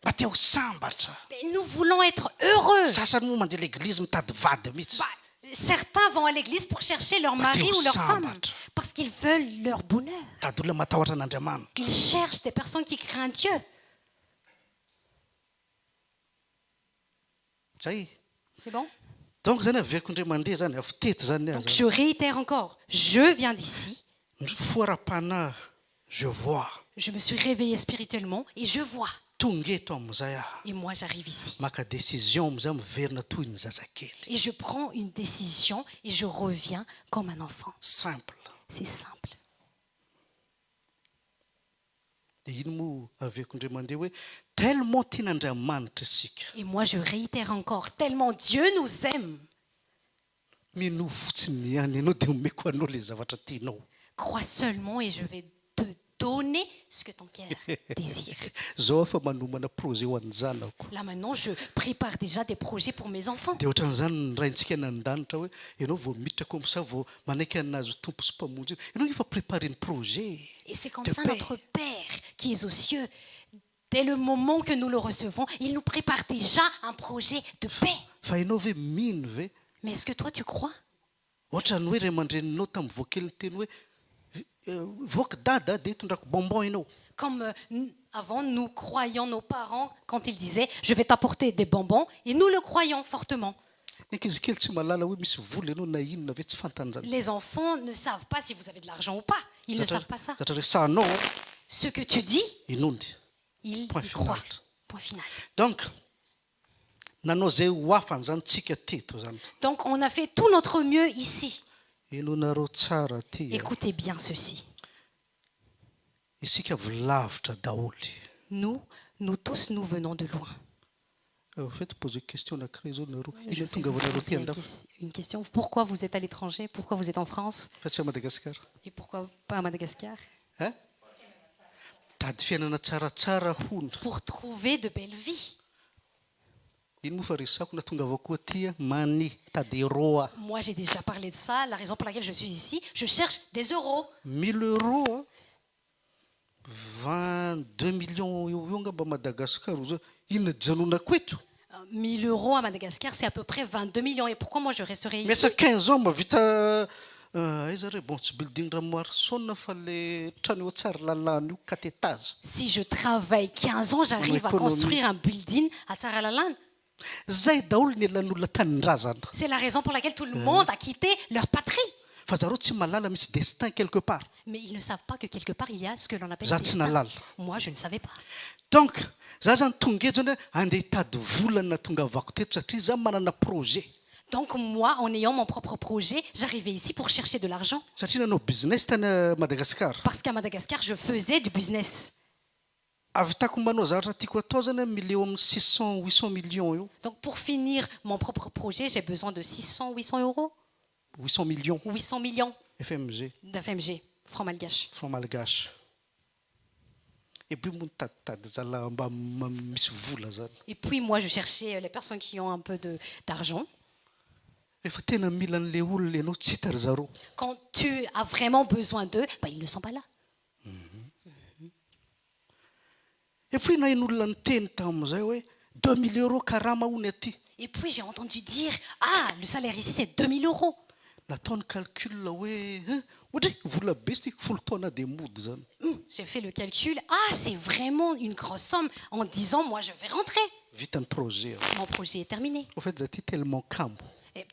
D: Mba te ho sambatra.
B: Mais nous voulons être heureux.
D: Sasany moa mandeha l'église mitady vady mihitsy.
B: Bah, certains vont à l'église pour chercher leur mari
D: Mathéo
B: ou leur femme
D: Sambatra.
B: parce qu'ils veulent leur bonheur.
D: Tady olona matahotra an'Andriamanitra.
B: Ils cherchent des personnes qui craignent Dieu.
D: Zay.
B: C'est bon?
D: Donc zany averiko indray mandeha zany avy teto zany
B: Donc
D: aza.
B: je réitère encore. Je viens d'ici.
D: Ny foara-panahy je vois.
B: Je me suis réveillée spirituellement et je vois.
D: Tonga eto amin'izay aho.
B: Et moi, j'arrive ici.
D: Maka décision amin'izay miverina toy ny zazakely.
B: Et je prends une décision et je reviens comme un enfant.
D: Simple.
B: C'est simple.
D: Dia iny moa averiko indray mandeha hoe tellement tian'Andriamanitra isika.
B: Et moi, je réitère encore. Tellement Dieu nous aime.
D: Mino fotsiny ihany ianao dia omeko anao le zavatra tianao.
B: Crois seulement et je vais te donner ce que ton cœur désire.
D: zao afa manomana projet ho an'ny zanako
B: Là maintenant, je prépare déjà des projets pour mes enfants.
D: dia ohatran'izany ny raintsika nandanitra hoe ianao vao miditra komsa vao manaiky anazy tompo sy mpamonjy io ianao efa préparé ny projet
B: Et c'est comme
D: de
B: ça
D: paix.
B: notre Père qui est aux cieux. Dès le moment que nous le recevons, il nous prépare déjà un projet de paix.
D: fa ianao ve mino ve
B: Mais est-ce que toi tu crois?
D: ohatrany hoe ray aman-dreninao tamin'ny voakely teny hoe voaka dada dia hitondrako bonbon ianao
B: Comme avant, nous croyons nos parents quand ils disaient « Je vais t'apporter des bonbons » et nous le croyons fortement.
D: ny ankizy kely tsy mahalala hoe misy vola ianao na inona ve tsy fantanjana
B: Les enfants ne savent pas si vous avez de l'argent ou pas. Ils ne savent pas ça.
D: zatra resanao
B: Ce que tu dis,
D: inondy
B: ils
D: Point
B: y
D: final.
B: croient. Point final.
D: donc nanao zay ho afany zany tsika teto zany
B: Donc on a fait tout notre mieux ici.
D: enonareo tsara ty
B: Écoutez bien ceci.
D: isika avy lavitra daholy
B: Nous tous, nous venons de loin.
D: fait poser question anankiray zao nareo
B: Je
D: ino
B: vais
D: tonga
B: vous
D: vonareo
B: poser
D: ty andafo
B: une question. Pourquoi vous êtes à l'étranger? Pourquoi vous êtes en France?
D: fa tsy a Madagasikara
B: Et pourquoi pas à Madagascar?
D: hein tady fiainana tsaratsara hona
B: Pour trouver de belles vies.
D: ino moa fa resako na tonga avao koa tya many tady eroa
B: Moi, j'ai déjà parlé de ça. La raison pour laquelle je suis ici, je cherche des euros.
D: 1000 euros 22 millions eo io ngamba Madagasikara zao inona janonako eto
B: 1000 euros à Madagascar, c'est à peu près 22 millions. Et pourquoi moi je resterai ici?
D: miasa 15 ans mahavita aiza re bon tsy building Ramoarson fa le trano eo tsara lalàna io 4 étages
B: Si je travaille 15 ans, j'arrive à
D: économie.
B: construire un building à Tsaralalane.
D: zay daholo ny elan'olona tanin-drazana
B: C'est la raison pour laquelle tout le monde a quitté leur patrie.
D: fa zareo tsy malala misy destin quelque part
B: Mais ils ne savent pas que quelque part, il y a ce que l'on appelle
D: Za tsy
B: destin.
D: nalala.
B: Moi, je ne savais pas.
D: donc za zany tonga eto zany hoe andeha hitady volana tonga avako teto satria za manana projet
B: Donc moi, en ayant mon propre projet, j'arrivais ici pour chercher de l'argent.
D: satria nanao business tany Madagasikara
B: Parce qu'à Madagascar, je faisais du business.
D: avitako manao zavatra tiako atao zany mileo amin'ny 600 800 millions io
B: Donc pour finir mon propre projet, j'ai besoin de 600, 800 euros.
D: 800 millions
B: 800 millions
D: FMG
B: d'FMG, francs malgaches.
D: franc malgache et puis mo nitaditady zala mba misy vola zany
B: Et puis moi, je cherchais les personnes qui ont un peu d'argent.
D: rehefa tena mila an'le olona ianao tsy hita ry zareo
B: Quand tu as vraiment besoin d'eux, bah, ils ne sont pas là.
D: et puis na in'olona niteny tamin'izay hoe 2000 euros karama hony aty
B: Et puis j'ai entendu dire, ah, le salaire ici, c'est 2000 euros.
D: nataony calcul hoe ohatra vola be sy ty folo taona dia mody zany
B: J'ai fait le calcul. Ah, c'est vraiment une grosse somme. En disant, moi, je vais rentrer.
D: vita ny projet
B: Mon projet est terminé.
D: au fait za ty tellement kambo
B: Et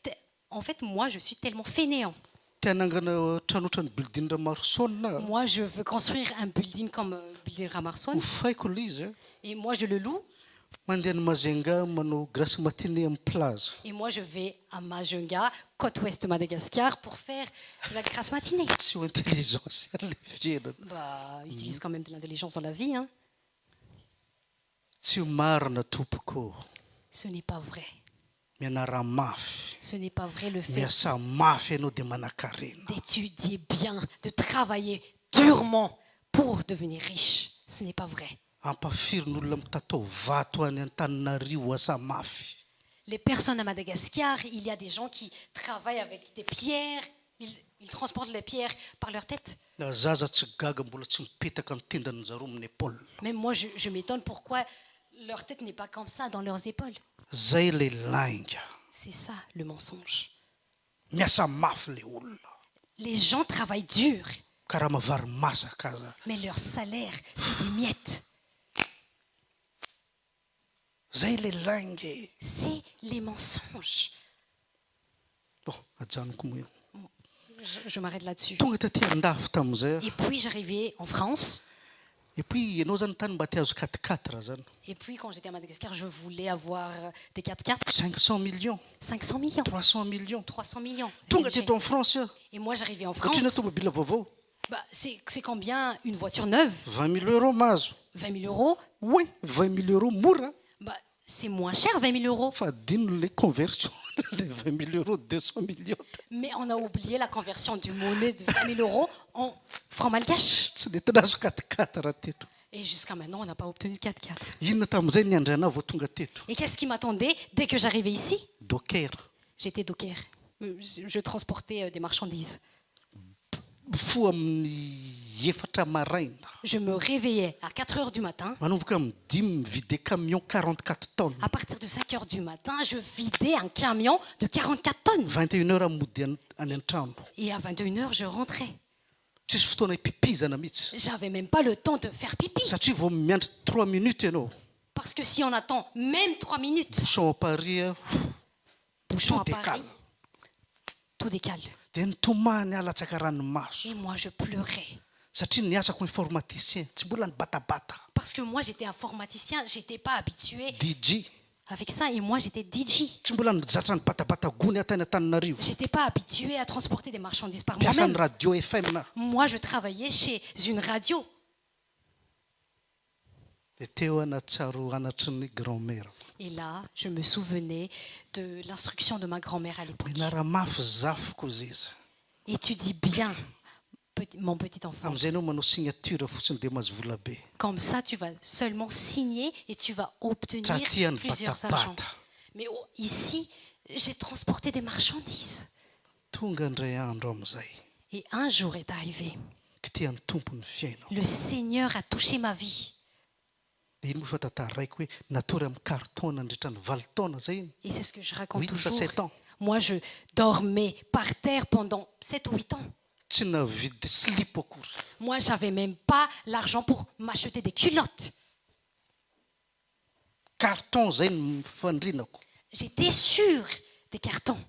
B: en fait, moi, je suis tellement fainéant.
D: tia hanangana trano ohatrany building Ramarson na
B: Moi, je veux construire un building comme building Ramarson.
D: ho faiko le izy
B: Et moi, je le loue.
D: mandeha ny Mazenga manao grâce matinée amin'ny plage
B: Et moi, je vais à Majunga, côte ouest de Madagascar, pour faire la grasse matinée.
D: tsy ho intelligence le fiainana
B: Bah, utilise quand même de l'intelligence dans la vie. Hein.
D: tsy ho marina tompoko
B: Ce n'est pas vrai.
D: mianara mafy
B: Ce n'est pas vrai le fait
D: miasa mafy ianao dia manan-karena
B: d'étudier bien, de travailler durement pour devenir riche. Ce n'est pas vrai.
D: ampafirin'olona mitatao vato any Antananarivo asa mafy
B: Les personnes à Madagascar, il y a des gens qui travaillent avec des pierres. Ils transportent les pierres par leur tête.
D: na zaza tsy gaga mbola tsy mipetaka ny tendany zareo amin'ny épaule
B: Même moi, je m'étonne pourquoi leur tête n'est pas comme ça dans leurs épaules.
D: zay le lainga
B: C'est ça le mensonge.
D: miasa mafy le olona
B: Les gens travaillent dur,
D: karaha mavary masaka aza
B: mais leur salaire, c'est des miettes.
D: zay le lainga
B: C'est les mensonges.
D: bon ajanoko moa
B: Je m'arrête là-dessus.
D: tonga taty andafo tamin'izay
B: Et puis j'arrivais en France.
D: et puis ianao zany tany mba te azo 4x4 zany
B: Et puis quand j'étais à Madagascar, je voulais avoir des 4x4.
D: 500 millions
B: 500 millions,
D: 300 millions
B: 300 millions.
D: tonga teto en France
B: Et moi j'arrivais en
D: katrina
B: France.
D: tomobile vaovao
B: Bah, c'est combien une voiture neuve?
D: 20 000 euros mahazo
B: 20 000 euros.
D: oui 20 000 euros mora
B: Bah, C'est moins cher, 20 000 euros.
D: fa adino le conversion le 20 000 euros 200 millions
B: Mais on a oublié la conversion du monnaie de 20 000 euros en francs malgaches.
D: tsy le tanazo 4-4 raha teto
B: Et jusqu'à maintenant, on n'a pas obtenu de 4x4.
D: inona tamin'izay ny andriana vao tonga teto
B: Et qu'est-ce qui m'attendait dès que j'arrivais ici?
D: docker
B: J'étais docker. Je transportais des marchandises.
D: fo amin'ny efatra maraina
B: Je me réveillais à 4 heures du matin.
D: manomboka amin'ny 10 mivider camion 44 tonnes
B: À partir de 5 heures du matin, je vidais un camion de 44 tonnes.
D: 21 heures amody any an-trano
B: Et à 21 heures, je rentrais.
D: tsisy fotoana hipipizana mihitsy
B: J'avais même pas le temps de faire pipi.
D: satria vao miandry 3 minutes ianao
B: Parce que si on attend même 3 minutes,
D: bouchon à Paris
B: bouchon à
D: tout
B: Paris,
D: décale
B: tout décale.
D: dia nitomany alatsaka ranomaso
B: Et moi, je pleurais.
D: satria niasako informaticien tsy mbola ny batabata
B: Parce que moi, j'étais informaticien, j'étais pas habituée
D: DJ
B: avec ça. Et moi, j'étais DJ.
D: tsy mbola nizatra ny batabata gony atany Antananarivo
B: J'étais pas habituée à transporter des marchandises par
D: mpiasa ny
B: moi-même.
D: radio FM na
B: Moi, je travaillais chez une radio.
D: dia teo anatsaro anatry ny grand-mère
B: Et là, je me souvenais de l'instruction de ma grand-mère à l'époque.
D: mianaramafy zafiko ziza
B: Étudie bien, mon petit enfant.
D: amin'izay anao manao signature fotsiny dia mahazo vola be
B: Comme ça, tu vas seulement signer et tu vas obtenir
D: Tatiana
B: plusieurs
D: Batapata.
B: argents. Mais ici, j'ai transporté des marchandises.
D: tonga indray andro amin'izay
B: Et un jour est arrivé.
D: kitiany tompony fiainao
B: Le Seigneur a touché ma vie.
D: dia iny moa fa tantara raiko hoe natory amin'ny carton nandritra ny 20 taona zay iny
B: Et c'est ce que je raconte
D: 8 à
B: toujours.
D: 7 ans
B: Moi, je dormais par terre pendant 7 ou 8 ans.
D: tsy navidy slip akory
B: Moi, j'avais même pas l'argent pour m'acheter des culottes.
D: carton zay ny fandrinako
B: J'étais sûre des cartons.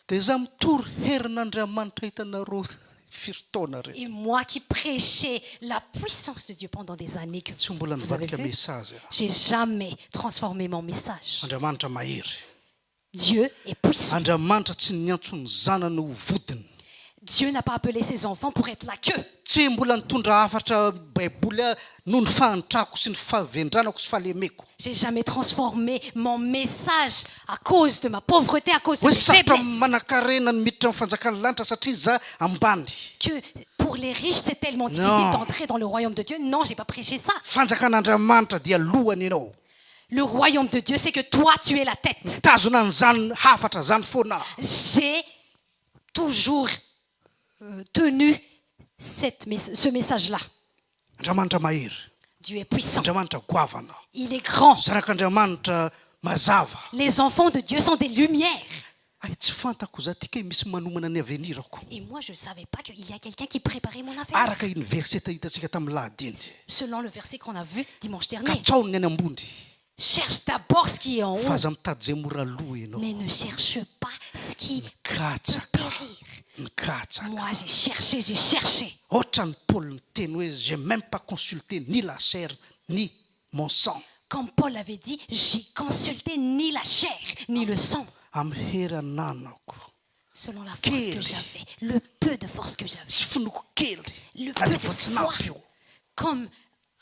D: dia za mitory herin'andriamanitra hitanareo firy taona reny
B: Et moi qui prêchais la puissance de Dieu pendant des années que
D: tsy mbola
B: vous avez
D: nivadika
B: vu,
D: message
B: j'ai jamais transformé mon message.
D: andriamanitra mahery
B: Dieu est puissant.
D: andriamanitra tsy niantso ny zanany ho vodiny
B: Dieu n'a pas appelé ses enfants pour être là que.
D: tsy mbola nitondra hafatra baiboly noho ny fahantrako sy ny fahavendranako sy fahalemeko
B: J'ai jamais transformé mon message à cause de ma pauvreté, à cause de
D: hoe
B: mes
D: sarotra
B: faiblesses.
D: manan-karena ny miditra amin'ny fanjakany lanitra satria za ambany
B: Que pour les riches, c'est tellement
D: Non.
B: difficile d'entrer dans le royaume de Dieu. Non, j'ai pas prêché ça.
D: fanjakan'andriamanitra dia lohany ianao
B: Le royaume de Dieu, c'est que toi, tu es la tête.
D: mitazona ny zany hafatra zany foana
B: J'ai toujours tenu ce message-là.
D: andriamanitra mahery
B: Dieu est puissant.
D: andriamanitra goavana
B: Il est grand.
D: zanak'andriamanitra mazava
B: Les enfants de Dieu sont des lumières.
D: ay tsy fantako za tika misy manomana ny avenirako
B: Et moi, je ne savais pas qu'il y a quelqu'un qui préparait mon affaire.
D: araka iny verset hitantsika tamin'ny lahady iny
B: Selon le verset qu'on a vu dimanche
D: ka
B: dernier.
D: traony ny any ambony
B: Cherche d'abord ce qui est en
D: fa
B: haut.
D: za mitady zay mora loha ianao
B: Mais ne cherche pas ce qui peut
D: katsaka
B: périr.
D: ny katsaka
B: Moi, j'ai cherché, j'ai cherché.
D: ohatra ny paul niteny hoe j'ai même pas consulté ni la chair ni mon sang
B: Comme Paul avait dit, j'ai consulté ni la chair, ni le sang.
D: amin'ny herananako
B: Selon la force que j'avais, le peu de force que j'avais,
D: tsy finoko kely
B: le
D: na
B: peu
D: dia
B: de
D: vao tsy
B: foi,
D: nampy io
B: comme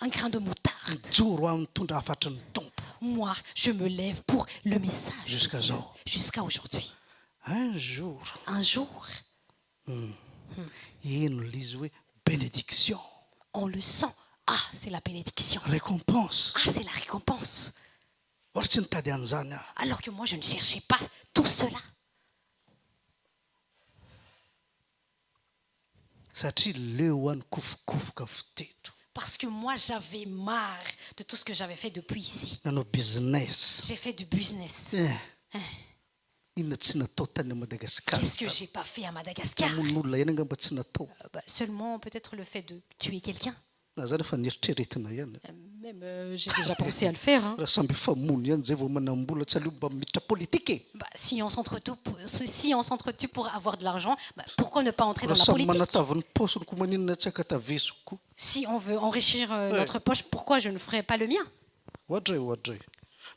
B: un grain de moutarde.
D: joro amin'ny tondra hafatry ny tompo
B: Moi, je me lève pour le message de
D: Jusqu'à
B: Dieu,
D: aujourd'hui.
B: jusqu'à aujourd'hui.
D: un jour
B: Un jour,
D: ino lizy hoe bénédiction
B: on le sent. Ah, c'est la bénédiction.
D: récompense
B: Ah, c'est la récompense.
D: ohatra tsy nitady an'izany aho
B: Alors que moi, je ne cherchais pas tout cela.
D: satria leo any kofokofoka fiteto
B: Parce que moi, j'avais marre de tout ce que j'avais fait depuis ici.
D: nanao business
B: J'ai fait du business.
D: inona tsy natao tany a madagasikara
B: Qu'est-ce que j'ai pas fait à Madagascar?
D: tamon'olona ihany angamba tsy natao
B: Seulement peut-être le fait de tuer quelqu'un.
D: na zany efa nieritreretina ihany
B: Même j'ai déjà pensé à le faire.
D: raha samby famono ihany zay vao manambola tsy aleo mba miditra politique e
B: Si on s'entretue pour avoir de l'argent, pourquoi ne pas entrer dans
D: raha
B: la
D: samy
B: politique?
D: manataviny posiny ko maninona tsy akatavesoko
B: Si on veut enrichir notre poche, pourquoi je ne ferais pas le mien?
D: ohatra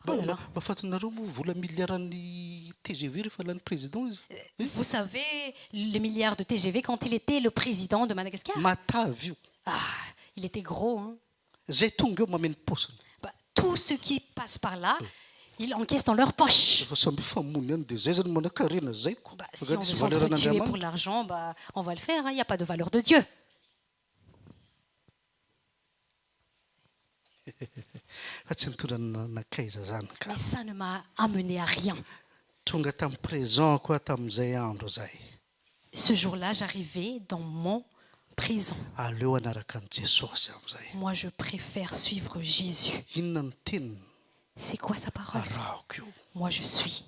B: Oh là là.
D: mba fatinareo moa vola miliaran'ny TGV rehefa lany président izy
B: Vous savez, les milliards de TGV, quand il était le président de Madagascar,
D: matavy io
B: ah, il était gros. Hein.
D: zay tonga eo mameno posiny
B: Tout ce qui passe par là, Ils encaissent dans leur poche.
D: Efa samby famonany dia zay zany manan-karena zay ko.
B: Bah, si on
D: Tsy
B: veut
D: valeur
B: s'entretuer pour
D: an'Andriamanitra.
B: l'argent, bah, on va le faire. Il n'y a pas de valeur de Dieu.
D: Fa tsy nitondra nakaiza zany ka.
B: Mais ça ne m'a amené à rien.
D: Tonga tamin'ny présent koa tamin'izay andro zay.
B: Ce jour-là, j'arrivais dans mon prison.
D: Aleo anaraka an'i Jesosy amin'izay.
B: Moi, je préfère suivre Jésus.
D: Inona ny teniny?
B: C'est quoi sa parole?
D: Arahako io.
B: Moi, je suis.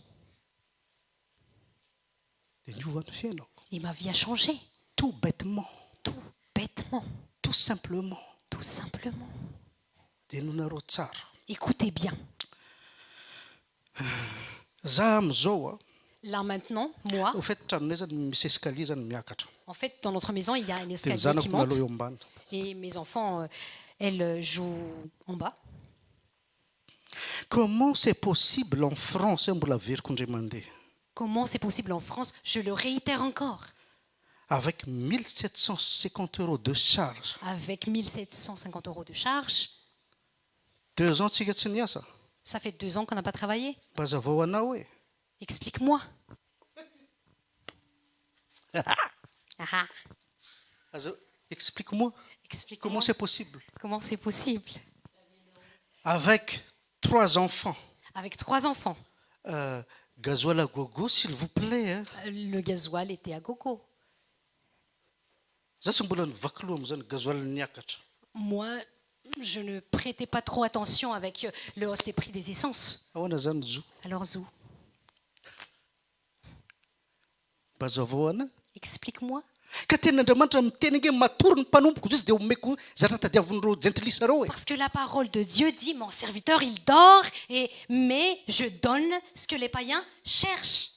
D: Dia niova ny fiainako.
B: Et ma vie a changé.
D: Tout bêtement,
B: Tout bêtement.
D: tout simplement.
B: Tout simplement.
D: Dia nonareo tsara.
B: Écoutez bien.
D: Za amin'izao a,
B: Là maintenant, moi,
D: au fait tranonay zany misy escalier zany miakatra.
B: en fait, dans notre maison, il y a un
D: Dia ny
B: escalier qui
D: zanako
B: monte.
D: nalao eo ambany.
B: Et mes enfants, elles jouent en bas.
D: Comment c'est possible en France mbola veriko indray mandeha
B: Comment c'est possible en France? Je le réitère encore.
D: avec 1750 € de charge.
B: Avec 1750 € de charge,
D: 2 ans tsika tsy niasa.
B: ça fait 2 ans qu'on n'a pas travaillé.
D: Mazava ho anao hoe.
B: Explique-moi. Ah,
D: Azo explique-moi
B: explique-moi.
D: comment c'est possible.
B: Comment c'est possible?
D: Avec 3 enfants.
B: Avec 3 enfants.
D: Gasoil à gogo s'il vous plaît. Hein.
B: Le gasoil était à gogo.
D: Za tsy mbola nivaky loha am'zany gasoil niakatra.
B: Moi, je ne prêtais pas trop attention avec le hausse des prix des essences.
D: Ahoana zany zo.
B: Alors, Zou,
D: Mazava ho ana.
B: explique-moi.
D: Ka tenin'Andriamanitra miteny hoe matory ny mpanompoko izy dia omeko zavatra tadiavin'ireo gentilisa reo.
B: Parce que la parole de Dieu dit, mon serviteur, il dort, mais je donne ce que les païens cherchent.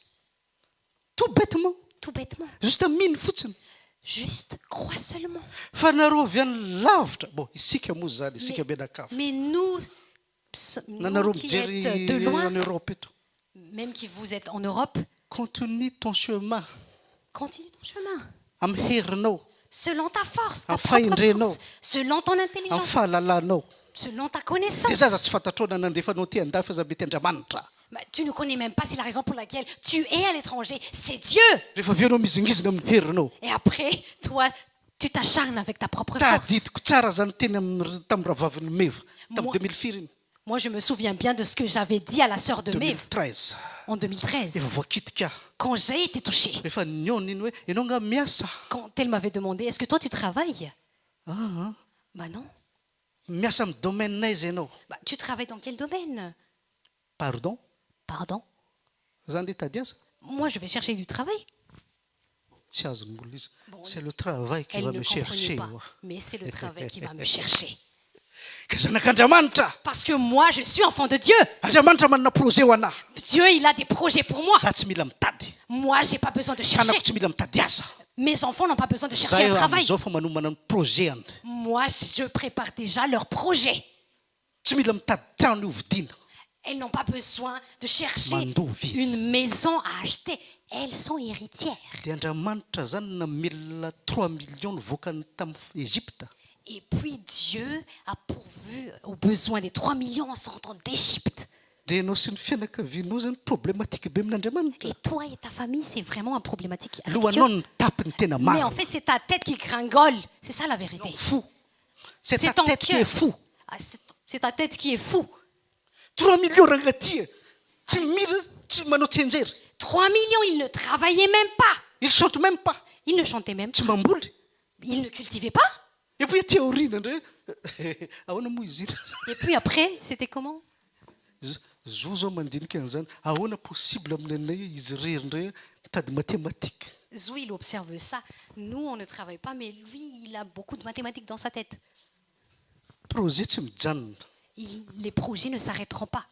D: Tout bêtement.
B: Tout bêtement.
D: Juste mino fotsiny.
B: Juste, crois seulement.
D: Fa nareo avy any lavitra. Bon, isika moa zany, isika mianakavy.
B: Mais nous
D: Nanareo
B: qui êtes
D: mijery
B: de loin,
D: en Europe eto.
B: même qui vous êtes en Europe,
D: Continue ton chemin.
B: continue ton chemin.
D: Amin'ny herinao,
B: Selon ta force, ta
D: Enfin,
B: propre
D: Indreno.
B: force. Selon ton
D: amin'ny
B: intelligence.
D: fahalalanao.
B: Selon ta
D: Dia
B: connaissance.
D: za tsy fantatrao nandefanao ty andafy za mety Andriamanitra.
B: Bah, tu ne connais même pas si la raison pour laquelle tu es à l'étranger, c'est Dieu.
D: Rehefa avy anao mizingizina amin'ny herinao.
B: Et après, toi, tu t'acharnes avec ta propre force.
D: Tadidiko tsara zany teny tamin'ny ravaviny meva. Tamin'ny
B: Moi-
D: 2004 iny.
B: Moi, je me souviens bien de ce que j'avais dit à la sœur de Mev
D: 2013.
B: en
D: Efa
B: 2013,
D: voakitika.
B: quand j'ai été touchée.
D: Rehefa niona iny hoe ianao nga miasa.
B: Quand elle m'avait demandé, est-ce que toi, tu travailles?
D: Ah,
B: Bah non.
D: miasa amin'ny domaine izy ianao.
B: Bah, tu travailles dans quel domaine?
D: Pardon?
B: Pardon?
D: Zany dia tady asa.
B: Moi, je vais chercher du travail.
D: Tsy azony mbola izy.
B: Bon,
D: C'est le travail qui
B: Elle
D: va
B: ne
D: me
B: comprenait
D: chercher.
B: pas. Mais c'est le travail qui va me chercher.
D: Ka zanak'Andriamanitra.
B: Parce que moi, je suis enfant de Dieu.
D: Andriamanitra manana projet ho anahy.
B: Dieu, il a des projets pour moi.
D: Za tsy mila mitady.
B: Moi, j'ai pas besoin de chercher.
D: Sanako tsy mila mitady asa.
B: Mes enfants n'ont pas besoin de
D: Za
B: chercher un
D: eo
B: travail.
D: amin'izao fa manomana ny projet any.
B: Moi, je prépare déjà leur projet.
D: Tsy mila mitady trano iovidiana.
B: Elles n'ont pas besoin de chercher
D: Mandovy izy.
B: une maison à acheter. Elles sont héritières.
D: Dia Andriamanitra zany namelona 3 millions nivoakany tamin'ny Égypte.
B: Et puis Dieu a pourvu aux besoins des 3 millions en sortant d'Égypte.
D: Dia ianao sy ny fianakavianao zany problématique be amin'Andriamanitra.
B: Et toi et ta famille, c'est vraiment un problématique avec
D: Lohanao
B: Dieu.
D: ny tapiny tena
B: Mais en
D: marina.
B: fait, c'est ta tête qui gringole. C'est ça la vérité.
D: Fou. C'est ta
B: C'est ton
D: tête qui est
B: cœur.
D: fou.
B: Ah, c'est ta tête qui est fou.
D: 3 millions rangaty. Tsy mira, tsy manao tsenjery.
B: 3 millions, ils ne travaillaient même pas.
D: Il chante même pas.
B: Ils ne chantaient même pas.
D: Tsy mamboly.
B: Ils ne cultivaient pas.
D: Et puis ty aoriana ndray. Ahoana moa izy iny?
B: Et puis après, c'était comment?
D: Zo zao mandinika an'izany. Ahoana possible amin'ny anay izy rery ndray mitady mathématique.
B: Zou, il observe ça. Nous, on ne travaille pas, mais lui, il a beaucoup de mathématiques dans sa tête.
D: Projet tsy mijanona.
B: Les projets ne s'arrêteront pas.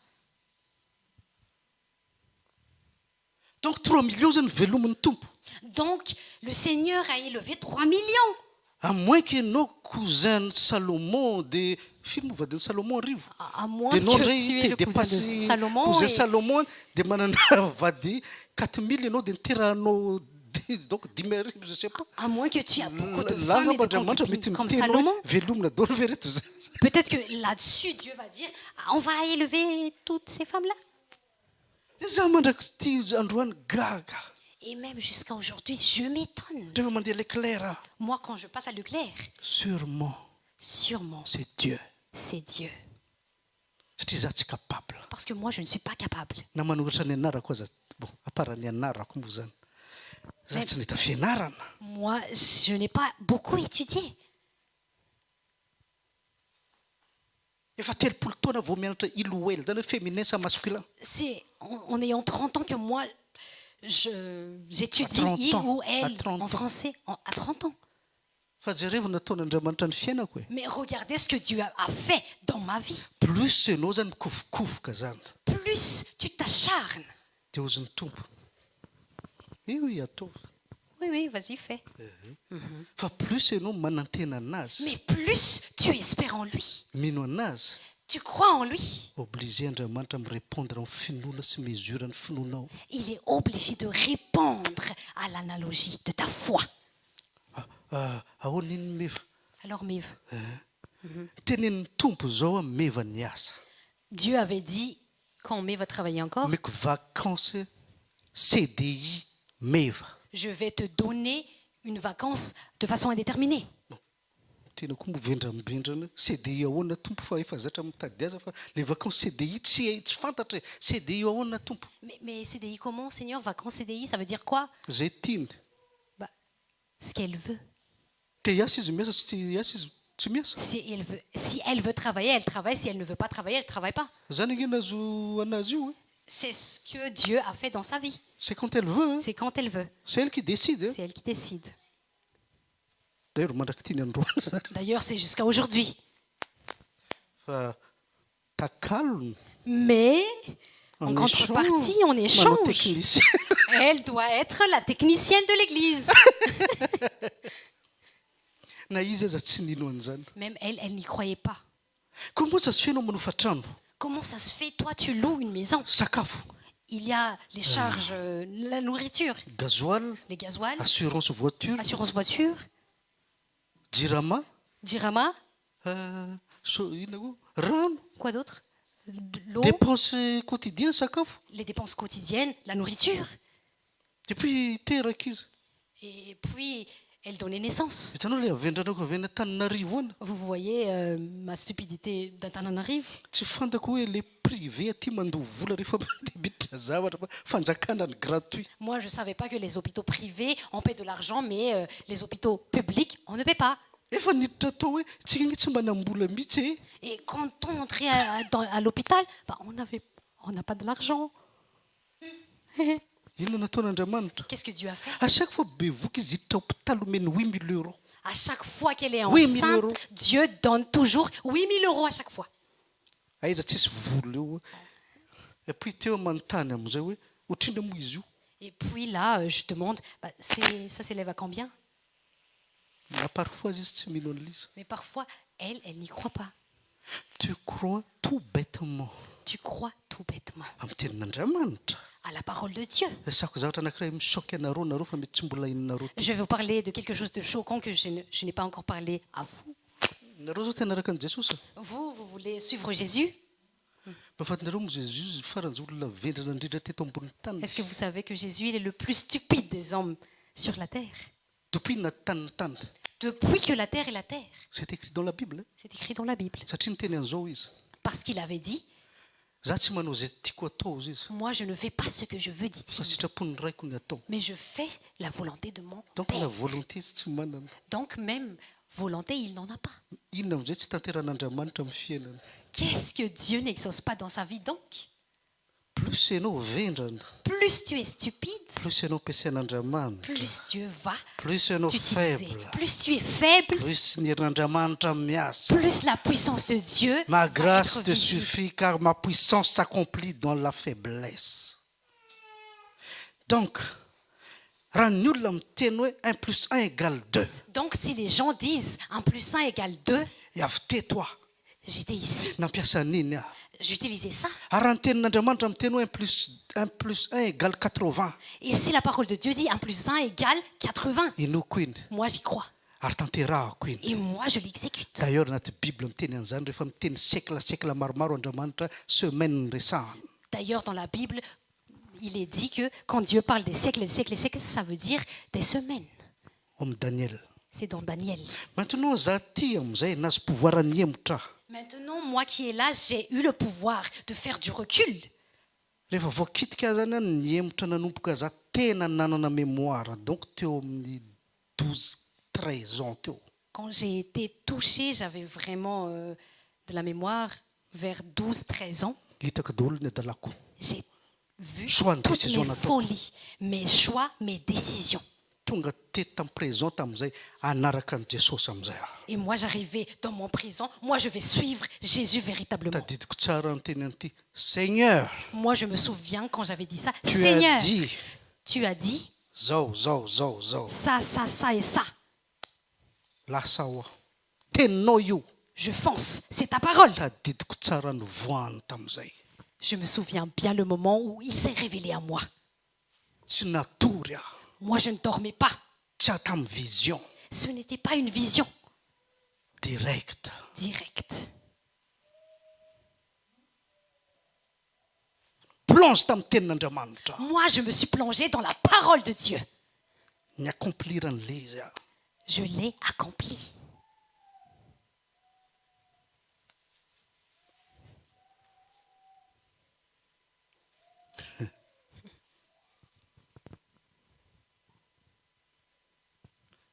D: Donc 3 millions zany velomin'ny tompo.
B: Donc, le Seigneur a élevé 3 millions.
D: À moins que ianao cousin Salomon dia firy moa vadin'i Salomon arivo.
B: À moins
D: Dia ianao
B: que
D: ndray
B: tu es
D: te
B: le cousin de
D: dépassy
B: Salomon.
D: cousin
B: et-
D: Salomon dia manana vady 4000 ianao dia niterahanao donc 10 arivo je sais pas.
B: À moins que tu as beaucoup de
D: Là
B: femmes et
D: ngamba
B: de
D: Andriamanitra mety
B: concubines comme
D: miteny hoe
B: Salomon.
D: velomina daholo ve reto zany.
B: Peut-être que là-dessus, Dieu va dire, ah, on va élever toutes ces femmes-là.
D: Za mandraky ty androany gaga.
B: Et même jusqu'à aujourd'hui, je m'étonne.
D: Rehefa mandeha Leclerc aho,
B: Moi, quand je passe à Leclerc,
D: sûrement
B: sûrement,
D: c'est Dieu.
B: c'est Dieu.
D: Satria za tsy capable.
B: Parce que moi, je ne suis pas capable.
D: Na manoratra ny anarako aza bon apara ny anarako moa zany. Za
B: Mais-
D: tsy nahita fianarana.
B: Moi, je n'ai pas beaucoup étudié.
D: Efa 30 taona vao mianatra iloel zany hoe féminin masculin.
B: C'est en ayant 30 ans que moi, j'étudie
D: À 30
B: il
D: ans.
B: ou
D: À
B: elle
D: 30
B: en
D: ans.
B: français à 30 ans.
D: Fa jereo nataon'Andriamanitra ny fiainako e.
B: Mais regardez ce que Dieu a fait dans ma vie.
D: Plus ianao zany mikofokofoka zany.
B: Plus tu t'acharnes.
D: De oziny tompo. Io atao.
B: Oui, oui, vas-y, fais.
D: Fa plus ianao manantena anazy,
B: Mais plus tu espères en lui.
D: mino anazy,
B: Tu crois en lui.
D: obligé Andriamanitra mirépondre amin'ny finoana sy mesure ny finoanao.
B: Il est obligé de répondre à l'analogie de ta foi.
D: Ahoana iny meva?
B: Alors, Miv,
D: Tenenin'ny tompo zao a meva ny asa.
B: Dieu avait dit, quand Miv va travailler encore,
D: Meko vacances CDI meva.
B: je vais te donner une vacance de façon indéterminée.
D: Tena koa movendrambindrana CDI ahoana tompo fa efa zatra mitady aza fa le vacances CDI tsy fantatra hoe CDI ahoana tompo.
B: Mais CDI comment, Seigneur? Vacances CDI, ça veut dire quoi?
D: Zay tiany.
B: Bah, ce qu'elle veut.
D: Te hiasa izy miasa sy tsy hiasa izy tsy miasa.
B: Si elle veut travailler, elle travaille. Si elle ne veut pas travailler, elle ne travaille pas.
D: Zany angena azo anazy io.
B: C'est ce que Dieu a fait dans sa vie.
D: C'est quand elle veut.
B: C'est quand elle veut.
D: C'est elle qui décide.
B: C'est elle qui décide.
D: D'ailleurs mandraky tiany androany.
B: D'ailleurs, c'est jusqu'à aujourd'hui.
D: Fa takalony.
B: Mais, en contrepartie, en
D: manao
B: échange,
D: technicien.
B: elle doit être la technicienne de l'église.
D: Na izy aza tsy nino an'izany.
B: Même elle, elle n'y croyait pas.
D: Comment ça se fait anao manofa trano?
B: Comment ça se fait? Toi, tu loues une maison.
D: Sakafo,
B: Il y a les charges, la nourriture,
D: gasoil,
B: les gasoils,
D: assurance voiture,
B: assurance voiture,
D: jirama,
B: dirama,
D: ina koa rano,
B: quoi d'autre? L'eau,
D: dépense quotidienne sakafo.
B: les dépenses quotidiennes, la nourriture.
D: Et puis teraka izy.
B: Et puis, elle donnait naissance.
D: Hitanao le avendranako avy Antananarivo ana.
B: Vous voyez ma stupidité d'Antananarive.
D: Tsy fantako hoe le privé aty mandoha vola rehefa mandebitra zavatra fa fanjakana ny gratuit.
B: Moi, je ne savais pas que les hôpitaux privés, on paie de l'argent, mais les hôpitaux publics, on ne paie pas.
D: Efa niditra tao hoe tsika nge tsy manam-bola mihitsy e.
B: Et quand on entrait à l'hôpital, bah, on n'a pas de l'argent.
D: Inona nataon'Andriamanitra?
B: Qu'est-ce que Dieu a fait?
D: À chaque fois bevoka izy hiditra hôpitaly omeny 8 000 euros.
B: À chaque fois qu'elle est
D: 8 000
B: enceinte,
D: euros.
B: Dieu donne toujours 8 000 euros à chaque fois.
D: Aiza tsisy vola eo. Et puis teo manontany am'izay hoe otrindra moa izy io.
B: Et puis là, je demande, bah, ça s'élève à combien?
D: Na parfois izy tsy mino an'ilay.
B: Mais parfois, elle n'y croit pas.
D: Tu crois tout bêtement
B: Tu crois tout bêtement
D: amin'ny tenin'Andriamanitra.
B: à la parole de Dieu.
D: Resako zavatra anankiray misoky anareo fa mety tsy mbola inonareo.
B: Je vais vous parler de quelque chose de choquant que je n'ai pas encore parlé à vous.
D: Nareo zao tena araka an'i Jesosy.
B: Vous voulez suivre Jésus?
D: Mahafantareo moa Jésus faran'izay olona vendrana indrindra teto ambony tany.
B: Est-ce que vous savez que Jésus il est le plus stupide des hommes sur la terre?
D: Depuis natan'ny tany.
B: Depuis que la terre est la terre.
D: C'est écrit dans la Bible.
B: C'est écrit dans la Bible.
D: Satria niteny an'izao izy.
B: Parce qu'il avait dit,
D: Za tsy manao zay tiako atao izy.
B: moi je ne fais pas ce que je veux,
D: Fa
B: dit-il,
D: sitrapony raiko ny atao.
B: mais je fais la volonté de mon
D: Donc la
B: Père.
D: volonté izy tsy manana.
B: Donc même volonté, il n'en a pas.
D: Inona am'izay tsy tanteran'Andriamanitra amin'ny fiainana.
B: Qu'est-ce que Dieu n'exauce pas dans sa vie donc?
D: Plus ianao vendrana,
B: Plus tu es stupide,
D: plus ianao ampiasain'Andriamanitra,
B: plus Dieu va
D: plus ianao
B: t'utiliser.
D: faible,
B: Plus tu es faible,
D: plus ny herin'Andriamanitra miasa.
B: plus la puissance de Dieu
D: Ma
B: va
D: grâce
B: être
D: te
B: visible.
D: suffit car ma puissance s'accomplit dans la faiblesse. Donc, raha ny olona miteny hoe 1 plus 1 égale 2.
B: Donc si les gens disent 1 plus 1 égale 2,
D: Avy teto aho,
B: j'étais ici,
D: nampiasa an'iny aho.
B: j'utilisais ça.
D: Ary raha ny tenin'Andriamanitra miteny hoe 1 plus 1 égale 80.
B: Et si la parole de Dieu dit 1 plus 1 égale 80,
D: Inoko iny,
B: moi j'y crois.
D: ary tanterahako iny.
B: Et moi je l'exécute.
D: D'ailleurs anaty Bible miteny an'izany rehefa miteny siècle maromaro Andriamanitra semaine ny resahana.
B: D'ailleurs dans la Bible, il est dit que quand Dieu parle des siècles et des siècles et des siècles, ça veut dire des semaines.
D: Ao amin'ny Daniel.
B: C'est dans Daniel.
D: Maintenant za ty am'izay nazy pouvoir ny hemotra.
B: Maintenant, moi qui est là, j'ai eu le pouvoir de faire du recul.
D: Rehefa voakitika zany ny hemotra nanompoka za tena nanana mémoire donc teo amin'ny 12-13 ans teo.
B: Quand j'ai été touchée, j'avais vraiment de la mémoire vers 12-13 ans.
D: Hitako daholo ny adalako.
B: J'ai vu
D: Choix de
B: toutes
D: décision
B: mes
D: nataoko.
B: folies, mes choix, mes décisions.
D: Tonga teto tamin'ny présent tamin'izay anaraka an' Jesosy amin'izay aho.
B: Et moi, j'arrivais dans mon présent. Moi, je vais suivre Jésus véritablement.
D: Tadidiko tsara ny teny an'ity. Seigneur,
B: Moi, je me souviens quand j'avais dit ça.
D: tu
B: Seigneur,
D: as dit
B: tu as dit
D: zao.
B: ça, ça, ça et ça.
D: Lasa ho aho. Teninao io.
B: Je fonce. C'est ta parole.
D: Tadidiko tsara ny voany tamin'izay.
B: Je me souviens bien le moment où il s'est révélé à moi.
D: Tsy natory aho.
B: Moi, je ne dormais pas.
D: Tsy aho tamin'ny vision
B: Ce n'était pas une vision
D: direct.
B: directe.
D: Plonge tamin'ny tenin'Andriamanitra.
B: Moi, je me suis plongée dans la parole de Dieu.
D: Ny accomplir an'le izy aho.
B: Je l'ai accompli.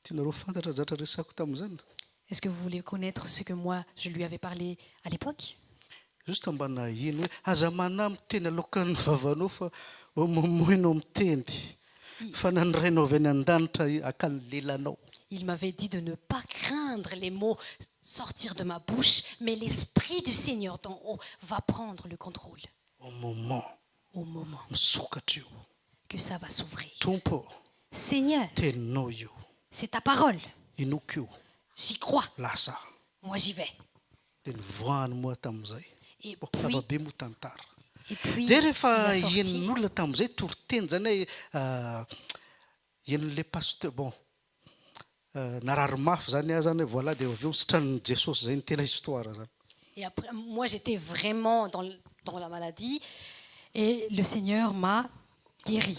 D: Tianareo fantatra zatra resako tamin'izany.
B: Est-ce que vous voulez connaître ce que moi, je lui avais parlé à l'époque?
D: Justa mba nahino hoe aza manahy miteny alokan'ny vavanao fa momoinao miteny fa nanirainao avy any an-danitra akalo lelanao.
B: Il m'avait dit de ne pas craindre les mots sortir de ma bouche, mais l'Esprit du Seigneur d'en haut va prendre le contrôle
D: Au moment
B: au moment
D: misokatra io.
B: que ça va s'ouvrir.
D: Tompo,
B: Seigneur,
D: teninao io.
B: c'est ta parole.
D: Inoko io.
B: J'y crois.
D: Lasa.
B: Moi, j'y vais.
D: Dia nivoahany moa tamin'izay.
B: Et
D: Lavabe moa tantara.
B: puis
D: Dia
B: il
D: rehefa
B: a sorti.
D: henin'olona tamin'izay toriteny zany hoe hen'le pasteur bon narary mafy zany aho zany hoe voilà dia avy eo sitranin'i Jesosy zay ny tena histoire zany.
B: Et après, moi, j'étais vraiment dans la maladie et le Seigneur m'a guéri.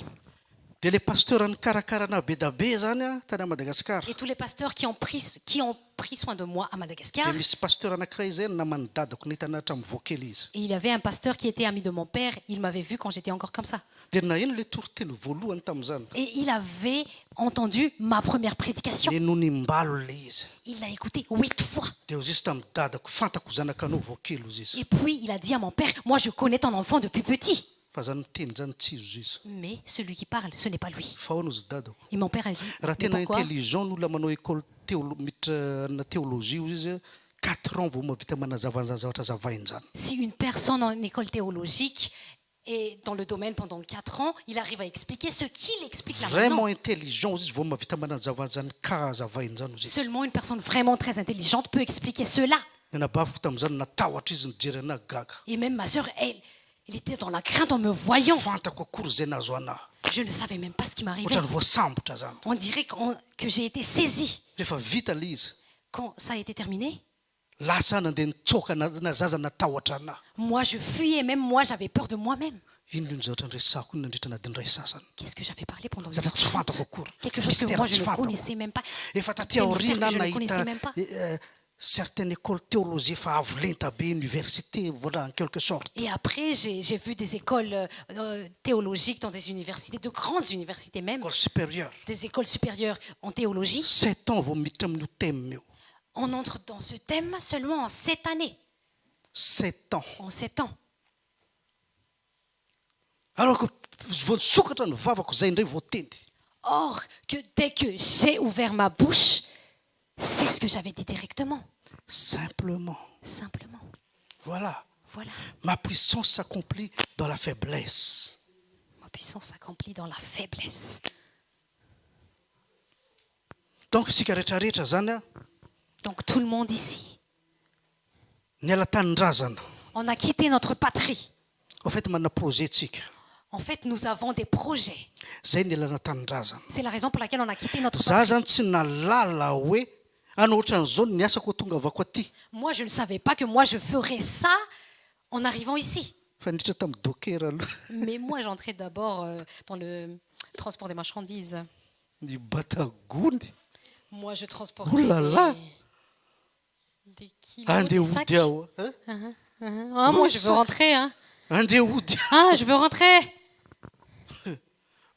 D: Dia le pasteur nikarakarana be da be zany a tany à Madagascar.
B: Et tous les pasteurs qui ont pris soin de moi à Madagascar.
D: Dia misy pasteur anankiray zay namany dadako nitanatra mivoaka kely izy.
B: Et il y avait un pasteur qui était ami de mon père. Il m'avait vu quand j'étais encore comme ça.
D: Dia naheno le toriteny voalohany tamin'izany.
B: Et il avait entendu ma première prédication.
D: Le no nimbalo le izy.
B: Il l'a écouté 8 fois.
D: Dia ozy izy tamin'ny dadako fantako zanakanao vao kely ozy izy.
B: Et puis il a dit à mon père, moi je connais ton enfant depuis petit.
D: Fa zany miteny zany tsy izy izy.
B: Mais celui qui parle, ce n'est pas lui.
D: Fa ahoana ozy dadako.
B: Et mon père a dit,
D: Raha
B: mais
D: tena
B: pourquoi?
D: intelligent n'olona manao école miditra na théologie ozy izy 4 ans vao mahavita manazava an'izany zavatra zavainy zany.
B: Si une personne en école théologique est dans le domaine pendant 4 ans, il arrive à expliquer ce qu'il explique là
D: Vraiment
B: maintenant.
D: intelligent ozy izy vao mahavita manazava an'izany ka zavainy zany ozy izy.
B: Seulement une personne vraiment très intelligente peut expliquer cela.
D: Nanabaviko tamin'izany natahotra izy nijery anahy gaga.
B: Et même ma sœur, elle était dans la crainte en me voyant.
D: Fantako akory zay nahazo anahy.
B: Je ne savais même pas ce qui m'arrivait.
D: Ohatrany voasambotra zany.
B: On dirait que j'ai été saisie.
D: Rehefa vita le izy.
B: Quand ça a été terminé,
D: Lasa nandeha nitsoaka na zaza natahotra anahy.
B: moi je fuyais, même moi j'avais peur de moi-même.
D: Ino ny zavatra niresako iny nandritra n'adiny ray sasany.
B: Qu'est-ce que j'avais parlé pendant une
D: Zatra
B: heure
D: tsy
B: trente?
D: fantako akory.
B: Quelque chose que
D: Mystère
B: moi je
D: tsy
B: ne
D: fantako.
B: connaissais même pas.
D: Efa taty
B: Des mystères
D: aoriana
B: que je ne
D: nahita
B: connaissais même pas.
D: certaines écoles théologie efa avo lenta be université voilà en quelque sorte.
B: Et après, j'ai vu des écoles théologiques dans des universités, de grandes universités même,
D: École supérieure.
B: des écoles supérieures en théologie.
D: 7 ans vao miditra amin'io thème io.
B: On entre dans ce thème seulement en 7 années,
D: 7 ans.
B: en 7 ans.
D: Alors que vao nisokatra ny vavako zay indray vao teny.
B: Or, que dès que j'ai ouvert ma bouche, c'est ce que j'avais dit directement,
D: Simplement.
B: simplement.
D: Voilà.
B: Voilà,
D: Ma puissance s'accomplit dans la faiblesse.
B: ma puissance s'accomplit dans la faiblesse.
D: Donc isika rehetrarehetra zany a
B: Donc tout le monde ici,
D: niala tanindrazana.
B: on a quitté notre patrie.
D: Au fait manana projet tsika.
B: En fait, nous avons des projets.
D: Zay nialana tanindrazana.
B: C'est la raison pour laquelle on a quitté notre
D: Za
B: patrie.
D: zany tsy nalala hoe ana ohatran'izao ny asako tonga avako aty.
B: Moi, je ne savais pas que moi, je ferais ça en arrivant ici.
D: faniditra tamin'ny doker aloha
B: Mais moi, j'entrais d'abord dans le transport des marchandises.
D: ny batagony
B: Moi, je transportais
D: Oh là là.
B: des kilos,
D: andeha
B: des sacs.
D: ody aho
B: Ah, moi, je veux rentrer. Hein.
D: andeha ody
B: Ah, je veux rentrer.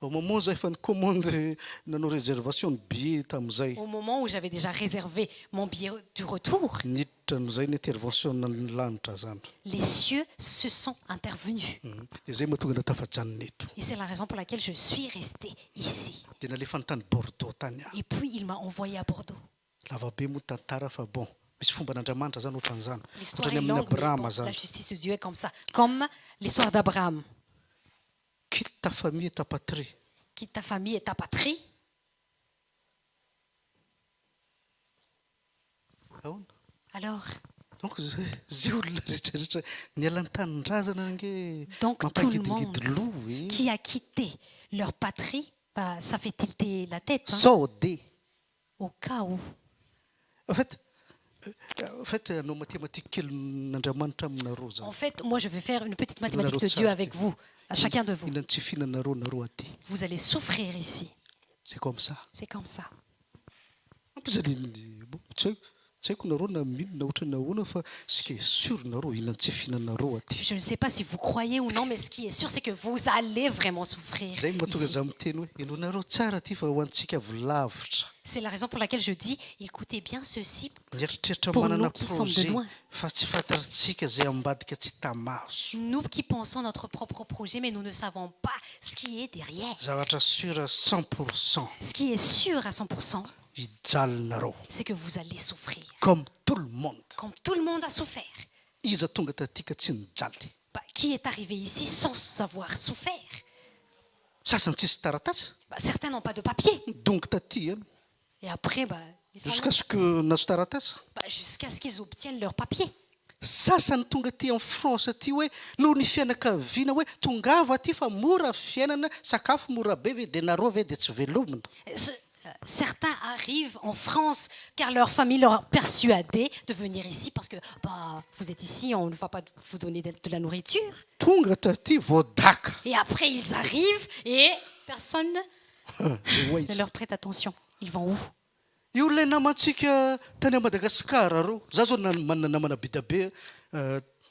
D: au moment zay efa nicommande nanao réservation ny billet tamin'izay
B: Au moment où j'avais déjà réservé mon billet du retour,
D: niditra n'izay ny intervention ny lanitra zany
B: les cieux se sont intervenus.
D: dia zay mahatonga natafajanona eto
B: Et c'est la raison pour laquelle je suis restée ici.
D: dia nalefa ny tany Bordeaux tany aho
B: Et puis, il m'a envoyé à Bordeaux.
D: lavabe moa tantara fa bon misy fomba n'Andriamanitra zany ohatran'izany
B: L'histoire
D: ohatrany
B: est
D: amin'ny
B: longue, mais
D: Abrahama
B: bon,
D: zany
B: la justice de Dieu est comme ça. Comme l'histoire d'Abraham.
D: quitte ta famille et ta patrie
B: Quitte ta famille et ta patrie.
D: ahoana
B: Alors,
D: donc zay olona rehetrarehetra niala ny tanin-drazana nge
B: donc tout le
D: mampagidigidy
B: monde
D: lova
B: qui a quitté leur patrie, bah, ça fait tilter la tête. Hein,
D: sao de
B: au cas où.
D: en fait anao mathématique kely n'Andriamanitra aminareo zany
B: En fait, moi, je vais faire une petite mathématique de Dieu avec vous, à chacun de vous.
D: inany tsy fihinanareo nareo aty
B: Vous allez souffrir ici.
D: c'est comme ça
B: C'est comme ça.
D: tsy haiko nareo na milona ohatra nahoana fa sika sûr nareo inany tsy fihinanareo aty
B: Je ne sais pas si vous croyez ou non, mais ce qui est sûr, c'est que vous allez vraiment souffrir.
D: zay mahatonga
B: ici.
D: za miteny hoe enonareo tsara ty fa ho antsika volavitra
B: C'est la raison pour laquelle je dis, écoutez bien ceci.
D: mieritreritra
B: Pour
D: manana
B: nous qui sommes de
D: projet
B: loin.
D: fa tsy fantatritsika zay ambadika tsy tamaso
B: Nous qui pensons notre propre projet, mais nous ne savons pas ce qui est derrière.
D: zavatra sûr à 100%
B: Ce qui est sûr à 100%,
D: hijalonareo
B: c'est que vous allez souffrir.
D: comme tout le monde
B: Comme tout le monde a souffert.
D: iza tonga tatika tsy nijaly
B: Bah, qui est arrivé ici sans avoir souffert?
D: sasany tsisy taratasy
B: Bah, certains n'ont pas de papier.
D: donc taty any
B: Et après, bah, ils sont
D: jusqu'à
B: là.
D: ce que nazo taratasy
B: Bah, jusqu'à ce qu'ils obtiennent leur papier.
D: sasany tonga ty amin'ny France aty hoe noho ny fianakaviana hoe tongava aty fa mora fiainana sakafo mora be ve dia nareo ve dia tsy velomina
B: Certains arrivent en France car leur famille leur a persuadé de venir ici parce que bah, vous êtes ici, on ne va pas vous donner de la nourriture.
D: tonga taty voadaka
B: Et après, ils arrivent et personne
D: Dia hoe
B: ne
D: izy
B: leur prête attention. Ils vont où?
D: io ilay namantsika tany à Madagascar reo za zao manana namana be dia be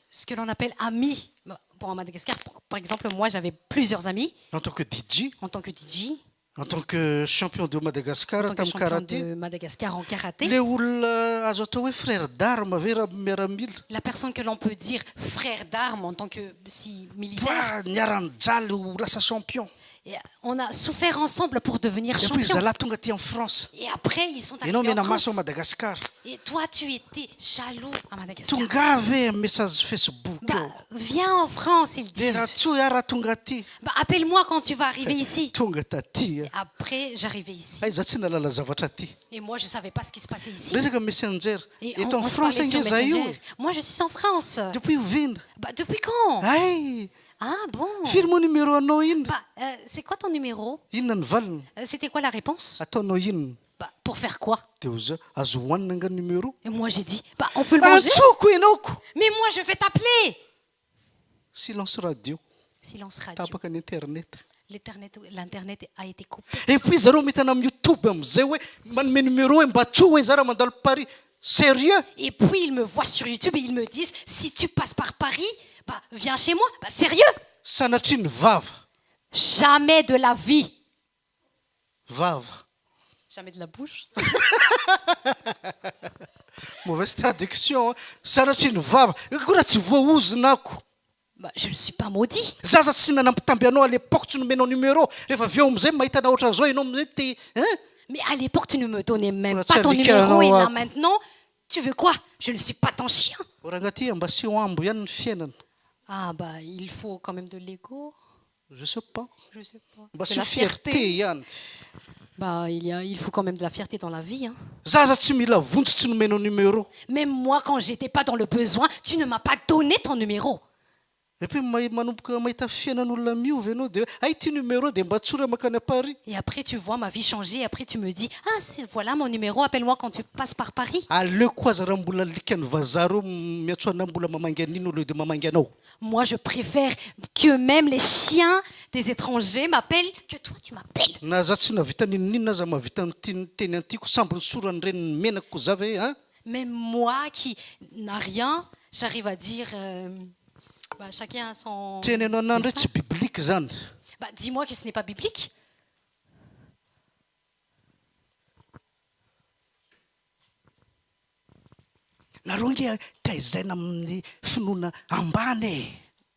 B: Ce que l'on appelle amis. Pour Madagascar, par exemple, moi, j'avais plusieurs amis
D: en tant que DJ
B: en tant que DJ,
D: en tant que champion de Madagascar
B: en tant que
D: tamin'ny
B: champion
D: karaté
B: de Madagascar en karaté.
D: le olona azo atao hoe frère d'arme ve raha miaramila
B: La personne que l'on peut dire frère d'armes en tant que si militaire.
D: fa niara-nijaly ho lasa champion
B: Et on a souffert ensemble pour devenir
D: et puis
B: champion.
D: zalahy tonga ty en France
B: Et après, ils sont
D: ianao
B: arrivés en
D: mena maso
B: France.
D: à Madagascar
B: Et toi, tu étais jaloux à Madagascar.
D: tonga ve amin'ny message Facebook
B: Bah,
D: eo
B: viens en France, ils
D: dia raha
B: disent.
D: tsy hoe raha tonga aty
B: Bah, appelle-moi quand tu vas arriver ici.
D: tonga taty
B: Après, j'arrivais ici.
D: ay za tsy nalala zavatra aty
B: Et moi, je ne savais pas ce qui se passait ici.
D: resaka messenger
B: Et
D: eto en
B: on se
D: France
B: parlait sur
D: inge za io
B: Messenger. Moi, je suis en France.
D: depuis ovina
B: Bah, depuis quand?
D: ay
B: Ah bon?
D: firy moa numéro anao inona
B: Bah, c'est quoi ton numéro?
D: inona ny valiny
B: C'était quoi la réponse?
D: ataonao inona
B: Bah, pour faire quoi?
D: dia ho za azo hohanina nga numéro
B: Et moi, j'ai dit, bah, on peut le manger.
D: antsoko ianaoko
B: Mais moi, je vais t'appeler.
D: silence radio
B: Silence radio.
D: tapaka ny internet
B: L'Internet a été coupé.
D: et puis zareo mitana amin'ny youtube amizay hoe manome numéro hoe mba tso hoe za raha mandalo Paris sérieux
B: Et puis, ils me voient sur YouTube et ils me disent, si tu passes par Paris, bah, viens chez moi. Bah, sérieux?
D: sanatriny vava
B: Jamais de la vie.
D: vava
B: Jamais de la bouche.
D: mauvaise traduction sanatriny vava koa tsy voaozinako
B: Bah, je ne suis pas maudit.
D: zaza tsy nanampitamby anao à l'époque tsy nomenao numéro rehefa avy eo amizay mahitana ohatra zao ianao amizay te
B: Mais à l'époque, tu ne me donnais même
D: Voilà,
B: pas
D: tiens,
B: ton
D: Mika,
B: numéro. Et
D: non,
B: là,
D: ah.
B: maintenant, tu veux quoi? Je ne suis pas ton chien.
D: oranga mba sy ho ambo ihany ny fiainana
B: Ah, bah, il faut quand même de l'ego.
D: je sais pas
B: Je sais pas.
D: mba
B: De
D: sy
B: la
D: fierté
B: fierté.
D: ihany
B: Bah, il faut quand même de la fierté dans la vie. Hein.
D: zaza tsy mila vonjy tsy nomenao numéro
B: Même moi, quand j'étais pas dans le besoin, tu ne m'as pas donné ton numéro.
D: epuis manomboka mahita fiainan'olona miovy ianao dia ay ty numéro dia mba tsora makany à Paris.
B: Et après, tu vois ma vie changer. Et après, tu me dis, ah, voilà mon numéro, appelle-moi quand tu passes par Paris.
D: Aleoko aza raha mbola likany vazaha reo miantsoana mbola mamangy an'ino aloha dia mamangy anao.
B: Moi, je préfère que même les chiens des étrangers m'appellent que toi, tu m'appelles.
D: Na za tsy navita ninina aza mavita ny teny antiako sambo ny sorany reny menako za ve hein?
B: Même moi qui n'a rien, j'arrive à dire, chacun a son...
D: Teny anao anandro hoe
B: destin.
D: tsy biblika zany.
B: Dis-moi que ce n'est pas biblique.
D: Nareo nge taizaina amin'ny finoana ambany e.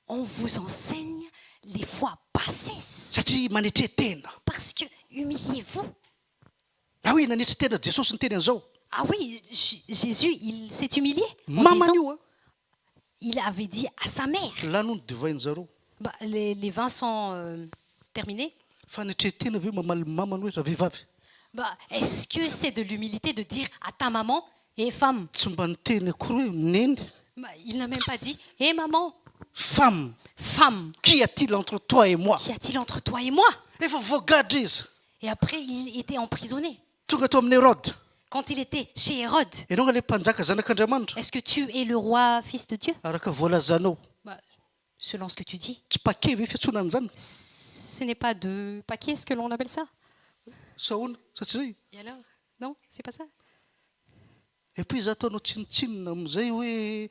B: On vous enseigne les voies bassesses.
D: Satria manetreha tena.
B: Parce que humiliez-vous.
D: Ah oui, nanetry tena Jesosy ny teny an'izao.
B: Ah oui, Jésus, il s'est humilié. En
D: Mamany
B: disant,
D: io a.
B: il avait dit à sa mère.
D: Lano ny divainy zareo.
B: Les vins sont terminés.
D: Fanetreha tena ve mamaly mamany hoe raha vehivavy.
B: Est-ce que c'est de l'humilité de dire à ta maman, hé femme?
D: Tsy mba niteny akory hoe neny.
B: Il n'a même pas dit, hé maman,
D: Femme,
B: femme,
D: qu'y a-t-il entre toi et moi?
B: qu'y a-t-il entre toi et moi?
D: Efa voagadra izy.
B: Et après, il était emprisonné.
D: Tonga tao amin'ny Hérode.
B: Quand il était chez Hérode,
D: Ianao le mpanjaka zanak'Andriamanitra.
B: est-ce que tu es le roi, fils de Dieu?
D: Araka voalazanao.
B: Selon ce que tu dis.
D: Tsy paquet ve fiantsoana an'izany?
B: Ce n'est pas de paquet, ce que l'on appelle ça.
D: Sahoana, sa tsy zay.
B: Et alors? Non, c'est pas ça.
D: Et puis za ataonao tsinitsinina amin'izay hoe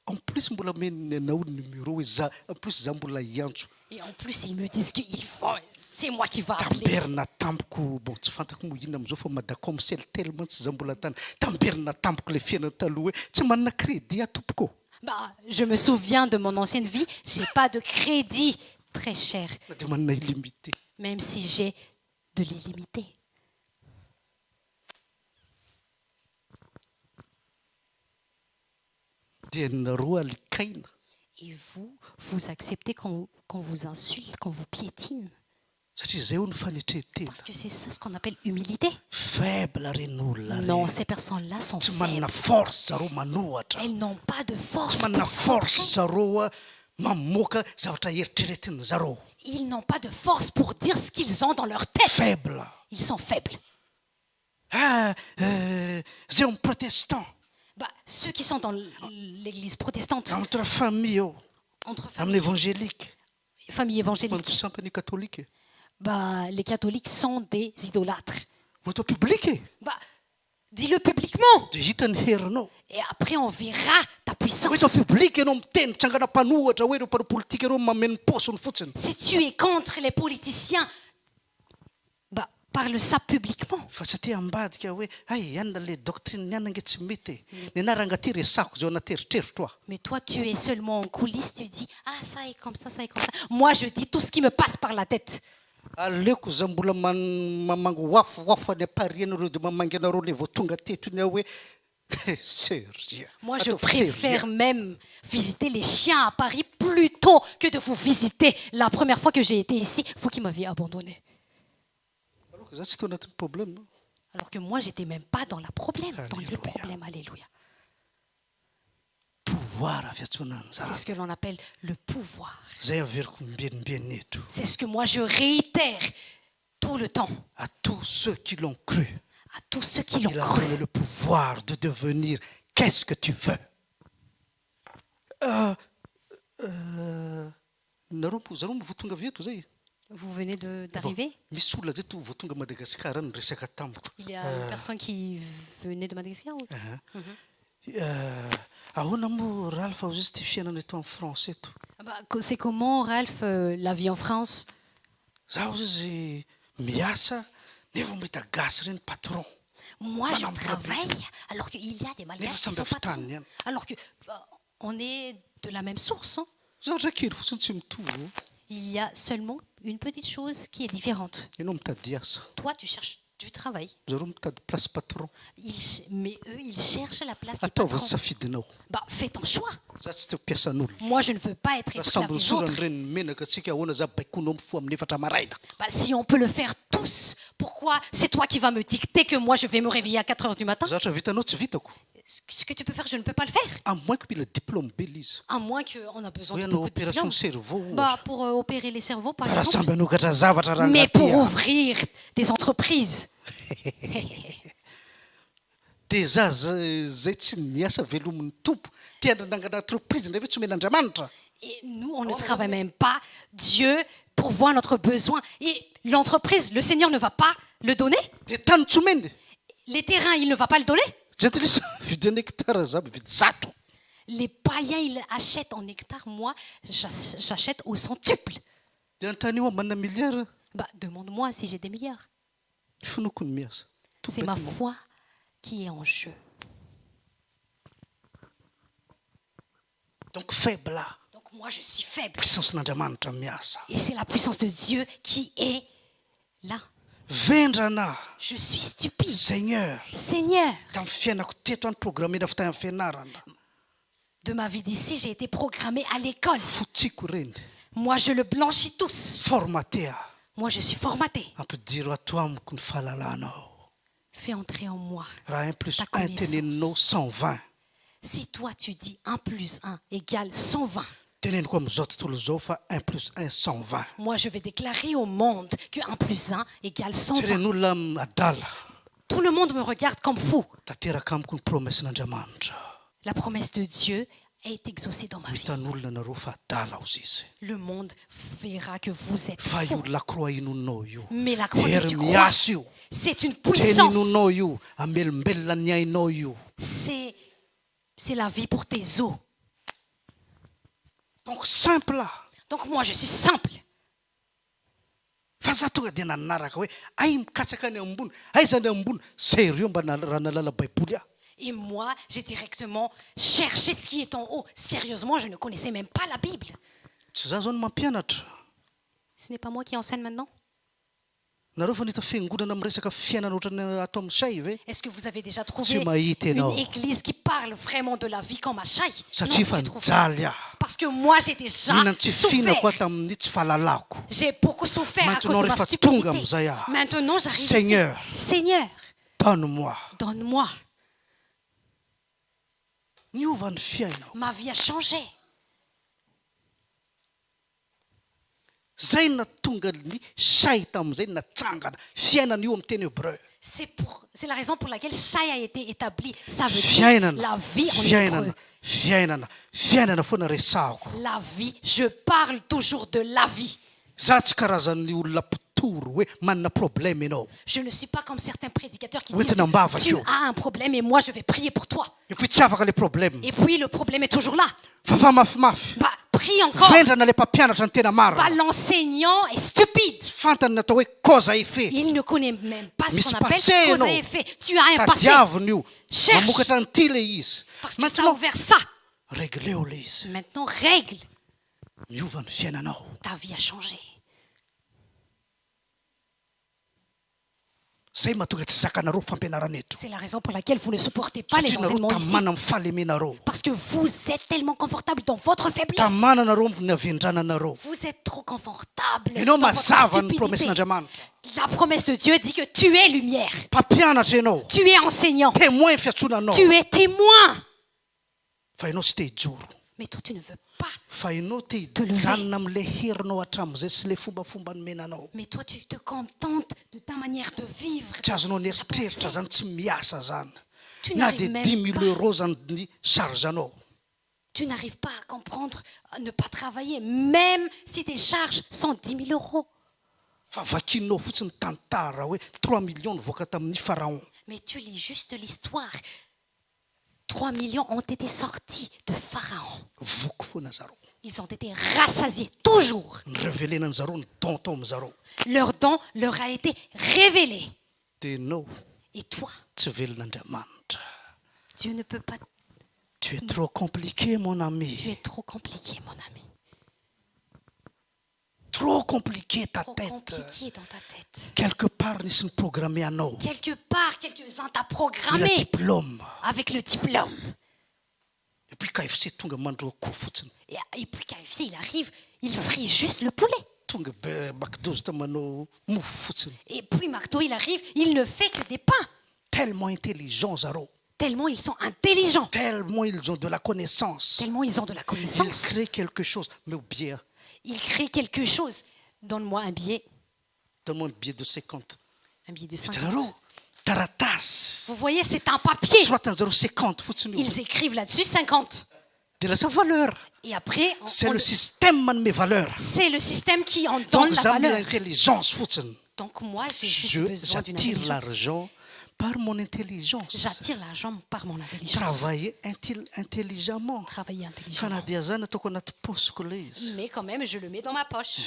D: en plus mbola meniny anao ny numéro hoe za en plus za mbola hiantso.
B: Et en plus, ils me disent qu'il faut, c'est moi qui va appeler.
D: Tamberina tampoko bon tsy fantako moa inona amin'izao fa madako misel tellement tsy za mbola tany. Tamberina tampoko le fiainana taloha hoe tsy manana crédit atompoko.
B: Je me souviens de mon ancienne vie, j'ai pas de crédit très cher,
D: Na dia manana illimité.
B: même si j'ai de l'illimité.
D: Dia nareo alikaina.
B: Et vous acceptez qu'on vous insulte, qu'on vous piétine.
D: Satria zay ho ny fanetrehan-tena.
B: Parce que c'est ça ce qu'on appelle humilité.
D: Faible reny olona
B: Non,
D: reny.
B: ces personnes-là sont
D: Tsy manana
B: faibles.
D: force zareo manohatra.
B: Elles n'ont pas de force.
D: Tsy manana
B: pour
D: force
B: comprendre.
D: zareo a mamoaka zavatra eritreretiny zareo.
B: Ils n'ont pas de force pour dire ce qu'ils ont dans leur tête.
D: Faible.
B: Ils sont faibles.
D: Zay amin'ny protestant.
B: Ceux qui sont dans l'église protestante,
D: Entre famille ao.
B: entre
D: Amin'ny évangélique.
B: familles
D: Manko
B: évangéliques,
D: sampany catholique.
B: les catholiques sont des idolâtres.
D: Oto public e.
B: Dis-le publiquement.
D: Dia hita ny herinao.
B: Et après, on verra ta
D: Oto
B: puissance.
D: public ianao miteny trangana mpanohatra hoe ireo mpanao politika ireo mameno posony fotsiny.
B: Si tu es contre les politiciens, parle ça publiquement.
D: Fa tsy aty ambadika hoe ay ianona le doctrine niana nge tsy mety e. Ny anaranga ty resako zao anaty eritreritra oa.
B: Mais toi, tu es seulement en coulisses, tu dis, ah, ça est comme ça, ça est comme ça. Moi, je dis tout ce qui me passe par la tête.
D: Aleoko za mbola mamango wafo any Paris anareo dia mamangy anareo le vao tonga teto iny aho hoe sérieux.
B: Moi, je
D: Atao
B: préfère
D: sérieux.
B: même visiter les chiens à Paris plutôt que de vous visiter. La première fois que j'ai été ici, vous qui m'aviez abandonné.
D: Alors que za tsy tao anatin'ny problème.
B: Alors que moi, j'étais même pas dans la problème, dans les
D: Alléluia.
B: problèmes. Alléluia.
D: Pouvoir fiantsoana
B: C'est
D: an'izany.
B: ce que l'on appelle le pouvoir.
D: Zay averiko mbenimbeny eto.
B: C'est ce que moi, je réitère tout le temps
D: À tous ceux qui l'ont cru,
B: à tous ceux qui l'ont
D: il a
B: cru.
D: donné le pouvoir de devenir qu'est-ce que tu veux. Nareo zareo vao tonga avy eto zay.
B: Vous venez d'arriver.
D: Misy olona zay to vao tonga Madagasikara ny resaka tamiko.
B: Il y a une personne qui venait de Madagascar.
D: Ahoana moa Ralph ao izy ty fiainana eto amin'ny France eto.
B: C'est comment, Ralph, la vie en France?
D: Zaho izy miasa nefa mahita gasy reny patron.
B: Moi, je travaille alors qu'il y a des malgaches qui sont patrons. Alors que on est de la même source. Hein?
D: Zavatra kely fotsiny tsy mitovy.
B: Il y a seulement une petite chose qui est différente.
D: Ianao mitady asa.
B: Toi, tu cherches du travail.
D: Zareo mitady place patron.
B: Mais eux, ils cherchent la place des
D: Ataova ny
B: patrons.
D: safidinao.
B: Fais ton choix.
D: Za tsy te mpiasan'olona.
B: Moi, je ne veux pas être
D: Raha
B: esclave
D: samby
B: des autres.
D: nisorany reny menaka atsika ahoana za baikonao mifoha amin'ny efatra maraina.
B: Si on peut le faire tous, pourquoi c'est toi qui vas me dicter que moi, je vais me réveiller à 4 heures du matin?
D: Zavatra vitanao tsy vitako.
B: Ce que tu peux faire, je ne peux pas le faire.
D: À moins que mila diplôme be ilay izy.
B: À moins qu'on a besoin
D: Hoe
B: de
D: hanao
B: beaucoup de
D: opération
B: diplômes.
D: cerveau
B: Bah,
D: ohatra.
B: pour opérer les cerveaux, par
D: Raha
B: exemple.
D: samby hanokatra zavatra raha
B: Mais pour
D: anaty
B: ouvrir des entreprises.
D: dia za zay tsy niasa velomin'ny tompo tia nangana entreprise ndray ve tsy omen'Andriamanitra.
B: Et nous, on ne travaille même pas. Dieu pourvoit notre besoin. Et l'entreprise, le Seigneur ne va pas le donner.
D: Dia tany tsy omeny.
B: Les terrains, il ne va pas le donner.
D: Gentle's vidy ny hectare za mividy zato.
B: Les païens, ils achètent en hectares. Moi, j'achète au centuple.
D: Dia antany io manana milliard
B: Bah, demande-moi si j'ai des milliards.
D: fonoko ny miasa.
B: C'est ma foi qui est en jeu.
D: Donc faible là.
B: Donc moi, je suis faible.
D: Puissance n'Andriamanitra miasa.
B: Et c'est la puissance de Dieu qui est là.
D: Vendrana
B: Je suis stupide.
D: Seigneur.
B: Seigneur,
D: Tamin'ny fiainako teto any programmena avy tany amin'ny fianarana.
B: de ma vie d'ici, j'ai été programmée à l'école.
D: Fotsiko reny.
B: Moi, je le blanchis tous.
D: Formaté.
B: Moi, je suis formatée.
D: Ampidiro ato amiko ny fahalalanao.
B: Fais entrer en moi.
D: Raha 1 plus
B: Ta
D: 1 teneninao 120.
B: Si toi, tu dis 1 plus 1 égale 120,
D: Teneniko amin'izao tontolo zao fa 1 plus 1 120.
B: moi, je vais déclarer au monde que 1 plus 1 égale
D: Tsy
B: 120.
D: ren'olona adala.
B: Tout le monde me regarde comme fou.
D: Tanteraka amiko ny promessin'Andriamanitra.
B: La promesse de Dieu est exaucée dans ma vie.
D: Hitan'olona nareo fa adala ozy izy.
B: Le monde verra que vous êtes
D: Fa
B: fou.
D: io lakroa inonao io.
B: Mais la croix que tu crois,
D: Hermias io.
B: c'est une puissance.
D: Teninonao io. Amelombelona ny ainao io.
B: C'est la vie pour tes os.
D: Donc simple là.
B: Donc moi, je suis simple.
D: Fa za tonga dia nanaraka hoe ay mikatsaka any ambony. Aiza ny ambony? Sérieux mba raha nalala baiboly aho.
B: Et moi, j'ai directement cherché ce qui est en haut. Sérieusement, je ne connaissais même pas la Bible.
D: Tsy za zao no mampianatra.
B: Ce n'est pas moi qui enseigne maintenant.
D: Nareo fa nita fiangonana amin'ny resaka fiainana ohatrany ato amin'ny say ve?
B: Est-ce que vous avez déjà trouvé
D: Tsy mahita
B: une
D: ianao.
B: église qui parle vraiment de la vie comme à Chai?
D: Satria
B: Non,
D: fa
B: tu trouves
D: nijaly aho.
B: Parce que moi, j'ai déjà
D: Mihinana tsy fihinako
B: souffert.
D: aho tamin'ny tsy fahalalako.
B: J'ai beaucoup souffert à cause
D: Maintenant,
B: de ma
D: rehefa
B: stupidité.
D: tonga amin'izay aho.
B: Maintenant, j'arrive
D: Seigneur.
B: ici. Seigneur,
D: Donne-moi.
B: donne-moi.
D: Niova ny fiainao.
B: Ma vie a changé.
D: Zay na tonga ny say tamin'izay natsangana. Fiainana io amin'ny teny hébreu.
B: C'est la raison pour laquelle Chai a été établi. Ça veut dire
D: Fiainana.
B: la vie en hébreu.
D: Fiainana. Fiainana. Fiainana foana resahako.
B: La vie, je parle toujours de la vie.
D: Za tsy karazan'ny olona mpitoro hoe manana problème ianao.
B: Je ne suis pas comme certains prédicateurs qui
D: Oui,
B: disent
D: tu n'en bats,
B: tu
D: Dieu.
B: as un problème et moi je vais prier pour toi.
D: Et puis tsy afaka le problème.
B: Et puis le problème est toujours là.
D: Fa mafimafy.
B: Bah, prie encore.
D: Vendrana le mpampianatra ny tena
B: Bah,
D: marina.
B: l'enseignant est stupide.
D: Fantany natao hoe cause à effet.
B: Il ne connaît même pas ce
D: Misy
B: qu'on appelle
D: passé,
B: cause à
D: non.
B: effet. Tu as un passé.
D: Tadiaviny io.
B: Cherche.
D: Mamokatra an'ity le izy.
B: Parce que ça a
D: Maintenant,
B: ouvert ça.
D: régleo le izy.
B: Maintenant, règle.
D: Miova ny fiainanao.
B: Ta vie a changé.
D: Zay mahatonga tsy zakanareo fampianarana eto.
B: C'est la raison pour laquelle vous ne supportez pas les
D: Satria nareo
B: enseignements ici.
D: tamana amin'ny fahalemenareo.
B: Parce que vous êtes tellement confortable dans votre faiblesse.
D: Tamana nareo ny avendrananareo.
B: Vous êtes trop confortable
D: Ianao
B: dans votre
D: mazava ny
B: stupidité.
D: promessin'Andriamanitra.
B: La promesse de Dieu dit que tu es lumière.
D: Mpampianatra ianao.
B: Tu es enseignant.
D: Témoin fiatsonanao.
B: Tu es témoin.
D: Fa ianao tsy te hijoro.
B: Mais toi, tu ne veux pas.
D: Fa ianao te
B: lever.
D: hijanona amin'le herinao hatramin'izay sy le fombafomba nomenanao.
B: Mais toi, tu te contentes de ta manière de vivre.
D: Tsy azonao ny eritreritra zany tsy miasa zany.
B: Tu
D: Na
B: n'arrives
D: dia
B: même
D: 10 000
B: pas.
D: euros zany ny charge anao.
B: Tu n'arrives pas à comprendre, à ne pas travailler, même si tes charges sont 10 000 euros.
D: Fa vakinao fotsiny tantara hoe 3 millions nivoaka tamin'ny pharaon.
B: Mais tu lis juste l'histoire. 3 millions ont été sortis de Pharaon.
D: Voky foana zareo.
B: Ils ont été rassasiés, toujours.
D: Ny revelenany zareo ny don tao amin'ny zareo.
B: Leur don leur a été révélé.
D: Dia ianao
B: Et toi,
D: tsy velon'Andriamanitra.
B: Dieu ne peut pas.
D: Tu es trop compliqué mon
B: Tu
D: ami.
B: es trop compliqué, mon ami.
D: Trop compliqué ta
B: Trop
D: tête.
B: compliqué dans ta tête.
D: Quelque part nisy niprogramme anao.
B: Quelque part, quelques-uns t'a
D: Mila
B: programmé
D: diplôme.
B: avec le diplôme.
D: Et puis KFC tonga mandro akoho fotsiny.
B: Et puis KFC, il arrive, il frit juste le poulet.
D: Tonga McDo ta manao mofo fotsiny.
B: Et puis McDo, il arrive, il ne fait que des pains.
D: Tellement intelligent zareo.
B: Tellement ils sont intelligents.
D: tellement ils ont de la connaissance.
B: Tellement ils ont de la
D: Ils
B: connaissance.
D: créent quelque chose. Mais bien,
B: Ils créent quelque chose. Donne-moi un billet.
D: donne-moi un billet de 50.
B: Un billet de
D: C'est
B: 50.
D: un euro. Taratas.
B: Vous voyez, c'est un papier.
D: Soit un 0,50.
B: Ils écrivent là-dessus 50.
D: De sa valeur.
B: Et après,
D: C'est le système de mes valeurs.
B: c'est le système qui en donne
D: Donc,
B: la
D: j'aime
B: valeur.
D: l'intelligence.
B: Donc moi, j'ai juste besoin d'une
D: J'attire
B: intelligence.
D: l'argent par mon intelligence.
B: J'attire l'argent par mon intelligence.
D: Travailler intelligemment.
B: Travailler intelligemment.
D: Fanadiazana toko anaty posiko le izy.
B: Mais quand même, je le mets dans ma poche.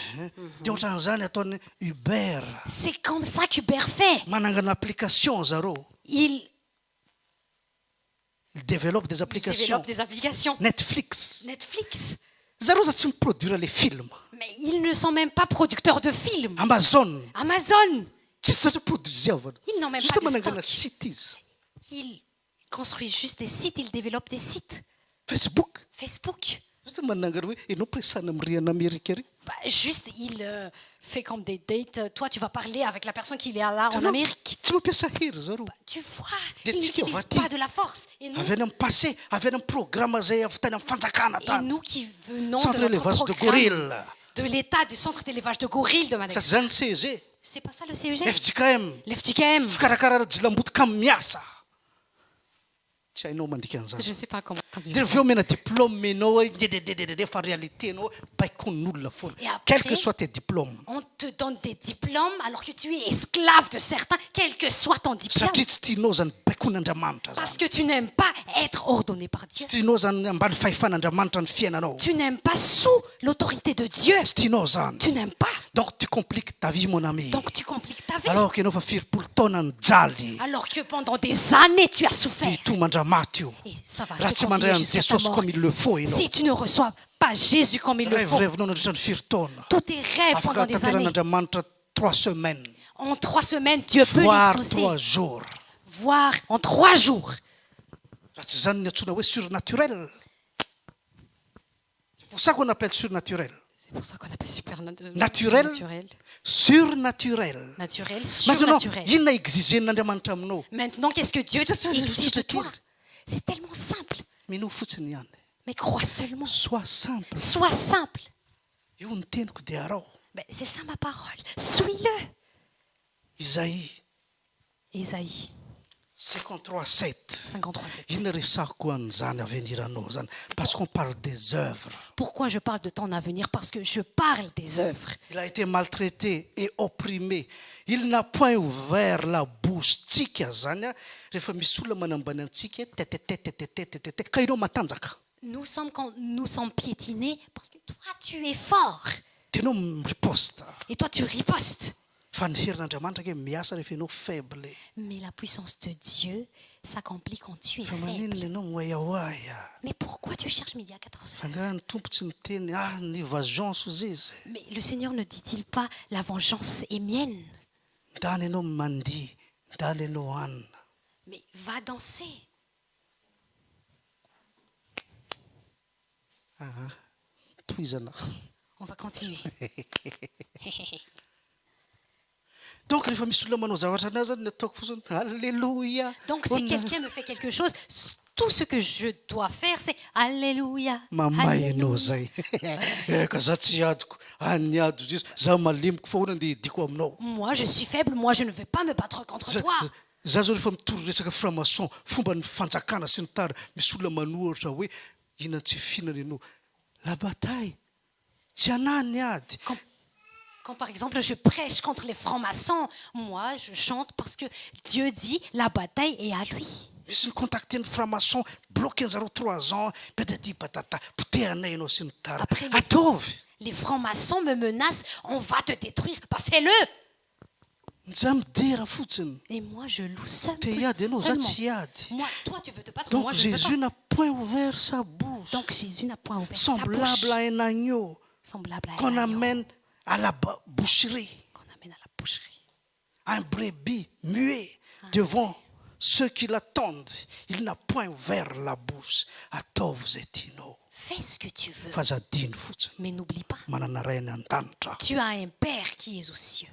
D: Dia ohatran'izany ataony Uber.
B: C'est comme ça qu'Uber fait.
D: Manangana application zaro.
B: Il
D: Ils développent des applications.
B: développe des applications.
D: Netflix.
B: Netflix.
D: Zaro za tsy miproduire les films.
B: Mais ils ne sont même pas producteurs de films.
D: Amazon.
B: Amazon.
D: Tsisy zatra produisiavana.
B: Ils n'ont même
D: Juste
B: pas de
D: manangana
B: stock.
D: site izy.
B: Ils construisent juste des sites, ils développent des sites.
D: Facebook.
B: Facebook.
D: Juste manangana hoe enao presana amin'ny riana Amerika ry.
B: Bah, juste, il fait comme des dates. Toi, tu vas parler avec la personne qui est là en Amérique.
D: Tsy mampiasa hery zaro.
B: Tu vois,
D: Des
B: ils
D: tickets
B: n'utilisent
D: voiture.
B: pas de la force. Et nous,
D: Avy any amin'ny passé, avy any amin'ny programme zay avy tany amin'ny fanjakana
B: et
D: tany.
B: nous qui venons
D: Centre
B: de notre
D: d'élevage de
B: programme,
D: gorilles.
B: de l'État du centre d'élevage de gorilles de
D: Sa
B: Madagascar.
D: zany CEG.
B: C'est pas ça le CEG?
D: FJKM.
B: L'FTKM.
D: Fikarakara jilambotoka amin'ny miasa. Tsy hainao mandika an'izany.
B: Je sais pas comment traduire
D: Dia
B: ça.
D: avy eo mena diplôme menao hoe dedededede fa réalité anao baikon'olona foana.
B: Et après-
D: Quel que soit tes diplômes.
B: On te donne des diplômes alors que tu es esclave de certains, quel que soit ton diplôme.
D: Satria tsy tianao zany baikon'Andriamanitra zany.
B: Parce que tu n'aimes pas être ordonné par Dieu.
D: Tsy tianao zany ambany fahefan'Andriamanitra ny fiainanao.
B: Tu n'aimes pas sous l'autorité de Dieu.
D: Tsy tianao zany.
B: Tu n'aimes pas.
D: Donc tu compliques ta vie mon ami.
B: Donc tu compliques ta vie.
D: Alors que ianao fa 4 taona ny jaly.
B: Alors que pendant des années, tu as souffert.
D: Dia itony mandramaty io.
B: Et ça va
D: Raha
B: se
D: tsy mandray
B: continuer
D: an'
B: jusqu'à ta
D: Jesosy
B: mort.
D: comme il le faut ianao.
B: Si tu ne reçois pas Jésus comme il le faut,
D: Rêve-rêvenao nandritra ny 4 taona.
B: tous tes rêves pendant
D: Afaka
B: des années,
D: tanteran'Andriamanitra 3 semaines.
B: en 3 semaines, Dieu peut
D: Voire
B: l'exaucer.
D: 3 jours.
B: Voire en 3 jours.
D: Raha tsy zany ny antsoina hoe surnaturel. C'est pour ça qu'on appelle surnaturel.
B: C'est pour ça qu'on appelle
D: Naturel. Surnaturel.
B: Naturel,
D: Maintenant,
B: surnaturel.
D: inona exigen'Andriamanitra aminao?
B: Maintenant, qu'est-ce que Dieu exige de toi?
D: Surnaturel.
B: C'est tellement simple.
D: Mino fotsiny ihany.
B: Mais crois seulement.
D: Sois simple.
B: Sois simple.
D: Io ny teniko dia arao.
B: Ben, c'est ça ma parole. Suis-le.
D: Isaïe
B: Ésaïe
D: 53:7.
B: 53:7.
D: Ina resako an'izany aveniranao zany. Parce qu'on parle des œuvres.
B: Pourquoi je parle de ton avenir? Parce que je parle des œuvres.
D: Il a été maltraité et opprimé. Il n'a point ouvert la bouche. Tsika zany a rehefa misy olona manambany antsika tetetetetetetete ka ianao matanjaka.
B: Nous sommes piétinés parce que toi, tu es fort.
D: Dia ianao miriposta.
B: Et toi, tu ripostes.
D: Fa ny herin'Andriamanitra ke miasa rehefa ianao faible.
B: Mais la puissance de Dieu s'accomplit quand tu es
D: Fa
B: faible.
D: maninona ianao moayaoaya.
B: Mais pourquoi tu cherches midi à 14
D: Fa
B: heures?
D: nga ny tompo tsy niteny ny vengeance ozy izy.
B: Mais le Seigneur ne dit-il pas la vengeance est mienne?
D: Ndany ianao mandihy, ndany ianao hanina.
B: Mais va danser.
D: Tohizana.
B: On va continuer.
D: Donc rehefa misy olona manao zavatra anazy zany ny ataoko fotsiny alléluia.
B: Donc si quelqu'un me fait quelque chose, tout ce que je dois faire, c'est Alléluia.
D: Mamay ianao
B: Alléluia.
D: zay. Eka za tsy adiko. Any ady izy za malimiko fa hoana dia idiko aminao.
B: Moi, je suis faible, moi, je ne vais pas me battre contre toi.
D: Za zao rehefa mitory resaka franc-maçon fomba ny fanjakana sy ny tara misy olona manohatra hoe inona tsy fihinana ianao. La bataille tsy anany ady.
B: Quand par exemple je prêche contre les francs-maçons, moi je chante parce que Dieu dit la bataille est à lui.
D: Misy ny contacté ny franc-maçon bloqué an'zareo 3 ans patati patata potehanay ianao sy ny tara.
B: Après,
D: Ataovy.
B: Les francs-maçons me menacent, on va te détruire. Bah fais-le.
D: Za midera fotsiny.
B: Et moi je loue seul.
D: Te hiady ianao za tsy hiady.
B: Moi, toi tu veux te battre,
D: Donc
B: moi je ne veux
D: Jésus
B: pas.
D: n'a point ouvert sa bouche.
B: Donc Jésus n'a point ouvert sa
D: Semblable
B: bouche.
D: à un agneau
B: Semblable à
D: qu'on
B: un agneau
D: amène à la boucherie.
B: qu'on amène à la boucherie.
D: Un brebis muet devant ceux qui l'attendent. Il n'a point ouvert la bouche. Ataovy zay tianao.
B: Fais ce que tu veux,
D: Fa zadiny fotsiny.
B: mais n'oublie pas,
D: Manana ray any an-danitra.
B: tu as un Père qui est aux cieux.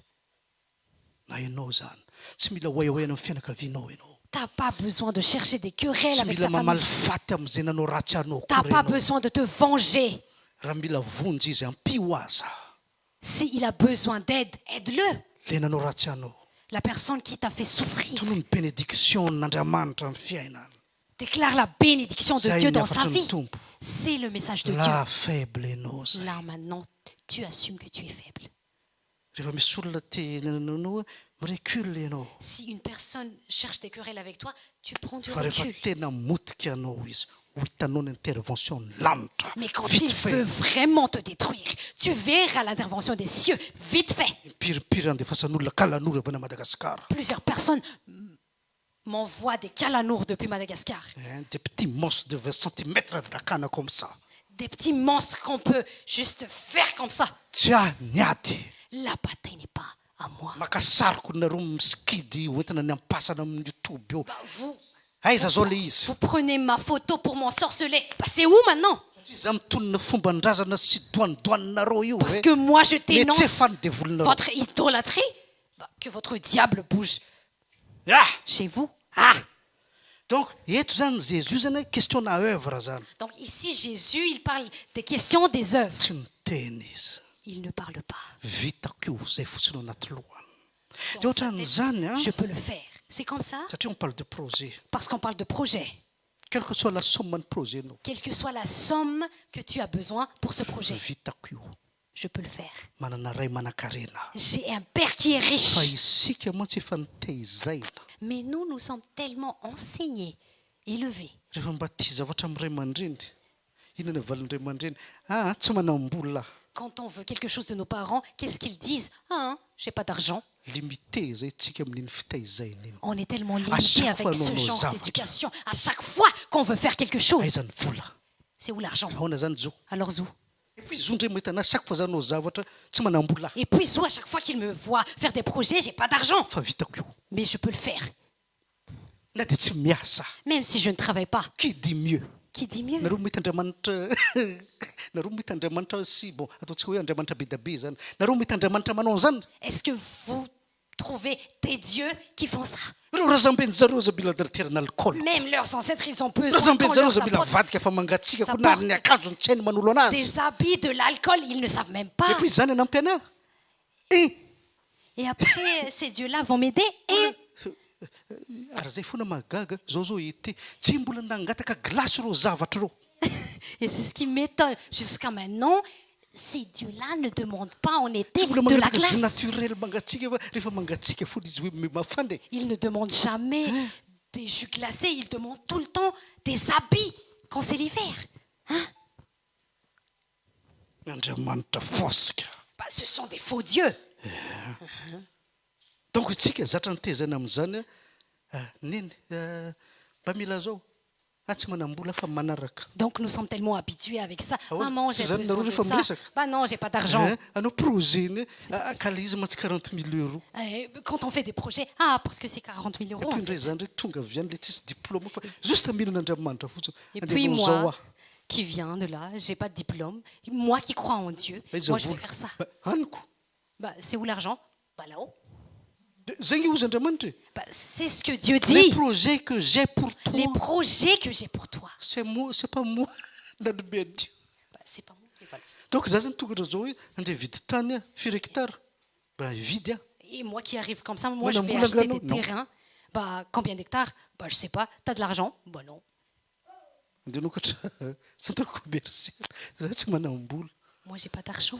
D: Na ianao zany. Tsy mila hoahoana amin'ny fianakavianao ianao.
B: T'as pas besoin de chercher des querelles
D: tsy
B: avec
D: mila
B: ta famille.
D: mamaly am'zay nanao ratsy anao
B: T'as
D: koa
B: pas
D: renao.
B: besoin de te venger.
D: Raha mila vonjy izy ampio aza
B: S'il a besoin d'aide, aide-le.
D: le nanao ratsy anao.
B: La personne qui t'a fait souffrir.
D: tono ny bénédiction n'Andriamanitra amin'ny fiainana.
B: Déclare la bénédiction de
D: Zay
B: Dieu
D: ny
B: dans sa
D: afatry ny
B: vie.
D: tompo.
B: C'est le message de Dieu.
D: La faible ianao zay.
B: Là maintenant, tu assumes que tu es faible.
D: Rehefa misy olona te nanao mirecule ianao.
B: Si une personne cherche des querelles avec toi, tu prends du
D: Fa rehefa
B: recul.
D: tena motika ianao izy ho hitanao ny intervention ny lanitra
B: Mais quand
D: vite
B: il
D: fait.
B: veut vraiment te détruire, tu verras l'intervention des cieux, vite fait.
D: Piripiri andefasan'olona kalanora avy any Madagasikara.
B: Plusieurs personnes m'envoient des calanours depuis Madagascar.
D: Des petits monstres de 20 cm dakana comme ça.
B: Des petits monstres qu'on peut juste faire comme ça.
D: Tsy niady.
B: La bataille n'est pas à moi.
D: Makasariko nareo miskidy hoentina ny ampasana amin'ny YouTube io.
B: Bah, vous
D: Aiza zao le izy.
B: prenez ma photo pour m'ensorceler. Bah, c'est où maintenant?
D: Izy mitonona fomban-drazana sy doanidoaninareo io.
B: Parce que moi, je
D: Mety tsy
B: dénonce
D: efany devolinareo.
B: votre idolâtrie. Bah, que votre diable bouge
D: Ah!
B: chez vous. Ah!
D: Donc eto zany Jésus zany question na œuvre zany.
B: Donc ici, Jésus, il parle des questions des œuvres.
D: Tsy miteny izy.
B: Il ne parle pas.
D: Vitako io zay fotsiny ao anaty lohany. De
B: Dans sa
D: ohatran'izany
B: tête, je peux le faire. C'est comme ça
D: satria on parle de projet.
B: parce qu'on parle de projet.
D: Quelle que soit la somme ny projet anao.
B: Quelle que soit la somme que tu as besoin pour ce projet,
D: Vitako io.
B: je peux le faire.
D: Manana ray manan-karena.
B: J'ai un père qui est
D: Fa
B: riche.
D: isika mantsy efa niteizaina.
B: Mais nous sommes tellement enseignés, élevés.
D: Rehefa mba tia zavatra amin'ny ray aman-dreny. Inona valin'ray aman-dreny? Ah, tsy manam-bola.
B: Quand on veut quelque chose de nos parents, qu'est-ce qu'ils disent? Ah, j'ai pas d'argent.
D: Limité zay tsika amin'iny fiteizaina iny.
B: On est tellement
D: À
B: limité
D: chaque
B: avec
D: fois,
B: ce
D: nous
B: genre
D: avons-
B: d'éducation. À chaque fois qu'on veut faire quelque chose,
D: Aiza ny vola?
B: c'est où l'argent?
D: Ahoana zany zao?
B: Alors où?
D: Et puis izy ndray mahita anazy chaque fois zanao zavatra tsy manam-bola.
B: Et puis Zou, à chaque fois qu'il me voit faire des projets, j'ai pas d'argent.
D: Fa vitako io.
B: Mais je peux le faire.
D: Na de tsy miasa.
B: Même si je ne travaille pas.
D: Qui dit mieux?
B: Qui dit mieux?
D: Nareo mety Andriamanitra nareo mety Andriamanitra sy bon ataontsika hoe Andriamanitra be da be zany. Nareo mety Andriamanitra manao zany.
B: Est-ce que vous trouvez des dieux qui font ça?
D: Ireo razamben'ny zareo za mila terana alcool.
B: Même leurs ancêtres, ils ont besoin
D: Razamben'ny
B: qu'on
D: zareo
B: leur
D: za mila
B: apporte
D: vadika fa mangatsiaka
B: Ça
D: ko na
B: porte-
D: ny akanjo ny tsainy manolo anazy.
B: des habits, de l'alcool, ils ne savent même pas.
D: Et puis zany anampy ana.
B: Et après, ces dieux-là vont m'aider. Et
D: Ary zay foana magaga zao ity tsy mbola nangataka glasy reo zavatra reo.
B: Et c'est ce qui m'étonne. Jusqu'à maintenant, ces dieux-là ne demandent pas en été
D: Tsy mbola
B: de la
D: mangataka jus
B: glace.
D: naturel mangatsiaka fa rehefa mangatsiaka foana izy hoe mafande.
B: Ils ne demandent jamais des jus glacés. Ils demandent tout le temps des habits quand c'est l'hiver.
D: Andriamanitra fosika.
B: Bah, ce sont des faux dieux.
D: Donc tsika zatra nitezana amin'izany neny mba mila zao tsy manam-bola fa manaraka.
B: Donc nous sommes tellement habitués avec ça.
D: Ah ouais,
B: Maman,
D: c'est
B: j'ai
D: ça,
B: besoin
D: nous,
B: de
D: les femmes,
B: ça.
D: les sacs.
B: Bah non, j'ai pas d'argent.
D: Anao projet iny kala izy mantsy 40 000 euros.
B: Quand on fait des projets, ah, parce que c'est 40 000 euros.
D: Puis
B: en
D: ndray
B: fait.
D: zany ndray tonga avy any le tsisy diplôme fa juste mihinana Andriamanitra fotsiny.
B: Et
D: Andeha
B: puis
D: hanao zao
B: moi,
D: ah.
B: qui viens de là, j'ai pas de diplôme. Moi qui crois en Dieu,
D: Aiza
B: moi je vais
D: vola?
B: faire ça.
D: Ba, haniko.
B: Bah, c'est où l'argent? Bah là-haut.
D: Zay ngy ozy Andriamanitra.
B: Bah, c'est ce que Dieu
D: Les
B: dit.
D: projets que j'ai pour toi.
B: Les projets que j'ai pour toi.
D: C'est pas moi nanome adio.
B: Bah, c'est pas moi qui va le faire.
D: Donc za zany tokatra zao hoe andeha vidy tany 4 hectares. Ba vidy ah.
B: Et moi qui arrive comme ça, moi je
D: Madame
B: vais
D: Boulagano,
B: acheter des
D: non.
B: terrains. Bah, combien d'hectares? Bah, je sais pas. T'as de l'argent? Bah non.
D: Andeha nokatra centre commercial. Za tsy manam-bola.
B: Moi j'ai pas d'argent.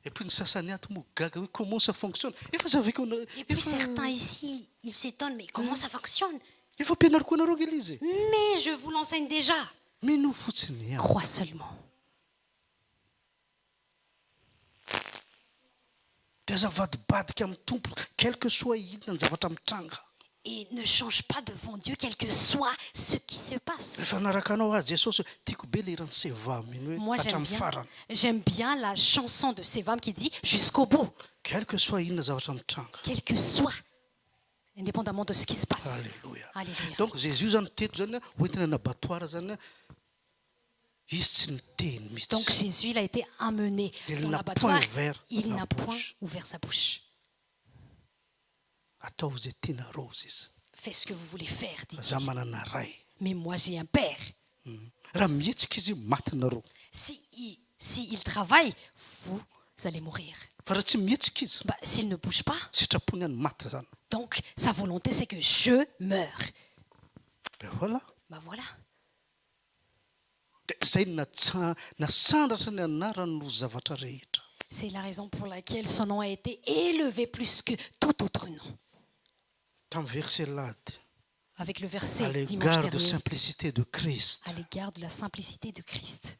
D: Et puis ny sasany ato moa gaga hoe comment ça fonctionne. Efa zaviko
B: Et puis certains ici, ils s'étonnent, mais comment ça fonctionne?
D: efa ampianariko anareo kely izy.
B: Mais je vous l'enseigne déjà.
D: Mino fotsiny ihany.
B: Crois seulement.
D: De azavadibadika amin'ny tompo quel que soit inona ny zavatra mitranga.
B: Et ne change pas devant Dieu, quel que soit ce qui se passe.
D: Rehefa anaraka anao azy Jesosy tiako be le rano sevamy iny
B: Moi,
D: hoe hatramin'ny farany.
B: j'aime bien la chanson de Sevam qui dit jusqu'au bout,
D: Quel que soit inona zavatra mitranga.
B: quel que soit, indépendamment de ce qui se passe.
D: Alléluia.
B: Alléluia.
D: Donc Jésus zany teto zany hoentina nabatoire zany izy tsy niteny mihitsy.
B: Donc Jésus, il a été amené
D: Il
B: dans
D: n'a
B: l'abattoir.
D: point ouvert
B: Il
D: la
B: n'a point
D: bouche.
B: ouvert sa bouche.
D: atao zay tianareo izy
B: Fais ce que vous voulez faire,
D: za
B: dit-il.
D: manana ray
B: Mais moi, j'ai un père.
D: raha mihetsika izy matinareo
B: Si il travaille, vous allez mourir.
D: fa raha tsy mihetsika izy
B: Bah, s'il ne bouge pas,
D: sitrapony any maty zany
B: donc sa volonté, c'est que je meure.
D: be voilà
B: Bah voilà.
D: de zay nasandratra ny anarany no zavatra rehetra
B: C'est la raison pour laquelle son nom a été élevé plus que tout autre nom.
D: tamin'ny verset lady
B: Avec le
D: à
B: verset dimanche
D: l'égard de
B: dernier,
D: simplicité de Christ
B: à l'égard de la simplicité de Christ.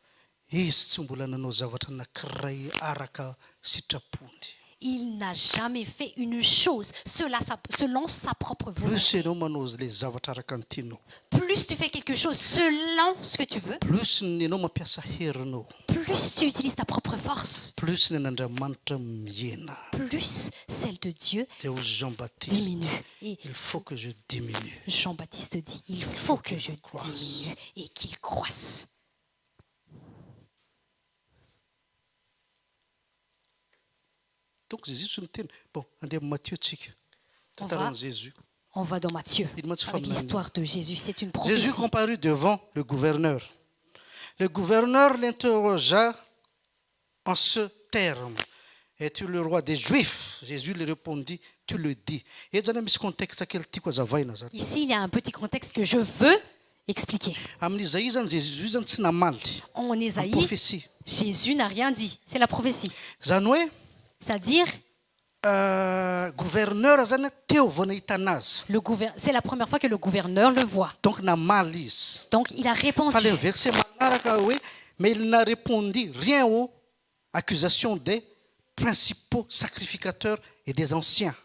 D: izy tsy mbola nanao zavatra anankiray araka sitrapony
B: Il n'a jamais fait une chose selon sa propre
D: plus
B: volonté.
D: ianao manao le zavatra araka ny tianao
B: Plus tu fais quelque chose selon ce que tu veux,
D: plus ny ianao mampiasa herinao
B: plus tu utilises ta propre force,
D: plus ny an'andriamanitra miena
B: plus celle de Dieu
D: de ozy Jean-Baptiste
B: diminue. Et
D: il faut que je diminue
B: Jean-Baptiste dit, il faut que je diminue et qu'il croisse.
D: donc Jésus tsy miteny bon andeha amin'ny Matthieu tsika
B: On
D: tantaran'i
B: va-
D: Jésus
B: On va dans Matthieu
D: Il m'a dit,
B: avec
D: femme,
B: l'histoire de Jésus. C'est une
D: Jésus
B: prophétie.
D: comparut devant le gouverneur. Le gouverneur l'interrogea en ce terme. Es-tu le roi des Juifs? Jésus lui répondit, tu le dis. Et dans misy contexte quel tiako azavaina zany.
B: Ici, il y a un petit contexte que je veux expliquer.
D: Amin'izay zany Jésus zany tsy namaly.
B: En
D: Une
B: Ésaïe,
D: prophétie.
B: Jésus n'a rien dit. C'est la prophétie.
D: Zany hoe
B: C'est-à-dire,
D: gouverneur zany teo vao nahita anazy.
B: c'est la première fois que le gouverneur le voit.
D: Donc namaly izy.
B: Donc, il a répondu.
D: Fa le verset manaraka hoe mais il n'a répondu rien aux accusations des principaux sacrificateurs et des anciens.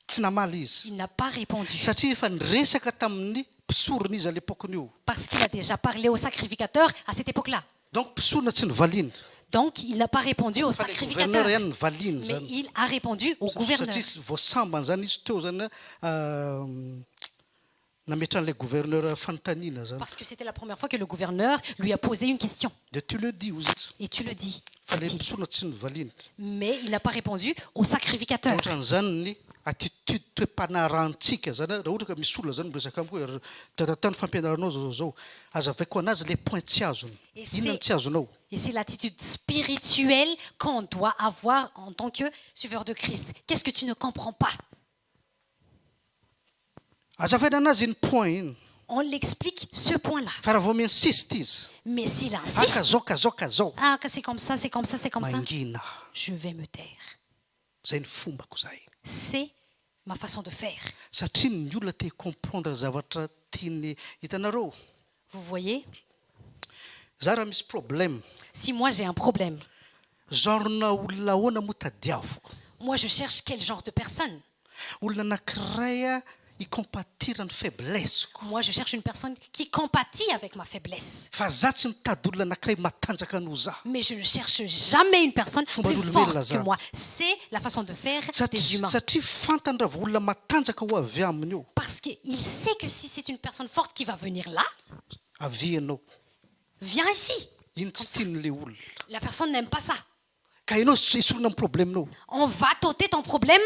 D: Tsy namaly izy.
B: Il n'a pas répondu.
D: Satria efa niresaka tamin'ny mpisorona izy à l'époque io.
B: Parce qu'il a déjà parlé aux sacrificateurs à cette époque-là.
D: Donc mpisorona tsy nivaliana.
B: Donc, il n'a pas répondu aux
D: Fa le gouverneur
B: sacrificateurs.
D: ihany nivaliana
B: Mais
D: zany.
B: il a répondu au gouverneur.
D: Satria voasambany zany izy teo zany nametran'ilay gouverneur fanontaniana zany.
B: Parce que c'était la première fois que le gouverneur lui a posé une question.
D: De tu le dis ozy izy.
B: Et tu le dis.
D: Fa le
B: dit.
D: mpisorona tsy nivaliana.
B: Mais il n'a pas répondu aux sacrificateurs.
D: Ohatran'izany ny attitude toe-panarantsika zany raha ohatra ka misy olona zany miresaka amiko hoe dadatany fampianaranao zao azavaiko anazy le point tsy azony
B: Et
D: inona ny tsy azonao
B: Et c'est l'attitude spirituelle qu'on doit avoir en tant que suiveur de Christ. Qu'est-ce que tu ne comprends pas?
D: azavaina anazy iny point iny
B: On l'explique ce point-là.
D: fa raha vao miinsiste izy
B: Mais s'il
D: aka
B: insiste,
D: zao ka zao ka zao
B: ah, que c'est comme ça, c'est comme ça, c'est comme ça,
D: mangina
B: je vais me taire.
D: zay ny fombako zay
B: C'est ma façon de faire.
D: satria ny olona te comprendre zavatra tiany hitanareo
B: Vous voyez?
D: za raha misy problème
B: Si moi j'ai un problème,
D: genrena olona ahoana moa tadiaviko
B: moi je cherche quel genre de personne?
D: olona anankiray a hicompatir ny faiblesseko
B: Moi je cherche une personne qui compatit avec ma faiblesse.
D: fa za tsy mitady olona anankiray matanjaka no za
B: Mais je ne cherche jamais une personne
D: Fomba
B: plus
D: d'olombelona
B: forte que
D: zany.
B: moi. C'est la façon de faire des humains.
D: satria fantany raha vao olona matanjaka ho avy aminy io
B: Parce qu'il sait que si c'est une personne forte qui va venir là,
D: avy anao
B: viens ici.
D: iny tsy tian'le olona
B: La personne n'aime pas ça.
D: ka ianao isorona amin'ny problèmenao
B: On va t'ôter ton problème.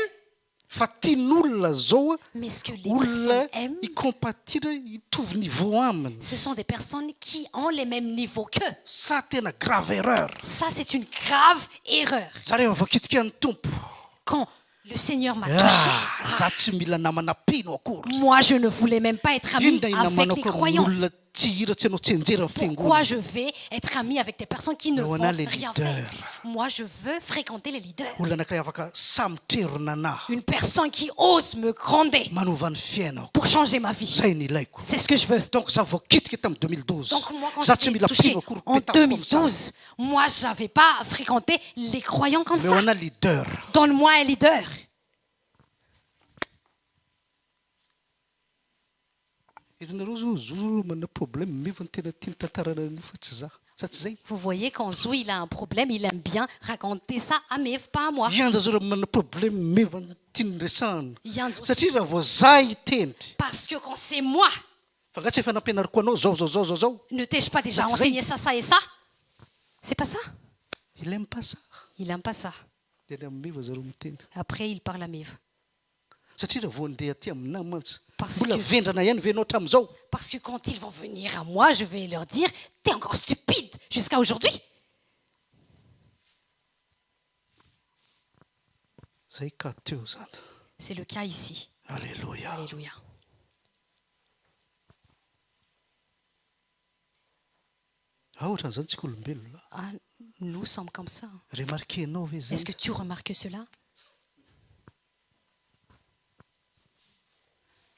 D: fa tian'olona zao a
B: Mais ce que les
D: olona
B: personnes aiment,
D: hicompatira hitovy niveau aminy
B: ce sont des personnes qui ont les mêmes niveaux qu'eux.
D: sa tena grave erreur
B: Ça, c'est une grave erreur.
D: za rehefa voakitika ny tompo
B: Quand le Seigneur m'a touché,
D: za tsy mila namana pino akory
B: moi, je ne voulais même pas être ami
D: inona
B: avec
D: inamanao
B: les
D: ko
B: croyants.
D: olona tsy hira tsy anao tsy enjera amin'ny
B: Pourquoi
D: fiangonana
B: je vais être ami avec des personnes qui ne
D: Mais on
B: vont
D: a les
B: rien
D: leaders.
B: faire? Moi, je veux fréquenter les leaders.
D: olona anankiray afaka samitrerona anahy
B: Une personne qui ose me gronder
D: manova ny fiainako
B: pour changer ma vie.
D: zay ny ilaiko
B: C'est ce que je veux.
D: donc za voakitika tamin'ny 2012
B: Donc moi, quand
D: za tsy
B: j'étais
D: mila
B: touchée
D: pino akory
B: en
D: petako comme ça.
B: 2012, moi, je n'avais pas fréquenté les croyants comme
D: mais
B: ça.
D: on a leader
B: Donne-moi un leader.
D: itanareo zao zo mana problème meva ny tena tiany tantarana an'io fa tsy za sa tsy zay
B: Vous voyez, quand Zou, il a un problème, il aime bien raconter ça à Mev, pas à moi.
D: ianja zao raha mana problème meva ny tiany resahana
B: Ianzo,
D: satria raha vao za hitendry
B: parce que quand c'est moi,
D: fa nga tsy efa nampianariko anao zao
B: ne t'ai-je pas déjà
D: Ça, c'est
B: enseigné ça et ça? C'est pas ça.
D: il aime pas ça
B: Il aime pas ça.
D: dia ny amin'ny miva zareo miteny
B: Après, il parle à Miv.
D: satria raha vao andeha aty aminahy mantsy
B: Parce
D: mbola
B: que-
D: vendrana ihany venao hatramin'izao
B: Parce que quand ils vont venir à moi, je vais leur dire, t'es encore stupide jusqu'à aujourd'hui.
D: zay ka teo zany
B: C'est le cas ici.
D: alleloia
B: Alléluia.
D: ohatran'izany tsika olombelona
B: Ah, nous sommes comme ça.
D: remarquenao ve
B: Est-ce
D: zany
B: que tu remarques cela?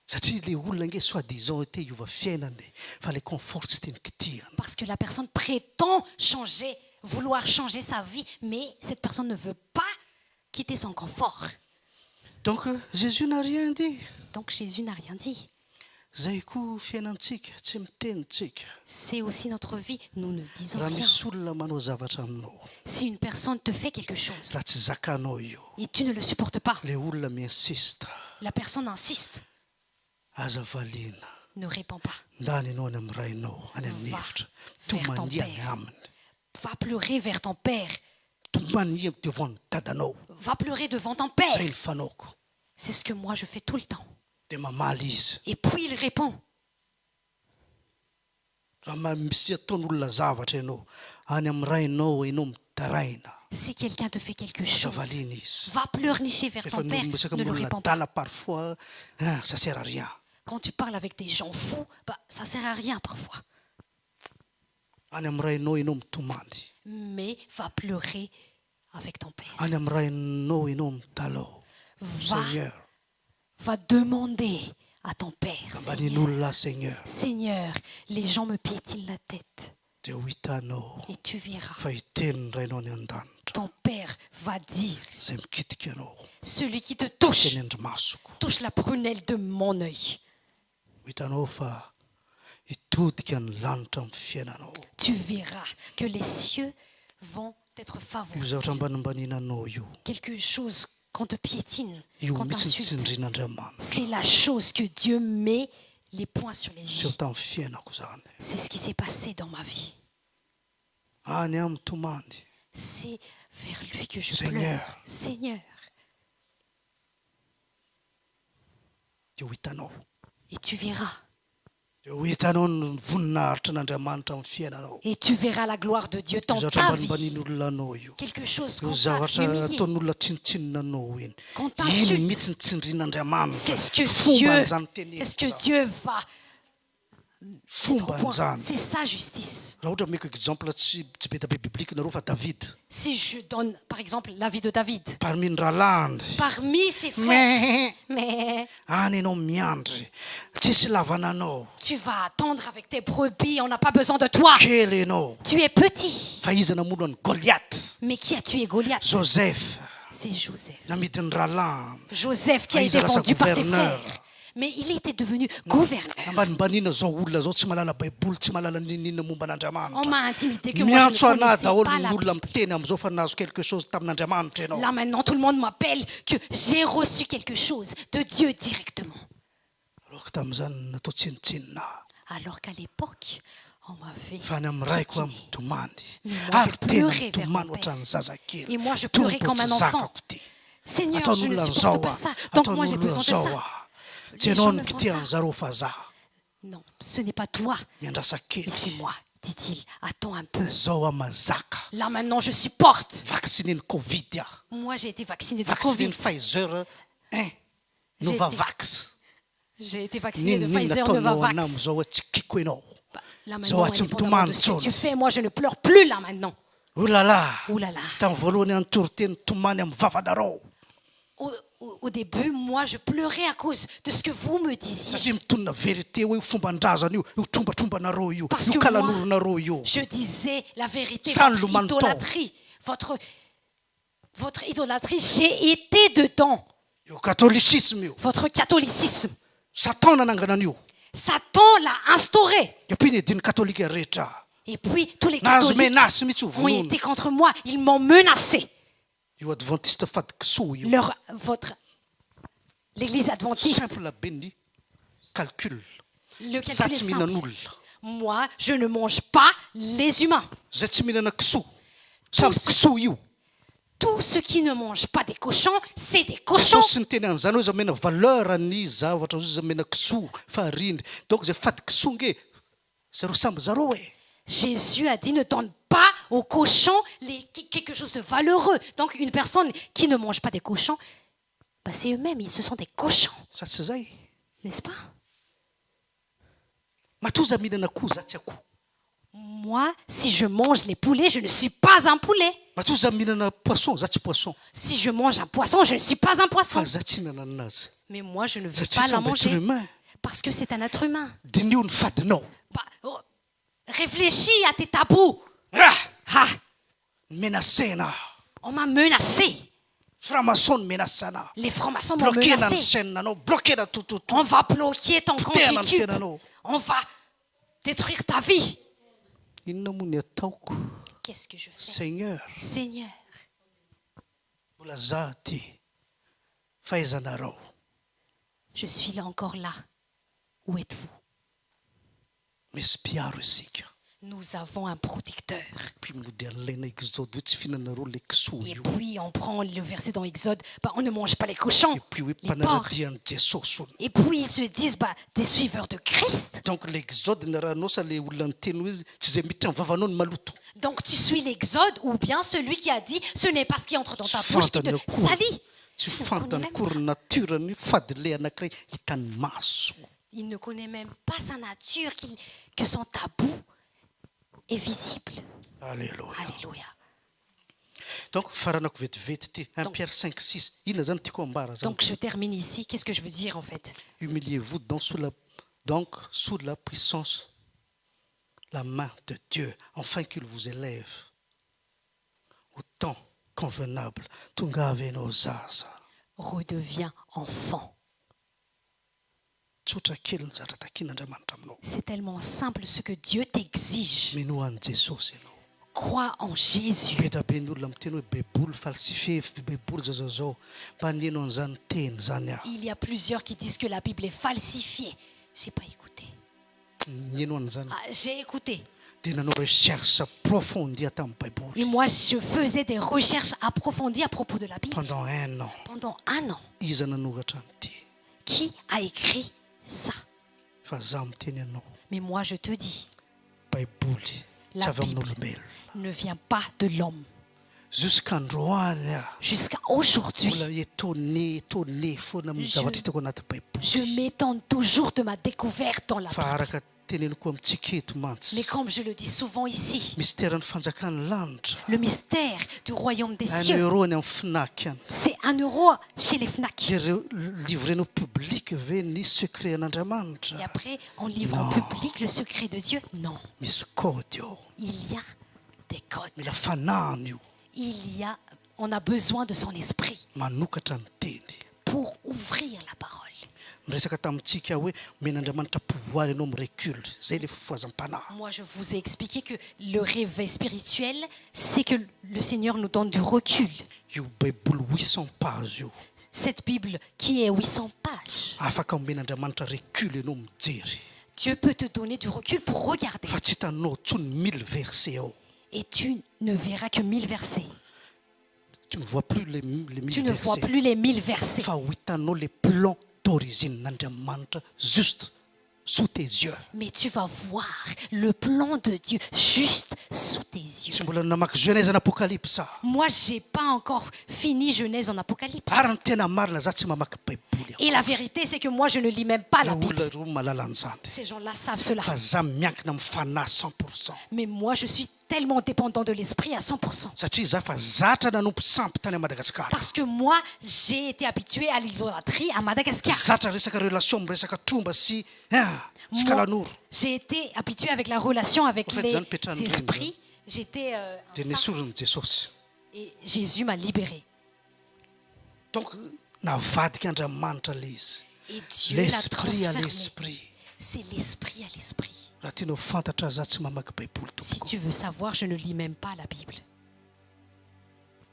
D: satria le olona nge soi-disant te hiova fiainany fa le confort tsy teny kitihana
B: Parce que la personne prétend changer, vouloir changer sa vie, mais cette personne ne veut pas quitter son confort.
D: donc jésus n'a rien dit
B: Donc Jésus n'a rien dit.
D: zay koa fiainantsika tsy mitenitsika
B: C'est aussi notre vie. Nous ne disons
D: raha
B: rien.
D: misy olona manao zavatra aminao
B: Si une personne te fait quelque chose
D: raha tsy zakanao io
B: et tu ne le supportes pas,
D: le olona miinsista
B: la personne insiste,
D: aza valiana
B: ne réponds pas.
D: ndany ianao any amin'ny rainao any amin'ny
B: Va
D: hevitra
B: vers ton
D: tomandiany
B: père.
D: aminy
B: Va pleurer vers ton père.
D: tomany devant ny dadanao
B: Va pleurer devant ton
D: zay
B: père.
D: ny fanaoko
B: C'est ce que moi je fais tout le temps.
D: dia mamaly izy
B: Et puis il répond.
D: raha misy ataon'olona zavatra ianao any amin'ny rainao ianao mitaraina
B: Si quelqu'un te fait quelque
D: aza
B: chose,
D: valiana izy
B: va pleurnicher vers
D: rehefa
B: ton père.
D: misaka
B: Ne le
D: amin'olona
B: réponds pas.
D: dala parfois ça sert à rien
B: Quand tu parles avec des gens fous, bah, ça sert à rien parfois.
D: any amin'ny rainao ianao mitomany
B: Mais va pleurer avec ton père.
D: any amin'ny rainao ianao mitalao
B: Va,
D: seigneur
B: va demander à ton père.
D: ambanin'olona seigneur
B: Seigneur, les gens me piétinent la tête.
D: dia ho hitanao
B: Et tu verras,
D: fa hiteniny rainao any an-danitra
B: ton père va dire,
D: zay mikitika anao
B: celui qui te touche,
D: teny andrimasoko
B: touche la prunelle de mon œil.
D: ho hitanao fa hitodika ny lanitra amin'ny fiainanao
B: Tu verras que les cieux vont être
D: io
B: favorables.
D: zavatra ambanimbaniananao io
B: Quelque chose qu'on te piétine,
D: io
B: qu'on
D: misy ny
B: t'insulte.
D: tsindrin'andriamanitra
B: C'est la chose que Dieu met les points sur les
D: seho
B: i.
D: tamin'ny fiainako zany
B: C'est ce qui s'est passé dans ma vie.
D: any amin'ny tomany
B: C'est vers lui que je
D: Seigneur.
B: pleure. Seigneur.
D: dia ho hitanao
B: Et tu verras.
D: dia ho hitanao ny voninahitra n'andriamanitra amin'ny fiainanao
B: Et tu verras la gloire de Dieu
D: io
B: dans
D: zavatra
B: ta vie.
D: ambanimbanian'olona anao io
B: Quelque chose
D: io
B: qu'on t'a
D: zavatra
B: humilié.
D: ataon'olona tsinitsinina anao iny
B: Qu'on
D: iny
B: t'insulte.
D: mihitsy ny tsindrin'andriamanitra
B: C'est ce que
D: fomba
B: Dieu,
D: an'izany
B: c'est ce que
D: teneniko
B: Dieu va mettre
D: fomba
B: au point.
D: an'izany
B: C'est sa justice.
D: raha ohatra meko exemple tsy be tabe biblika nareo fa David
B: Si je donne, par exemple, la vie de David,
D: parmi ny rahalandy
B: parmi ses frères, mais
D: any ianao miandry tsisy lavananao
B: tu vas attendre avec tes brebis, on n'a pas besoin de toi.
D: kely ianao
B: Tu es petit.
D: fa izy namono any Goliath
B: Mais qui a tué Goliath?
D: Joseph
B: C'est Joseph.
D: namidiny rahalandy
B: Joseph qui a
D: Ah,
B: été
D: ils ont
B: vendu par ses
D: gouverneur.
B: frères. Mais il était devenu gouverneur.
D: ambanimbaniana zao olona zao tsy malala baiboly tsy malala ninina momba
B: On
D: n'andriamanitra
B: m'a intimidé que moi je
D: miantso
B: ne
D: anahy
B: connaissais
D: daholo
B: pas
D: ny
B: la
D: olona
B: Bible.
D: miteny am'izao fa nahazo quelque chose tamin'andriamanitra ianao
B: Là maintenant, tout le monde m'appelle que j'ai reçu quelque chose de Dieu directement.
D: alors que tamin'izany natao tsinitsinina
B: Alors qu'à l'époque, on m'avait
D: fa any amin'ny raiko
B: piétiné.
D: amin'ny tomany
B: Mais moi,
D: ary
B: je
D: teny
B: pleurais vers
D: tomany
B: mon
D: ohatran'ny zazakely
B: Et moi, je pleurais comme un enfant. Seigneur, je ne
D: ataon'olona
B: supporte
D: an'izao
B: pas ça. Donc moi, j'ai besoin de
D: zao
B: ça.
D: a tsy
B: Les
D: ianao
B: gens
D: ny
B: me font
D: kitihan
B: ça.
D: zareo fa za
B: Non, ce n'est pas toi,
D: miandrasa kely
B: mais c'est moi, dit-il. Attends un peu.
D: zao a mazaka
B: Là maintenant, je supporte.
D: vacciné ny covid a
B: Moi, j'ai été vaccinée de
D: vacciné ny
B: Covid.
D: Pfizer
B: J'ai
D: Novavax
B: J'ai été vaccinée de
D: ninona
B: Pfizer,
D: ataonao
B: Novavax.
D: anam'izao a tsy kiko ianao
B: Bah, là
D: Zao
B: maintenant,
D: a tsy
B: indépendamment
D: mitomany
B: de ce que
D: intsony
B: tu fais, moi, je ne pleure plus là maintenant.
D: olala
B: Ouh là là.
D: tamin'ny voalohany anotoroteny tomany amin'ny vavanareo
B: Au début, moi, je pleurais à cause de ce que vous me disiez.
D: satria mitonona vérité hoe io fomban-drazana io trombatrombanareo io
B: Parce
D: io
B: que
D: kalanoronareo io
B: Je disais la vérité,
D: Sans
B: votre
D: le menton.
B: idolâtrie. Votre idolâtrie, j'ai été dedans.
D: io catholicisme io
B: Votre catholicisme.
D: satan nanangana an'io
B: Satan l'a instauré.
D: ampiny ediny katolika rehetra
B: Et puis, tous les
D: nahazo
B: catholiques
D: menace mihitsy ho
B: ont
D: vonoina
B: été contre moi. Ils m'ont menacé.
D: io adventiste fadikisoa io
B: L'église adventiste,
D: simple be ny calcul
B: le
D: za
B: calcul est
D: tsy
B: simple.
D: mihinan'olona
B: Moi, je ne mange pas les humains.
D: zay tsy mihinana kisoa samy kisoa io
B: Tous ceux qui ne mangent pas des cochons, c'est des cochons.
D: Jesosy niteny an'izany hoe za mena valeur ny zavatra zo za mena kisoa farindry donc zay fady kisoa nge zareo samby zareo e.
B: Jésus a dit ne donne pas aux cochons quelque chose de valeureux. Donc une personne qui ne mange pas des cochons, bah, c'est eux-mêmes, ce sont des cochons,
D: Sa tsy zay
B: n'est-ce pas?
D: matoa za mihinana akoho za tsy akoho.
B: Moi, si je mange les poulets, je ne suis pas un poulet.
D: Matoa za mihinana poisson za tsy poisson.
B: Si je mange un poisson, je ne suis pas un poisson.
D: Fa za tsy hinana anazy
B: Mais moi, je ne veux
D: satria
B: pas la
D: samby être
B: manger
D: humain.
B: parce que c'est un être humain.
D: Dinio ny fadinao.
B: Bah, réfléchis à tes tabous.
D: Ah!
B: Ah,
D: Menacena.
B: on m'a menacé.
D: Franc-maçon ny menacé anao.
B: Les francs-maçons m'ont
D: Bloquena ny
B: menacé.
D: chaîne anao, bloquena tototo.
B: On va bloquer ton compte
D: Tena ny
B: YouTube.
D: fiainanao.
B: On va détruire ta vie.
D: Inona moa ny ataoko?
B: Qu'est-ce que je fais?
D: Seigneur,
B: Seigneur,
D: mbola za ty fahaizanareo.
B: je suis là encore là. Où êtes-vous?
D: Misy mpiaro isika.
B: Nous avons un protecteur.
D: Puis no dia alaina exode hoe tsy fihinanareo le kisoa
B: Et
D: io.
B: puis on prend le verset dans Exode, bah, on ne mange pas les cochons,
D: Et puis hoe
B: les porcs.
D: mpanaradian'i Jesosy.
B: Et puis ils se disent, bah, des suiveurs de Christ.
D: Donc l'exode ny rahanao sa le olona nyteny hoe tsy zay miditra ny vavanao ny maloto.
B: Donc tu suis l'Exode ou bien celui qui a dit, ce n'est pas ce qui entre dans ta
D: Tsy
B: bouche qui te
D: fantany akory.
B: salit.
D: Tsy
B: Tu ne
D: fantany
B: connais même
D: akory ny natirany fady le anankiray hitany maso.
B: Il ne connaît même pas sa nature, que son tabou est visible.
D: Alléluia.
B: Alléluia.
D: Donc faranako vetivety ty 1 Pierre 5:6 inona zany tiako ambara zany.
B: Donc je termine ici. Qu'est-ce que je veux dire en fait?
D: Humiliez-vous donc sous la puissance, la main de Dieu, afin qu'il vous élève au temps convenable. Tonga aveno zaza.
B: Redeviens enfant.
D: Tsotra kely ny zavatra takin'Andriamanitra aminao.
B: C'est tellement simple ce que Dieu t'exige.
D: Minoan'i Jesosy ianao.
B: Crois en Jésus.
D: Be da be ny olona miteny hoe baiboly falsifié, baiboly zao mba hanenao an'izany teny zany aho.
B: Il y a plusieurs qui disent que la Bible est falsifiée. J'ai pas écouté.
D: Nienao an'izany.
B: Ah, j'ai écouté.
D: Dia nanao recherche approfondie tamin'ny
B: Et
D: baiboly
B: moi, je faisais des recherches approfondies à propos de la Bible
D: pendant 1 an.
B: pendant 1 an.
D: Iza nanoratra an'ity.
B: Qui a écrit ça?
D: Fa za miteny anao
B: Mais moi, je te dis,
D: baiboly tsy
B: la
D: avy
B: Bible
D: amin'olombelona.
B: ne vient pas de l'homme.
D: Jusqu'androany aho
B: Jusqu'à aujourd'hui,
D: mbola étonné foana amin'ny zavatra hitako anaty baiboly.
B: je m'étonne toujours de ma découverte dans la
D: Fa
B: Bible.
D: araka teneniko amintsika eto mantsy.
B: Mais comme je le dis souvent ici,
D: Mystère ny fanjakan'ny lanitra.
B: le mystère du royaume des
D: Any
B: cieux,
D: euro any amin'ny FNAC any.
B: c'est 1 euro chez les FNAC.
D: Dia ireo livrenao public ve ny secret an'Andriamanitra.
B: Et après, on livre en public le secret de Dieu. Non,
D: Misy code eo.
B: il y a des codes.
D: Mila fanahiny io.
B: On a besoin de son esprit
D: Manokatra ny teny.
B: pour ouvrir la parole.
D: Miresaka tamintsika hoe men'Andriamanitra pouvoir ianao mirecule. Zay le fifoizam-panahy.
B: Moi, je vous ai expliqué que le réveil spirituel, c'est que le Seigneur nous donne du recul.
D: Io baiboly 800 pages io.
B: Cette Bible qui est 800 pages,
D: Afaka men'Andriamanitra recule ianao mijery.
B: Dieu peut te donner du recul pour regarder.
D: Fa tsy hitanao tsony 1000 versets ao.
B: Et tu ne verras que 1000 versets.
D: Tu ne vois plus les 1000
B: Tu ne vois
D: versets.
B: plus les 1000 versets.
D: Fa ho hitanao les plans d'origine n'Andriamanitra juste sous tes yeux.
B: Mais tu vas voir le plan de Dieu juste sous tes yeux.
D: Tsy mbola namaky Genèse en Apocalypse.
B: Moi, j'ai pas encore fini Genèse en Apocalypse.
D: Ary ny tena marina za tsy mamaky baiboly.
B: Et la vérité, c'est que moi, je ne lis même pas la Bible.
D: Olona roa malala an'izany.
B: Ces gens-là savent cela.
D: Fa za miankina amin'ny fanahy 100%.
B: Mais moi, je suis tellement dépendant de l'esprit à 100%.
D: Satria za fa zatra nanompo sampy tany à Madagascar.
B: Parce que moi, j'ai été habitué à l'idolâtrie à Madagascar.
D: Zatra resaka relation miresaka tromba sy sy
B: Moi,
D: kalanoro.
B: j'ai été habitué avec la relation avec
D: En fait,
B: les
D: Jeanne Pétran,
B: esprits. J'étais
D: Dia
B: enceinte
D: nesoriny Jesosy.
B: et Jésus m'a libéré.
D: Donc navadika Andriamanitra le izy.
B: Et Dieu l'a
D: L'esprit à
B: transformé.
D: l'esprit.
B: C'est l'esprit à l'esprit.
D: Raha tianao fantatra za tsy mamaky baiboly
B: Si
D: tompoko.
B: tu veux savoir, je ne lis même pas la Bible.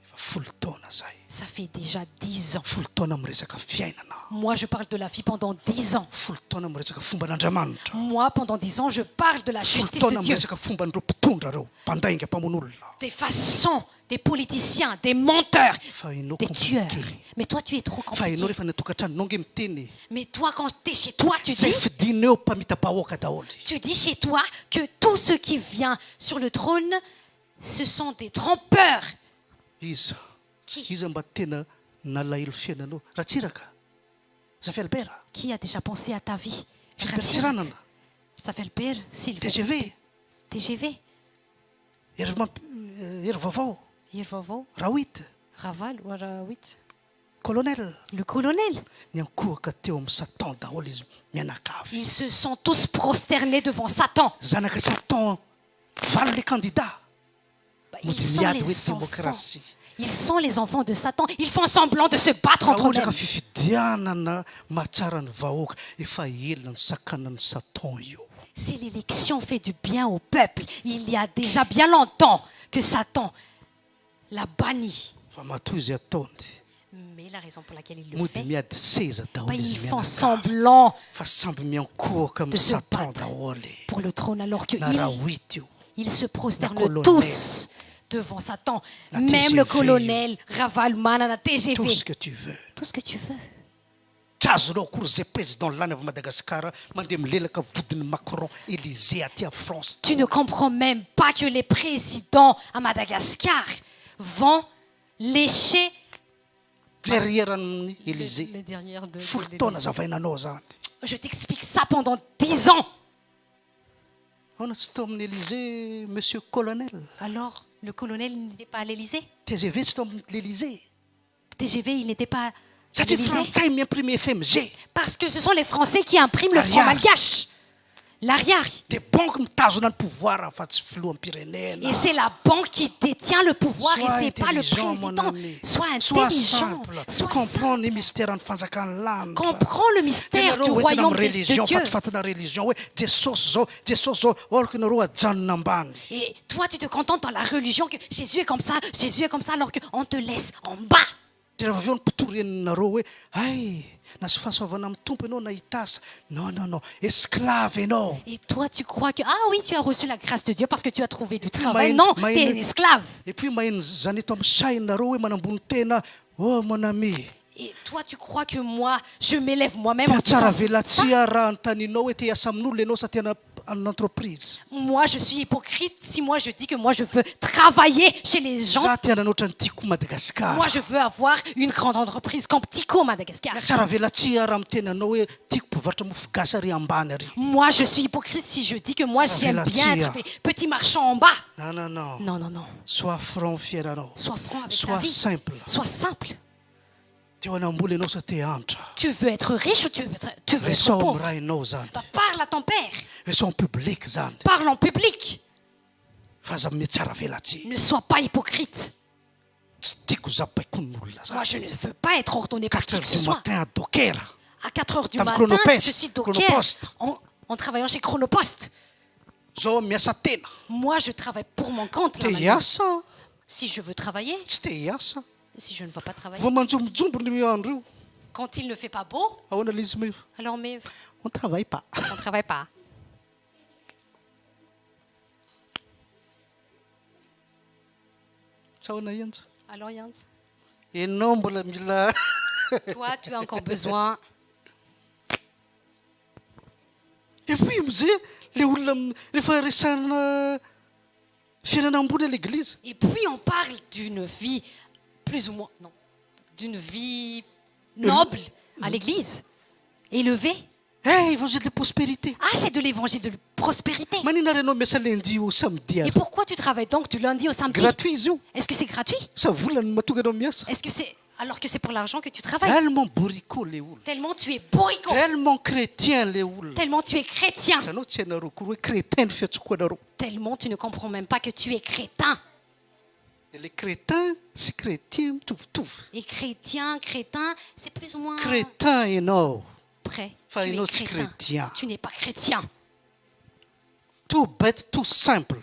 D: Efa folo taona zay.
B: Ça fait déjà 10 ans.
D: Folo taona miresaka fiainana.
B: Moi, je parle de la vie pendant 10 ans.
D: Folo taona miresaka fomba n'Andriamanitra.
B: Moi, pendant 10 ans, je parle de la
D: Folo
B: justice
D: taona
B: de Dieu.
D: miresaka fomba n'ireo mpitondra reo mpandainga mpamon'olona.
B: Des façons des politiciens, des menteurs,
D: fa hainao
B: des tueurs.
D: compliqué.
B: Mais toi, tu es trop
D: fa hainao
B: compliqué.
D: rehefa natokantrano nao nge miteny
B: Mais toi, quand tu es chez toi,
D: zay fidina eo mpamitabahoaka daholo
B: tu dis chez toi que tout ce qui vient sur le trône, ce sont des trompeurs.
D: iza
B: Qui?
D: iza mba tena nalahelo fiainanao raha tsiraka zafy albert
B: Qui a déjà pensé à ta vie?
D: Philibert Tsiranana
B: Samuel Père, Sylvain.
D: TGV
B: TGV.
D: hery vaovao
B: Irvovo,
D: rawit
B: Raval, Warawit.
D: colonel
B: Le colonel.
D: niankohaka teo amin'ny satan daholo izy mianakavy
B: Ils se sont tous prosternés devant Satan.
D: zanaka satan valo le candidat
B: Bah,
D: mody
B: ils sont
D: miady hoe
B: les enfants.
D: démocratie
B: Ils sont les enfants de Satan. Ils font semblant de se battre
D: raha
B: entre
D: ohatra
B: eux.
D: ka fifidianana mahatsara ny vahoaka efa elona ny sakanany satan io
B: Si l'élection fait du bien au peuple, il y a déjà bien longtemps que Satan l'a banni.
D: fa matoa izy ataony
B: Mais la raison pour laquelle il le
D: mody
B: fait,
D: miady seza
B: bah,
D: daholo izy
B: ils font
D: mianakavy
B: semblant
D: fa samby miankohaka
B: de
D: amin'ny
B: se
D: satan
B: battre
D: daholy
B: pour le trône, alors que
D: na rawit io
B: ils se
D: La
B: prosternent
D: colonel.
B: tous devant Satan.
D: La
B: Même
D: TGV.
B: le colonel, Raval, Manana, TGV.
D: tout ce que tu veux
B: Tout ce que tu veux.
D: tsy azonao akory zay président lany avy madagasikara mandeha milelaka vodiny Macron Élysée aty à France
B: Tu ne comprends même pas que les présidents à Madagascar vont lécher
D: derrière amin'ny Élysée
B: les dernières de
D: folo taona zavainanao zany
B: Je t'explique ça pendant 10 ans.
D: ona tsy tao amin'ny Élysée monsieur colonel
B: Alors, le colonel n'était pas à l'Élysée.
D: TGV tsy tao amin'ny l'Élysée
B: TGV, il n'était pas à
D: satria
B: l'Élysée.
D: frantsay miimprime FMG
B: Parce que ce sont les Français qui impriment le franc
D: L'Ariary.
B: malgache. L'Ariary.
D: de banque mitazona ny pouvoir fa tsy filoham-pirenena
B: Et c'est la banque qui détient le pouvoir
D: Sois
B: et c'est pas le
D: intelligent, mon
B: président.
D: ami.
B: Sois
D: Sois
B: intelligent.
D: simple.
B: Sois
D: Comprends
B: simple.
D: ny mystère ny fanjakan'ny lanitra
B: Comprends le mystère du
D: Ianareo hoentina
B: royaume
D: amin'ny
B: de
D: religion
B: Dieu.
D: fatifatina religion hoe jesosy zao orako nareo ajanona ambany
B: Et toi, tu te contentes dans la religion que Jésus est comme ça, alors qu'on te laisse en bas.
D: de rehefa avy eo ny mpitoreninareo hoe ay na sy fahasoavana amin'ny tompo ianao nahita asa non esclave ianao
B: Et toi, tu crois que, ah oui, tu as reçu la grâce de Dieu parce que tu as trouvé du
D: puis,
B: travail.
D: maïn-
B: Non,
D: maïn-
B: tu es esclave.
D: et puis maheno zany eto amin'ny sainareo hoe manambony tena oh mon ami
B: Et toi, tu crois que moi, je m'élève moi-même en
D: mia tsara
B: disant ça.
D: velatsia raha notaninao hoe te hiasa amin'olona ianao sa tena en entreprise
B: Moi, je suis hypocrite si moi je dis que moi je veux travailler chez les gens.
D: za te hananoatra ny tiako Madagasikara
B: Moi, je veux avoir une grande entreprise comme Tico Madagascar.
D: mia tsara velatsia raha miteny anao hoe tiako mpivarotra mofo gasy ary ambany ary
B: Moi, je suis hypocrite si je dis que moi
D: Ça
B: j'aime
D: fait
B: bien
D: la
B: être des petits marchands en bas.
D: non
B: Non, non, non.
D: sois franc fiainanao
B: Sois franc avec ta
D: sois
B: vie.
D: simple
B: Sois simple.
D: te hanambola ianao sa te antra
B: Tu veux être riche ou tu veux être
D: resao amin'ny
B: pauvre?
D: raha ianao zany
B: Bah, parle à ton père.
D: resao amin'ny public zany
B: Parle en public.
D: fa aza mia tsara velatsia
B: Ne sois pas hypocrite.
D: tsy tiako zabaikonin'olona
B: Moi,
D: zany
B: je ne veux pas être ordonné par
D: 4
B: qui
D: heures
B: que ce
D: du
B: soit.
D: matin à docker
B: À 4 heures du
D: Dans le
B: matin,
D: Chronopost.
B: je suis docker
D: Chronopost.
B: en travaillant chez Chronopost.
D: zao miasa tena
B: Moi, je travaille pour mon compte. là,
D: te
B: maintenant.
D: hiasa
B: Si je veux travailler,
D: tsy te hiasa
B: si je ne veux pas travailler.
D: vao manjombojombo ny andro io
B: Quand il ne fait pas beau,
D: ahoana lay izy me
B: alors mais
D: on travaille pas
B: on ne travaille pas.
D: sa ahoana ianja
B: Alors Yance,
D: ianao mbola mila
B: toi, tu as encore besoin.
D: et puis amizay le olona rehefa resana fiainana ambony à l'église
B: Et puis on parle d'une vie plus ou moins, non, d'une vie noble à l'église, élevée.
D: évangile de prospérité
B: Ah, c'est de l'évangile de prospérité.
D: manina ary ianao miasa lundi au samedi
B: Et
D: ary
B: pourquoi tu travailles donc du lundi au samedi?
D: gratuit izy io
B: Est-ce que c'est gratuit?
D: sa volany mahatonga anao miasa
B: Est-ce que c'est alors que c'est pour l'argent que tu travailles?
D: tellement bourricot le olona
B: Tellement tu es bourricot,
D: tellement chrétien le olona
B: tellement tu es chrétien,
D: anao tsy hainareo kory hoe crétin ny fiatsokoanareo
B: tellement tu ne comprends même pas que tu es crétin.
D: de le crétin sy chrétien mitovitovy
B: Et chrétien, crétin, c'est plus ou moins
D: crétin ianao
B: près.
D: Enfin,
B: Tu
D: une
B: es
D: autre
B: crétin.
D: chrétien.
B: Tu n'es pas chrétien.
D: tout bête tout simple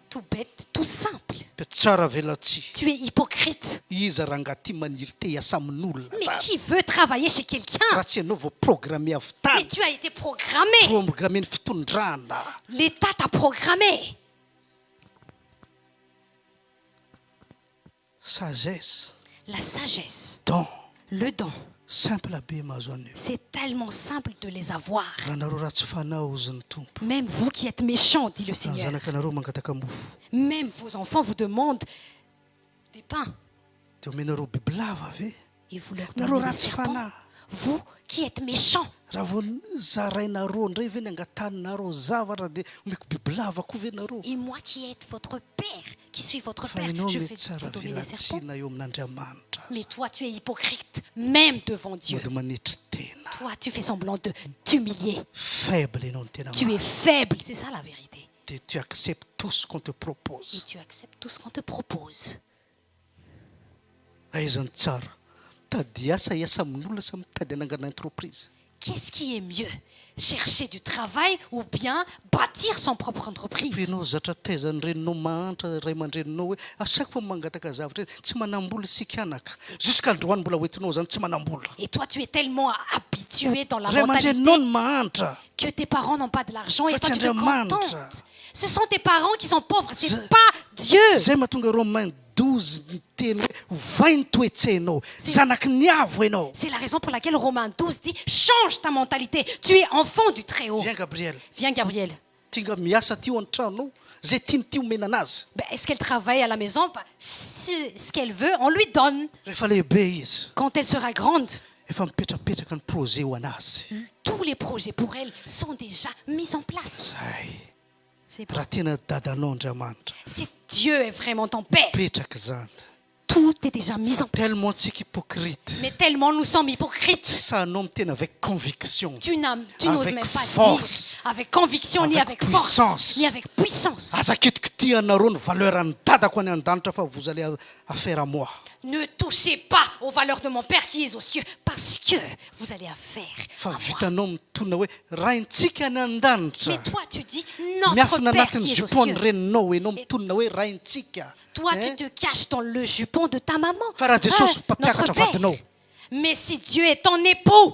B: Tout bête, tout simple.
D: pe tsara velatsia
B: Tu es hypocrite.
D: iza raha ngaty maniry te hiasa amin'olona
B: Mais
D: zany
B: qui veut travailler chez quelqu'un?
D: raha tsy ianao voaprogramme avy
B: Mais
D: tany
B: tu as été programmé.
D: programme ny fitondrana
B: L'État t'a programmé.
D: sagesse,
B: La sagesse,
D: don
B: le don,
D: simple be mahazo anio.
B: c'est tellement simple de les avoir.
D: Raha nareo ratsy fanao ozy ny tompo.
B: Même vous qui êtes méchants, dit le
D: Raha ny
B: Seigneur.
D: zanakanareo mangataka mofo.
B: Même vos enfants vous demandent des pains.
D: Dia omenareo bibilava ve?
B: Et vous leur
D: Nareo
B: donnez des
D: ratsy
B: serpents.
D: fanahy.
B: Vous qui êtes méchants.
D: Raha vao zarainareo ndray ve ny angataninareo zavatra dia omeko bibilava koa ve nareo.
B: Et moi qui êtes votre père, qui suis votre
D: Fa
B: père,
D: ianao
B: je
D: mety
B: vais
D: tsara
B: vous donner des serpents.
D: velatsiana eo amin'Andriamanitra.
B: Mais toi, tu es hypocrite, même devant Dieu.
D: Mody manitry tena.
B: Toi, tu fais semblant de t'humilier.
D: Faible ianao ny tena
B: Tu es faible, c'est ça la vérité.
D: dia tu acceptes tout ce qu'on te
B: Et
D: propose.
B: tu acceptes tout ce qu'on te propose.
D: Aizany tsara. Tady asa iasa amin'olona sa mitady anangana entreprise.
B: Qu'est-ce qui est mieux? Chercher du travail ou bien bâtir son propre
D: Fa
B: entreprise?
D: ianao zatra taizany reninao mahantra ray aman-dreninao hoe chaque fois mangataka zavatra hoe tsy manam-bola isika anaka. Jusqu'androany mbola hoentinao zany tsy manam-bola.
B: Et toi, tu es tellement habitué dans la
D: Ray aman-dreninao
B: mentalité
D: ny mahantra.
B: que tes parents n'ont pas de l'argent et
D: Fa
B: toi,
D: tsy
B: tu te
D: Andriamanitra.
B: contentes. Ce sont tes parents qui sont pauvres, c'est
D: Zay-
B: pas Dieu.
D: Zay mahatonga Romains 12 miteny hoe vai ny toetsainao, zanaky ny avo ianao.
B: C'est la raison pour laquelle Romains 12 dit change ta mentalité. Tu es enfant du Très-Haut.
D: Viens Gabriel.
B: Viens, Gabriel.
D: Tinga miasa ty ao an-tranonao, zay tiany ty omena anazy.
B: Ben, est-ce qu'elle travaille à la maison? Bah, ce qu'elle veut, on lui donne.
D: Rehefa lehibe izy,
B: Quand elle sera grande,
D: efa mipetrapetraka ny projet ho anazy.
B: tous les projets pour elle sont déjà mis en place.
D: Ay,
B: C'est bon.
D: raha tena dadanao Andriamanitra,
B: Si Dieu est vraiment ton Père,
D: petraka zany.
B: tout est déjà mis en
D: Tellement
B: place.
D: tsika hypocrite.
B: Mais tellement nous sommes hypocrites.
D: Sahanao miteny avec conviction.
B: Tu n'oses
D: Avec
B: même pas
D: force.
B: dire avec conviction, ni
D: Avec
B: avec force,
D: puissance.
B: ni avec puissance.
D: Azakitikitianareo ny valeur ny dadako any an-danitra fa vous allez affaire à moi.
B: Ne touchez pas aux valeurs de mon Père qui est aux cieux, parce que vous allez affaire
D: Fa
B: à moi.
D: vitanao mitondra hoe raintsika any an-danitra.
B: Mais toi, tu dis notre
D: Miafina
B: Père
D: anatin'ny
B: qui est aux
D: jupon ny
B: cieux.
D: reninao ianao mitondra hoe raintsika.
B: Toi, tu te caches dans le jupon de ta maman.
D: Fa Jesosy
B: Notre
D: mpampiakatra
B: Père.
D: vadinao.
B: Mais si Dieu est ton époux,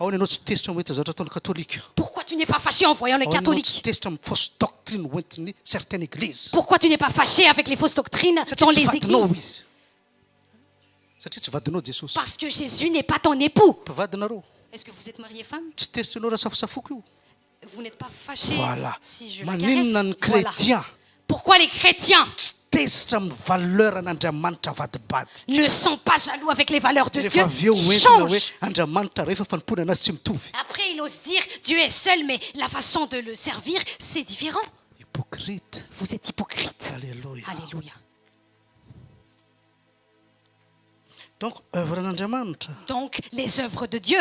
D: Ahoana ianao tsy tesitra mahita zavatra ataon'ny katolika.
B: pourquoi tu n'es pas fâché en voyant les
D: Ahoana ianao tsy
B: catholiques?
D: tesitra amin'ny fausse doctrine hoentiny certaines églises.
B: Pourquoi tu n'es pas fâché avec les fausses doctrines dans
D: Satria tsy
B: les
D: vadinao
B: églises?
D: izy. Satria tsy vadinao Jesosy.
B: Parce que Jésus n'est pas ton époux.
D: Mpivadinareo.
B: Est-ce que vous êtes marié femme?
D: Tsy tesitra ianao raha safosafoko io.
B: Vous n'êtes pas fâché
D: Voilà.
B: si je la
D: Maninona ny
B: caresse? Voilà.
D: chrétien
B: Pourquoi les chrétiens
D: tsy tesitra amin'ny valeur an'Andriamanitra vadibady.
B: ne sont pas jaloux avec les valeurs de Dieu?
D: Rehefa avy eo
B: Ils
D: hoentina hoe
B: changent.
D: Andriamanitra rehefa fanompoana anazy tsy mitovy.
B: Après, il ose dire Dieu est seul, mais la façon de le servir, c'est différent.
D: Hypocrite.
B: Vous êtes hypocrite.
D: Alléluia.
B: Alléluia.
D: Donc œuvre an'Andriamanitra.
B: Donc, les œuvres de Dieu,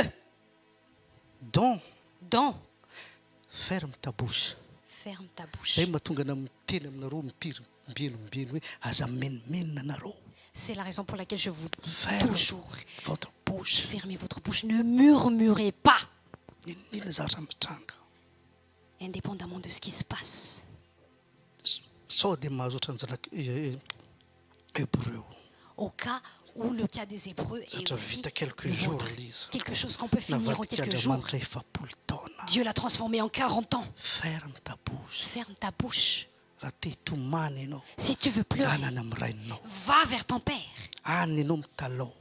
D: Don.
B: dans,
D: Ferme ta bouche.
B: ferme ta bouche.
D: Zay mahatonga na miteny aminareo mipiry mbielombelo hoe aza menomenona anareo.
B: C'est la raison pour laquelle je vous dis
D: Ferme
B: toujours,
D: votre bouche.
B: fermez votre bouche, ne murmurez pas,
D: Inona zavatra mitranga.
B: indépendamment de ce qui se passe.
D: Sao dia mahazo ohatran'ny zanak hébreu.
B: Au cas où le cas des Hébreux est
D: Zatra
B: aussi
D: vita quelques
B: le
D: jours,
B: vôtre.
D: Lise.
B: Quelque chose qu'on peut finir en
D: Navadika
B: quelques jours.
D: Andriamanitra efapolo taona.
B: Dieu l'a transformé en 40 ans.
D: Ferme ta bouche.
B: Ferme ta bouche.
D: Raha te hitomany ianao.
B: Si tu veux pleurer,
D: Danana amin'ny rainao.
B: va vers ton Père.
D: Any ianao mitalao.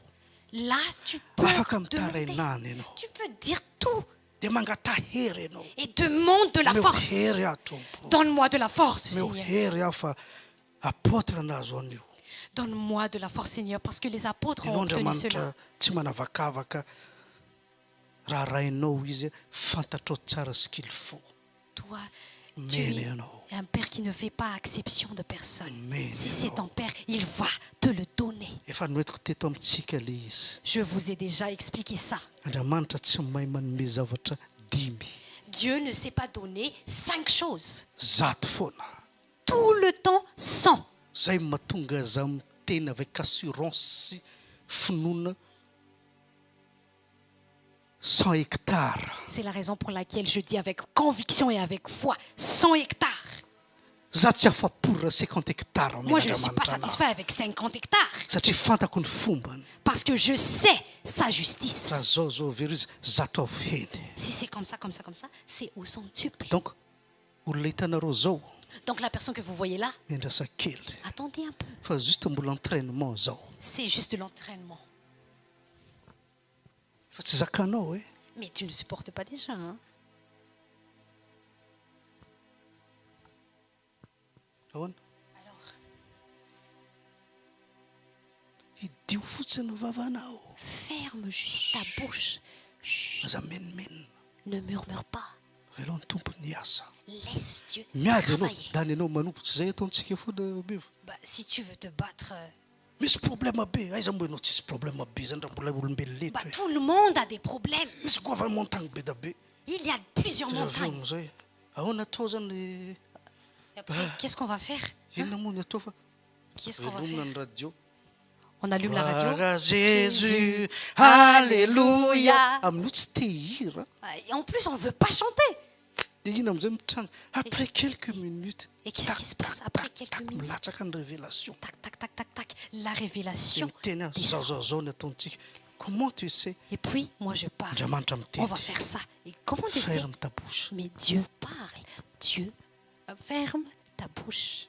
B: Là, tu peux
D: Afaka
B: demander.
D: mitarenany ianao.
B: Tu peux dire tout
D: Dia mangatahery ianao.
B: et demande de la
D: Omeo
B: force.
D: hery aho tompo.
B: Donne-moi de la force,
D: Omeo
B: Seigneur.
D: hery aho fa apôtre nahazo an'io.
B: Donne-moi de la force, Seigneur, parce que les apôtres ont
D: Ianao
B: obtenu cela.
D: Andriamanitra tsy manavakavaka. Raha rainao izy fantatrao tsara ce qu'il faut.
B: Toi, tu
D: Mene
B: es
D: ianao.
B: un Père qui ne fait pas exception de personne.
D: Mene
B: Si c'est
D: ianao.
B: ton Père, il va te le donner.
D: Efa noetiko teto amintsika le izy.
B: Je vous ai déjà expliqué ça.
D: Andriamanitra tsy mahay manome zavatra dimy.
B: Dieu ne s'est pas donné 5 choses.
D: Zato foana.
B: Tout le temps, 100.
D: Zay mahatonga za miteny avec assurance sy finoana 100 hectares.
B: C'est la raison pour laquelle je dis avec conviction et avec foi, 100 hectares.
D: Za tsy afapo raha 50 hectares
B: Moi, je ne suis pas
D: Andriamanitra anahy.
B: satisfait avec 50 hectares.
D: Satria fantako ny fombany.
B: Parce que je sais sa
D: Raha
B: justice.
D: zao very izy zato avo heny.
B: Si c'est comme ça, comme ça, comme ça, c'est au centuple.
D: Donc olona hitanareo zao
B: Donc la personne que vous voyez là,
D: miandrasa kely.
B: a Attendez un peu.
D: fa juste mbola entraînement zao
B: C'est juste de l'entraînement.
D: fa tsy zakanao hoe
B: Mais tu ne supportes pas déjà. Hein?
D: ahoana
B: Alors,
D: idio fotsiny ny vavanao
B: ferme juste ta bouche. Chut,
D: aza menimenina
B: ne murmure pas.
D: velao ny tompo ny asa
B: Laisse Dieu
D: miady ianao
B: travailler.
D: dany ianao manompotsy zay ataontsika foana biva
B: Bah, si tu veux te battre,
D: misy problème be aiza mbo ianao tsisy problème be zany raha mbola olombelo leto
B: bah,
D: hoe
B: tout le monde a des problèmes.
D: misy koa montagne be da be
B: Il y a plusieurs
D: avy eo
B: montagnes.
D: amizay ahoana atao zany
B: Et après, qu'est-ce qu'on va faire?
D: inona moa ny atao fa
B: Qu'est-ce qu'on va
D: velomina
B: faire?
D: ny radio
B: On allume la radio.
D: Gloire à Jésus, alléluia amin'io tsy te hira
B: Et en plus, on ne veut pas chanter.
D: de ina amizay mitranga après quelques minutes
B: Et qu'est-ce qui se passe après quelques minutes?
D: milatsaka ny révélation
B: Tac, tac, tac, tac, tac. La révélation
D: miteny
B: descend.
D: zao ny ataontsika comment tu sais
B: Et puis, moi, je parle.
D: andriamanitra
B: On va
D: miteny
B: faire ça. Et comment tu sais?
D: ferme ta bouche
B: Mais Dieu parle. Dieu ferme ta bouche.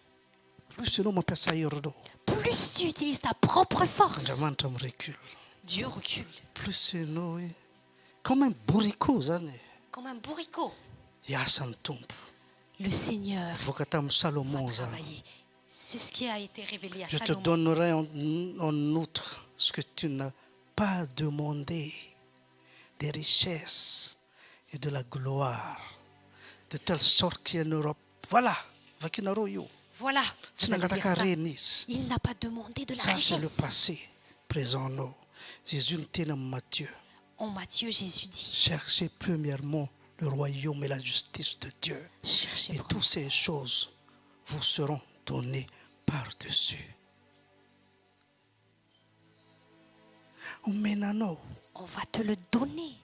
D: plus ianao mampiasa herinao
B: Plus tu utilises ta propre force,
D: andriamanitra mirecule
B: Dieu recule.
D: plus ianao hoe comme un bourricot zany
B: Comme un bourricot.
D: hiasan'ny tompo
B: Le Seigneur
D: voaka tamin'ny salomon
B: va
D: zany
B: travailler. C'est ce qui a été révélé à
D: je te
B: Salomon.
D: donnerai en outre ce que tu n'as pas demandé, des richesses et de la gloire, de telle sorte qu'il n'y aura... Voilà, vakinareo io.
B: Voilà,
D: Tsy
B: vous allez
D: nangataka
B: lire ça.
D: reny izy.
B: Il n'a pas demandé de la
D: Ça, c'est le
B: richesse.
D: passé, présent no. Jésus niteny amin'ny Matthieu.
B: En Matthieu, Jésus dit,
D: Cherchez premièrement le royaume et la justice de Dieu.
B: cherchez
D: Et toutes ces choses vous seront données par-dessus. Omenanao.
B: on va te le donner.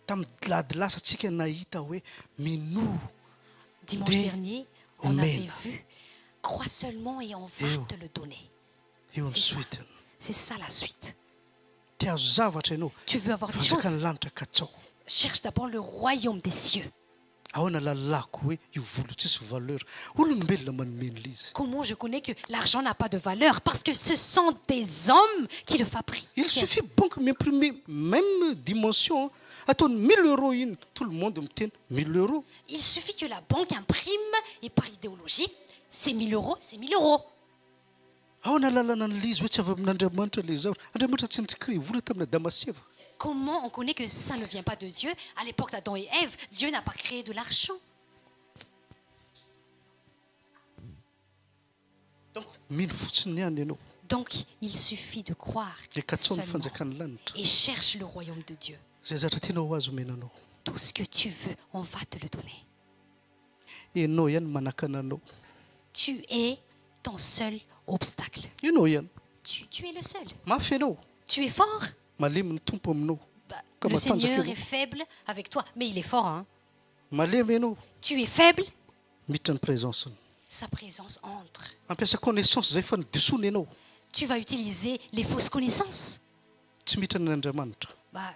D: Tamin'ny lady lasatsika nahita hoe minoa
B: Dimanche
D: Des
B: dernier, on
D: omena.
B: avait vu, crois seulement et on va
D: Eo.
B: te le donner.
D: eo ny
B: C'est ça.
D: soitiny.
B: C'est ça la suite.
D: Ty azo zavatra ianao
B: Tu veux avoir des
D: fanjakany
B: choses?
D: lanitra katsao.
B: Cherche d'abord le royaume des cieux.
D: Ahoana lalako hoe io volo tsisy valeur. Olombelona manomeny l'izy.
B: Comment je connais que l'argent n'a pas de valeur? Parce que ce sont des hommes qui le fabriquent.
D: Il suffit banque m'imprimer même dimension. Ataony 1000 € iny. Tout le monde miteny 1000 €.
B: Il suffit que la banque imprime et par idéologie, c'est 1000 euros, c'est 1000 euros.
D: Ahoana lalana an'lizy hoe tsy avy amin'Andriamanitra le zavatra. Andriamanitra tsy nitsikry vola tamina Damaseva.
B: Comment on connaît que ça ne vient pas de Dieu? À l'époque d'Adam et Ève, Dieu n'a pas créé de l'argent.
D: Donc mino fotsiny ihany ianao.
B: Donc, il suffit de croire
D: Le katsao ny
B: seulement
D: fanjakany lanitra.
B: et cherche le royaume de Dieu.
D: Zay zavatra tianao ho azo omenanao.
B: Tout ce que tu veux, on va te le donner.
D: Ianao ihany manakana anao.
B: Tu es ton seul obstacle.
D: Ianao ihany.
B: Tu es le seul.
D: Mafy ianao.
B: Tu es fort.
D: Malemy ny tompo aminao.
B: Bah,
D: Comme
B: le
D: attendre
B: Seigneur
D: que-
B: est faible avec toi, mais il est fort. Hein?
D: Malemy ianao.
B: Tu es faible,
D: Miditra ny présence-ny.
B: sa présence entre.
D: Ampiasa connaissance zay fa nidisony ianao.
B: Tu vas utiliser les fausses connaissances.
D: Tsy miditra ny Andriamanitra.
B: Bah,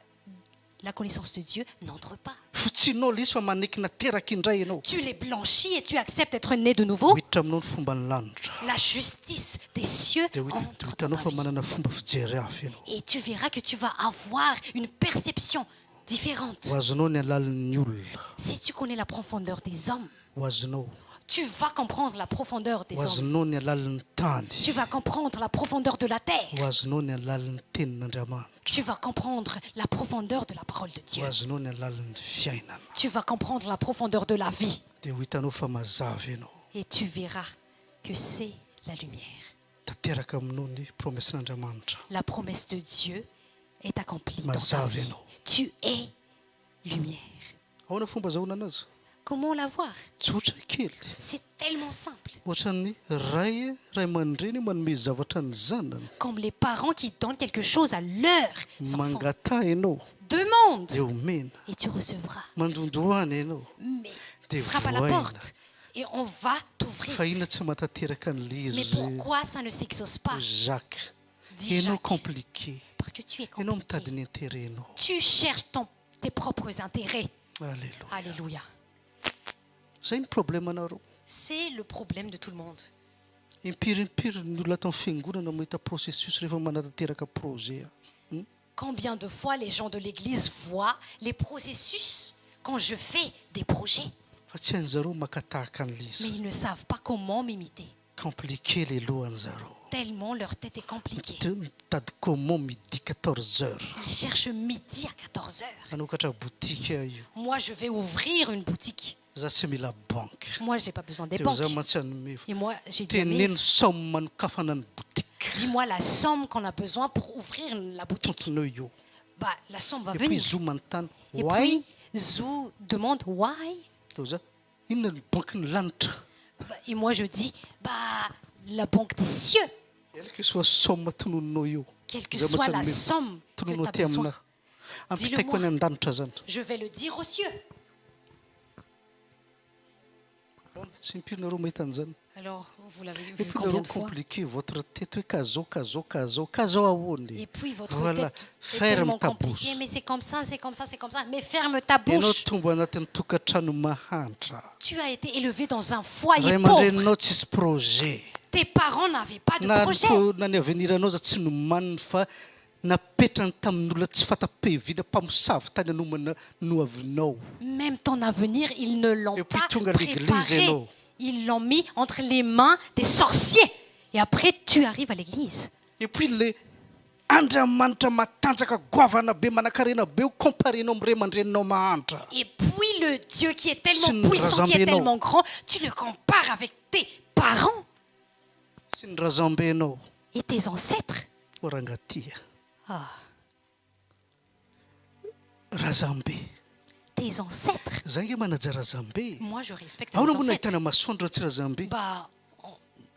B: la connaissance de Dieu n'entre pas.
D: Fotsinao le izy fa manekina teraka indray ianao.
B: Tu les blanchis et tu acceptes d'être né de nouveau.
D: Miditra aminao ny fomba ny lanitra.
B: La justice des cieux
D: Dia
B: entre dans
D: hitanao
B: ta
D: fa
B: vie.
D: manana fomba fijery hafa ianao.
B: Et tu verras que tu vas avoir une perception différente.
D: Ho azonao ny alalin'ny olona.
B: Si tu connais la profondeur des hommes,
D: Ho azonao.
B: tu vas comprendre la profondeur des
D: Ho
B: hommes.
D: azonao ny alalin'ny tany.
B: Tu vas comprendre la profondeur de la terre.
D: Ho azonao ny alalin'ny tenin'Andriamanitra.
B: Tu vas comprendre la profondeur de la parole de
D: Ho
B: Dieu.
D: azonao ny alalin'ny fiainana.
B: Tu vas comprendre la profondeur de la vie.
D: Dia ho hitanao fa mazava ianao.
B: Et tu verras que c'est la lumière.
D: Tanteraka aminao ny promessin'Andriamanitra.
B: La promesse de Dieu est accomplie dans ta
D: Mazava
B: vie.
D: ianao.
B: Tu es lumière.
D: Ahoana fomba azahoana anazy?
B: Comment la voir?
D: Tsotra kely.
B: C'est tellement simple.
D: Ohatran'ny ray aman-dreny manome zavatra ny zanany.
B: Comme les parents qui donnent quelque chose à leurs enfants.
D: Mangata ianao
B: Demande
D: dia omena.
B: et tu recevras.
D: Mandondroana ianao
B: Mais
D: Des
B: frappe à la
D: voines.
B: porte et on va t'ouvrir.
D: fa inona tsy matateraka an'lizy
B: Mais pourquoi ça ne s'exauce pas?
D: Jacques.
B: Dis
D: Ianao
B: Jacques.
D: compliqué.
B: Parce que tu es
D: Ianao
B: compliqué.
D: mitady ny intérêt ianao.
B: Tu cherches tes propres intérêts.
D: Alléluia.
B: Alléluia.
D: Zay ny problème anareo.
B: C'est le problème de tout le monde.
D: impirimpiry ny olona atao fiangonana mahita processus rehefa manatanteraka projet.
B: Combien de fois les gens de l'église voient les processus quand je fais des projets,
D: Fa tsy hain'zareo makatahaka
B: mais
D: an'liza.
B: ils ne savent pas comment m'imiter.
D: Compliqué les lohan'zareo.
B: Tellement leur tête est compliquée.
D: Mitady comment midi 14 heures.
B: Ils cherchent midi à 14h.
D: Anokatra boutique io.
B: Moi, je vais ouvrir une boutique.
D: Za tsy mila banque.
B: Moi, j'ai pas besoin des
D: Teo
B: banques.
D: za matsy anome.
B: Et moi, j'ai dit, mais
D: Teneno somme manokafana ny boutique.
B: dis-moi la somme qu'on a besoin pour ouvrir la boutique.
D: Tontonao io.
B: Bah, la somme va
D: Et puis
B: venir.
D: zo manontany
B: Et
D: why
B: puis, Zou demande why.
D: teo za inona ny banque ny lanitra.
B: Bah, et moi, je dis, bah, la banque des cieux.
D: Quelle que soit somme tononinao io.
B: Quelle que
D: Za
B: soit
D: matsy
B: la
D: anome.
B: somme que
D: Tononao
B: tu as
D: ty
B: besoin,
D: amina. Ampitaiko any an-danitra zany.
B: je vais le dire aux cieux.
D: Tsy impirynareo mahita an'izany.
B: Alors, vous l'avez
D: Et
B: vu
D: puis
B: combien
D: nareo
B: de fois?
D: compliqué votre tête hoe kazao ahoany.
B: Et puis votre
D: Voilà,
B: tête est
D: ferme
B: tellement
D: ta
B: compliquée.
D: bouche.
B: Mais c'est comme ça, c'est comme ça, c'est comme ça. Mais ferme ta
D: Ianao
B: bouche.
D: tombo anatin'ny tokantrano mahantra.
B: Tu as été élevé dans un foyer
D: Ray
B: pauvre.
D: aman-dreninao tsisy projet.
B: Tes parents n'avaient pas de
D: Na
B: projet.
D: na ny aveniranao za tsy nomaniny fa napetrany tamin'olona tsy fata-pevida mpamosavy tany anomana no avinao.
B: Même ton avenir, ils ne l'ont
D: Et puis,
B: pas
D: tonga à l'église,
B: préparé.
D: hello.
B: Ils l'ont mis entre les mains des sorciers. Et après, tu arrives à l'église.
D: Et puis le Andriamanitra matanjaka goavana be manakarena be ho comparenao amin'ny ray aman-dreninao mahantra.
B: Et puis le Dieu qui est
D: C'est
B: tellement
D: une
B: puissant, qui est
D: razambenao.
B: tellement grand, tu le compares avec tes parents
D: Sy ny razambenao
B: et tes ancêtres.
D: ho rangatia.
B: Ah,
D: Razambe.
B: tes ancêtres.
D: Za nge manaja razambe.
B: Moi, je respecte
D: Ao
B: mes
D: na mbola
B: ancêtres.
D: ahitana masoandro tsy razambe.
B: Bah,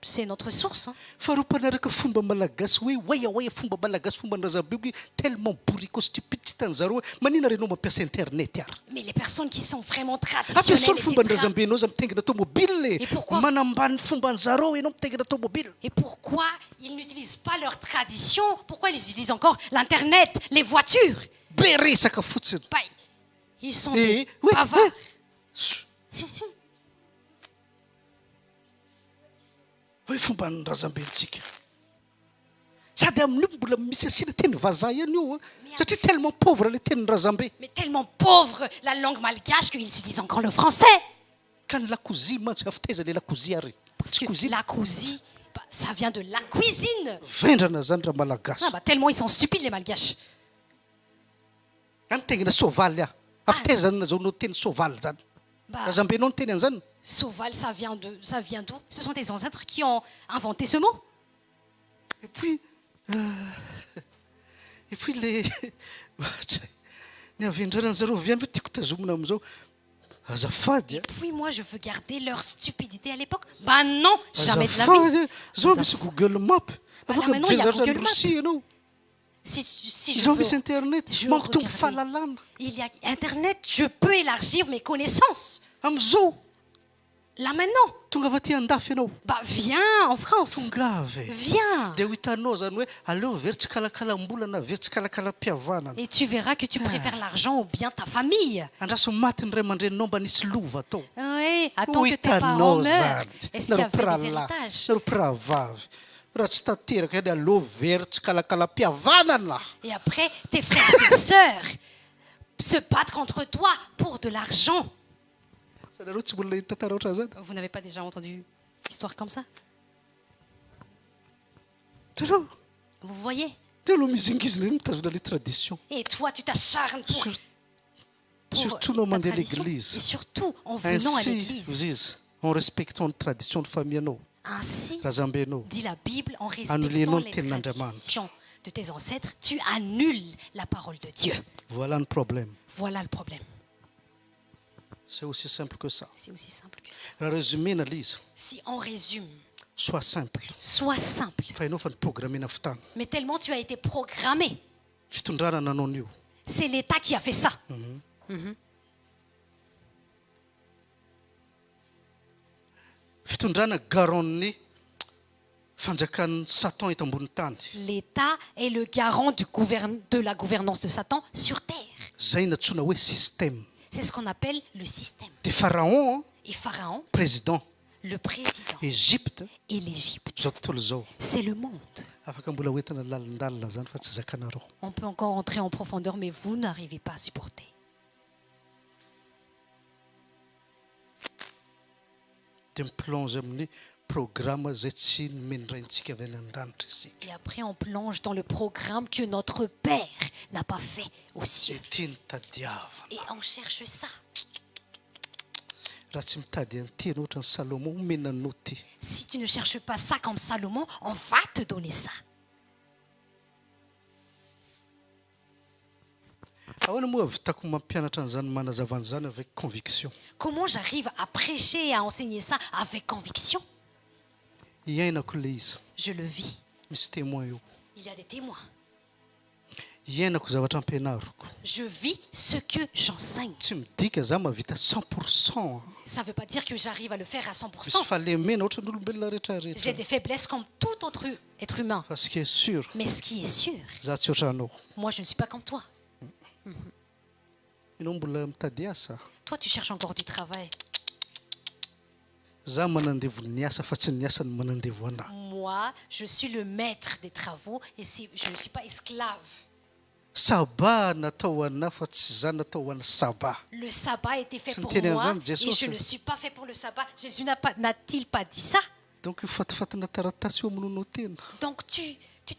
B: c'est notre source. Hein.
D: Fa ro mpanaraka fomba malagasy hoe oia fomba malagasy fomba ny razambe hoe tellement bourrico stupide tsy hitan'zareo hoe manina renao mampiasa internet ary.
B: Mais les personnes qui sont vraiment
D: Ampiasao
B: traditionnelles,
D: ny fomba ny
B: etc.
D: razambenao za mitengina tomobile.
B: Et pourquoi?
D: Manambany fomba an'zareo ianao mitengina tomobile.
B: Et pourquoi ils n'utilisent pas leur tradition? Pourquoi ils utilisent encore l'Internet, les voitures?
D: Be resaka fotsiny.
B: Bah, ils sont
D: Eh,
B: des
D: oui,
B: bavards.
D: hoe fomba ny razambentsika. Sady amin'io mbola misy asiana teny vazaha ihany io satria tellement pauvre le teny razambe.
B: Mais tellement pauvre la langue malgache qu'ils utilisent encore le français.
D: Ka ny lakozia mantsy afitaiza le lakozia ary.
B: Parce
D: Tsy
B: que
D: kozia
B: la cousine, bah, ça vient de la cuisine.
D: vendrana zany raha malagasy.
B: Ah, bah, tellement ils sont stupides les malgaches.
D: Any tengina sovaly ah. Afitaizana zao no teny sovaly zany.
B: Bah,
D: Razambenao ny teny an'zany.
B: Sauval, ça vient d'où? Ce sont tes ancêtres qui ont inventé ce mot.
D: Et puis le ny avendrana zareo viany hoe tiako tazomina am'zao. Azafady
B: Et puis moi, je veux garder leur stupidité à l'époque. Bah non, jamais de la vie.
D: Azafady zao
B: Azafady.
D: misy Google Map. Afaka
B: maintenant, il y a
D: mijery
B: Google
D: Rosia ianao.
B: Si je
D: Zao
B: veux,
D: misy internet.
B: je
D: Mankotombo
B: regarder.
D: fahalalana.
B: Il y a Internet, je peux élargir mes connaissances.
D: Am'zao
B: Là maintenant,
D: tonga avy aty andafy ianao.
B: bah viens en France.
D: Tonga avy.
B: Viens.
D: Dia ho hitanao zany hoe aleo very tsy kalakalam-bola na very tsy kalakalam-pihavanana.
B: Et tu verras que tu préfères l'argent ou bien ta famille.
D: Andraso maty ny ray aman-dreninao mba nisy lova tao.
B: Oui, attends
D: Ho
B: que tes parents
D: hitanao
B: meurent.
D: zany.
B: Est-ce qu'il y
D: Nareo
B: avait des
D: piralahy,
B: héritages?
D: nareo piravavy. Raha tsy tanteraka dia aleo very tsy kalakalam-pihavanana.
B: Et après, tes frères et sœurs se battent contre toi pour de l'argent.
D: Nareo tsy mbola nahita tantara ohatran'izany.
B: Vous n'avez pas déjà entendu une histoire comme ça?
D: Tareo
B: Vous voyez?
D: dia aloha mizingizina iny mitazona le tradition.
B: Et toi, tu t'acharnes pour
D: Surtout no
B: ta
D: mandeha à
B: tradition.
D: l'église.
B: Et surtout, en venant à
D: Ainsi,
B: l'église.
D: izy izy, en respectant ny tradition ny famianao,
B: Ainsi,
D: razambenao.
B: dit la Bible, en
D: Annuler-nous
B: respectant
D: le
B: les
D: ténandamant.
B: traditions de tes ancêtres, tu annules la parole de Dieu.
D: Voilà le problème.
B: Voilà le problème.
D: C'est aussi simple que ça.
B: C'est aussi simple que ça.
D: Raha résumena l'izy,
B: Si on résume,
D: sois simple.
B: sois simple.
D: Fa ianao fa niprogrammena fotana.
B: Mais tellement tu as été programmé.
D: Fitondrana nanao an'io.
B: C'est l'État qui a fait ça.
D: Fitondrana garan'ny fanjakan'ny Satan eto ambony tany.
B: L'État est le garant de la gouvernance de Satan sur terre.
D: Zay natsoina hoe système.
B: C'est ce qu'on appelle le système.
D: De Pharaon,
B: Et Pharaon,
D: président.
B: le président
D: Égypte
B: et l'Égypte.
D: zao tontolo zao
B: C'est le monde.
D: afaka mbola hoentina lalindalina zany fa tsy zakanareo.
B: On peut encore entrer en profondeur, mais vous n'arrivez pas à supporter.
D: Dia miplonge amin'ny programme zay tsy nomenoraintsika avy any an-danitra isika.
B: Et après, on plonge dans le programme que notre Père n'a pas fait aux cieux.
D: Dia tia ny tadiavana.
B: Et on cherche ça.
D: Raha tsy mitady an'ity ianao ohatra ny Salomon omena anao ty.
B: Si tu ne cherches pas ça comme Salomon, on va te donner ça.
D: Ahoana moa vitako mampianatra an'izany manazavana zany avec conviction.
B: Comment j'arrive à prêcher et à enseigner ça avec conviction?
D: Iainako le izy.
B: Je le vis.
D: Misy témoin io.
B: Il y a des témoins.
D: Iainako zavatra ampianariko.
B: Je vis ce que j'enseigne.
D: Tsy midika za mahavita 100%.
B: Ça ne veut pas dire que j'arrive à le faire à
D: Misy
B: 100%.
D: fahalemena ohatra n'olombelona
B: J'ai
D: rehetrarehetra.
B: des faiblesses comme tout autre être humain.
D: Fa ce qui est sûr,
B: Mais ce qui est sûr,
D: za tsy ohatra anao.
B: moi je ne suis pas comme toi.
D: Ianao mbola mitady asa.
B: Toi tu cherches encore du travail.
D: Za manandevo ny asa fa tsy ny asa ny manandevo anahy.
B: Moi, je suis le maître des travaux et je ne suis pas esclave.
D: Sabà natao anahy fa tsy za natao ho an'ny sabà.
B: Le sabbat a été fait
D: C'est
B: pour
D: une
B: moi
D: télé- Jésus,
B: et je
D: c'est-
B: ne suis pas fait pour le sabbat. Jésus n'a-t-il pas dit ça?
D: Donc io fatifatina taratasy eo aminao tena.
B: Donc tu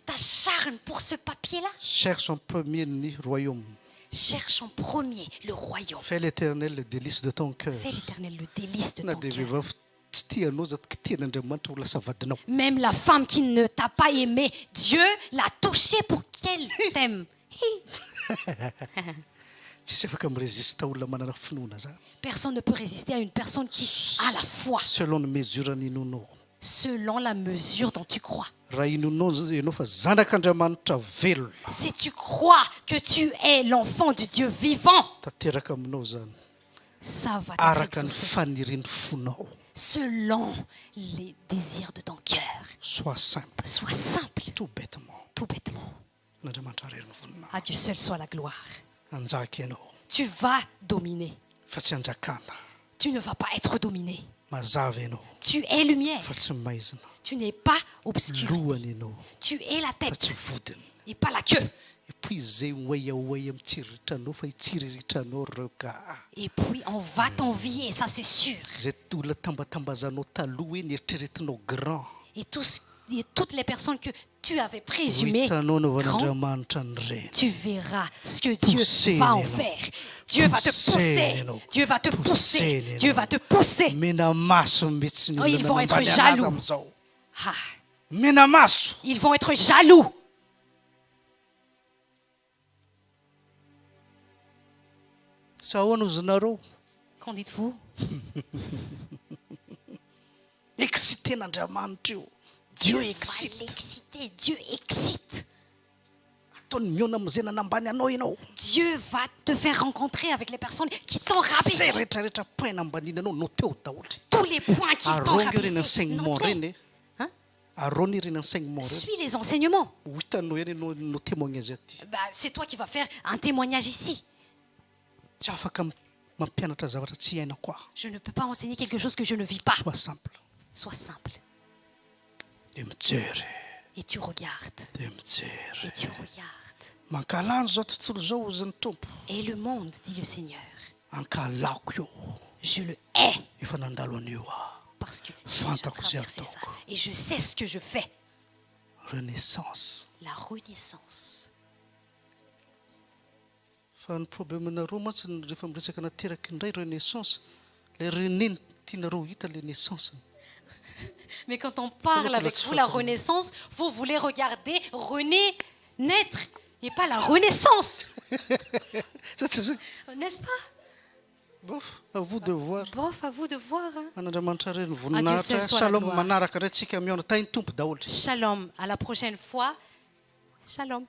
B: t'acharnes pour ce papier-là?
D: Cherche en premier ny royaume.
B: Cherche en premier le royaume.
D: Fais l'Éternel le délice de ton cœur.
B: Fais l'Éternel le délice de
D: Na
B: ton
D: dia
B: cœur.
D: vehivavy tsy tianao za tian'Andriamanitra ho lasa vadinao.
B: Même la femme qui ne t'a pas aimé, Dieu l'a touchée pour qu'elle t'aime.
D: Tsisy afaka mirésista olona manana finoana zany.
B: Personne ne peut résister à une personne qui a la foi
D: Selon ny mesure n'inonao.
B: selon la mesure dont tu crois.
D: Raha inonao ianao fa zanak'Andriamanitra velona.
B: Si tu crois que tu es l'enfant du Dieu vivant,
D: Tanteraka aminao zany.
B: ça va t'être
D: Araka ny
B: exaucé
D: fanirian'ny fonao.
B: selon les désirs de ton cœur.
D: Sois simple.
B: Sois simple,
D: Tout bêtement.
B: tout bêtement.
D: N'Andriamanitra reriny vonina.
B: À Dieu seul soit la gloire.
D: Anjaka ianao.
B: Tu vas dominer.
D: Fa tsy anjakana.
B: Tu ne vas pas être dominé.
D: Mazava ianao.
B: Tu es lumière.
D: Fa tsy maizina.
B: Tu n'es pas obscur.
D: Lohany ianao.
B: Tu es la
D: Fa tsy
B: tête
D: vodiny.
B: et pas la queue.
D: Et puis zay oaiaoai amitsiriritranao fa itsiriritranao reo ka.
B: Et puis on va t'envier, ça c'est sûr.
D: Zay olona tambatambazanao taloha eny eritreretinao grand.
B: Et toutes les personnes que tu avais présumées
D: Hitanao
B: grandes,
D: novan'Andriamanitra an'ireny.
B: tu verras ce que Dieu
D: Pousser,
B: va en
D: Néno.
B: faire. Dieu va te
D: Pousser,
B: pousser.
D: Néno.
B: Dieu va te
D: Pousser,
B: pousser.
D: Néno.
B: Dieu va te pousser.
D: Mena maso mihitsy ny
B: Oh, ils vont
D: olona
B: être
D: nambany
B: jaloux.
D: anaty am'izao.
B: Ah,
D: Mena maso.
B: ils vont être jaloux.
D: Sa ahoana ozy nareo?
B: Qu'en dites-vous?
D: Exciten'Andriamanitra io. Dieu
B: Va
D: excite.
B: l'exciter. Dieu excite.
D: Ataony miona am'izay nanambany anao ianao.
B: Dieu va te faire rencontrer avec les personnes qui t'ont
D: Zay
B: rabaissé.
D: rehetrarehetra point nambaniny anao no teo daholo.
B: Tous les points qui t'ont
D: Arony ireny
B: rabaissé.
D: enseignement
B: Non,
D: reny.
B: Hein?
D: Arony ireny enseignement reny.
B: Suis les enseignements.
D: Ho hitanao eny no témoignage aty.
B: Bah, c'est toi qui vas faire un témoignage ici.
D: Tsy afaka mampianatra zavatra tsy hainako aho.
B: Je ne peux pas enseigner quelque chose que je ne vis pas.
D: Sois simple.
B: Sois simple.
D: Dia mijery.
B: Et tu regardes.
D: Dia mijery.
B: Et tu regardes.
D: Mankalany zao tontolo zao ozy ny tompo.
B: Et le monde, dit le Seigneur,
D: Ankalako io.
B: je le hais
D: Efa nandalo an'io aho.
B: parce que j'ai
D: Fantako zay
B: traversé ça.
D: ataoko.
B: Et je sais ce que je fais.
D: Renaissance.
B: La renaissance.
D: Fa ny problemanareo mantsy rehefa miresaka nateraky indray renaissance. Le reneny tianareo hita le naissance.
B: Mais quand on parle avec vous, la renaissance, vous voulez regarder René naître et pas la renaissance. N'est-ce pas?
D: Bof, à vous de voir.
B: Bof, à vous de voir. Hein?
D: An'Andriamanitra reny
B: À Dieu seul
D: voninahitra.
B: soit la
D: Shalom
B: gloire.
D: manaraka ray tsika miona tany tompo daholo.
B: Shalom. À la prochaine fois. Shalom.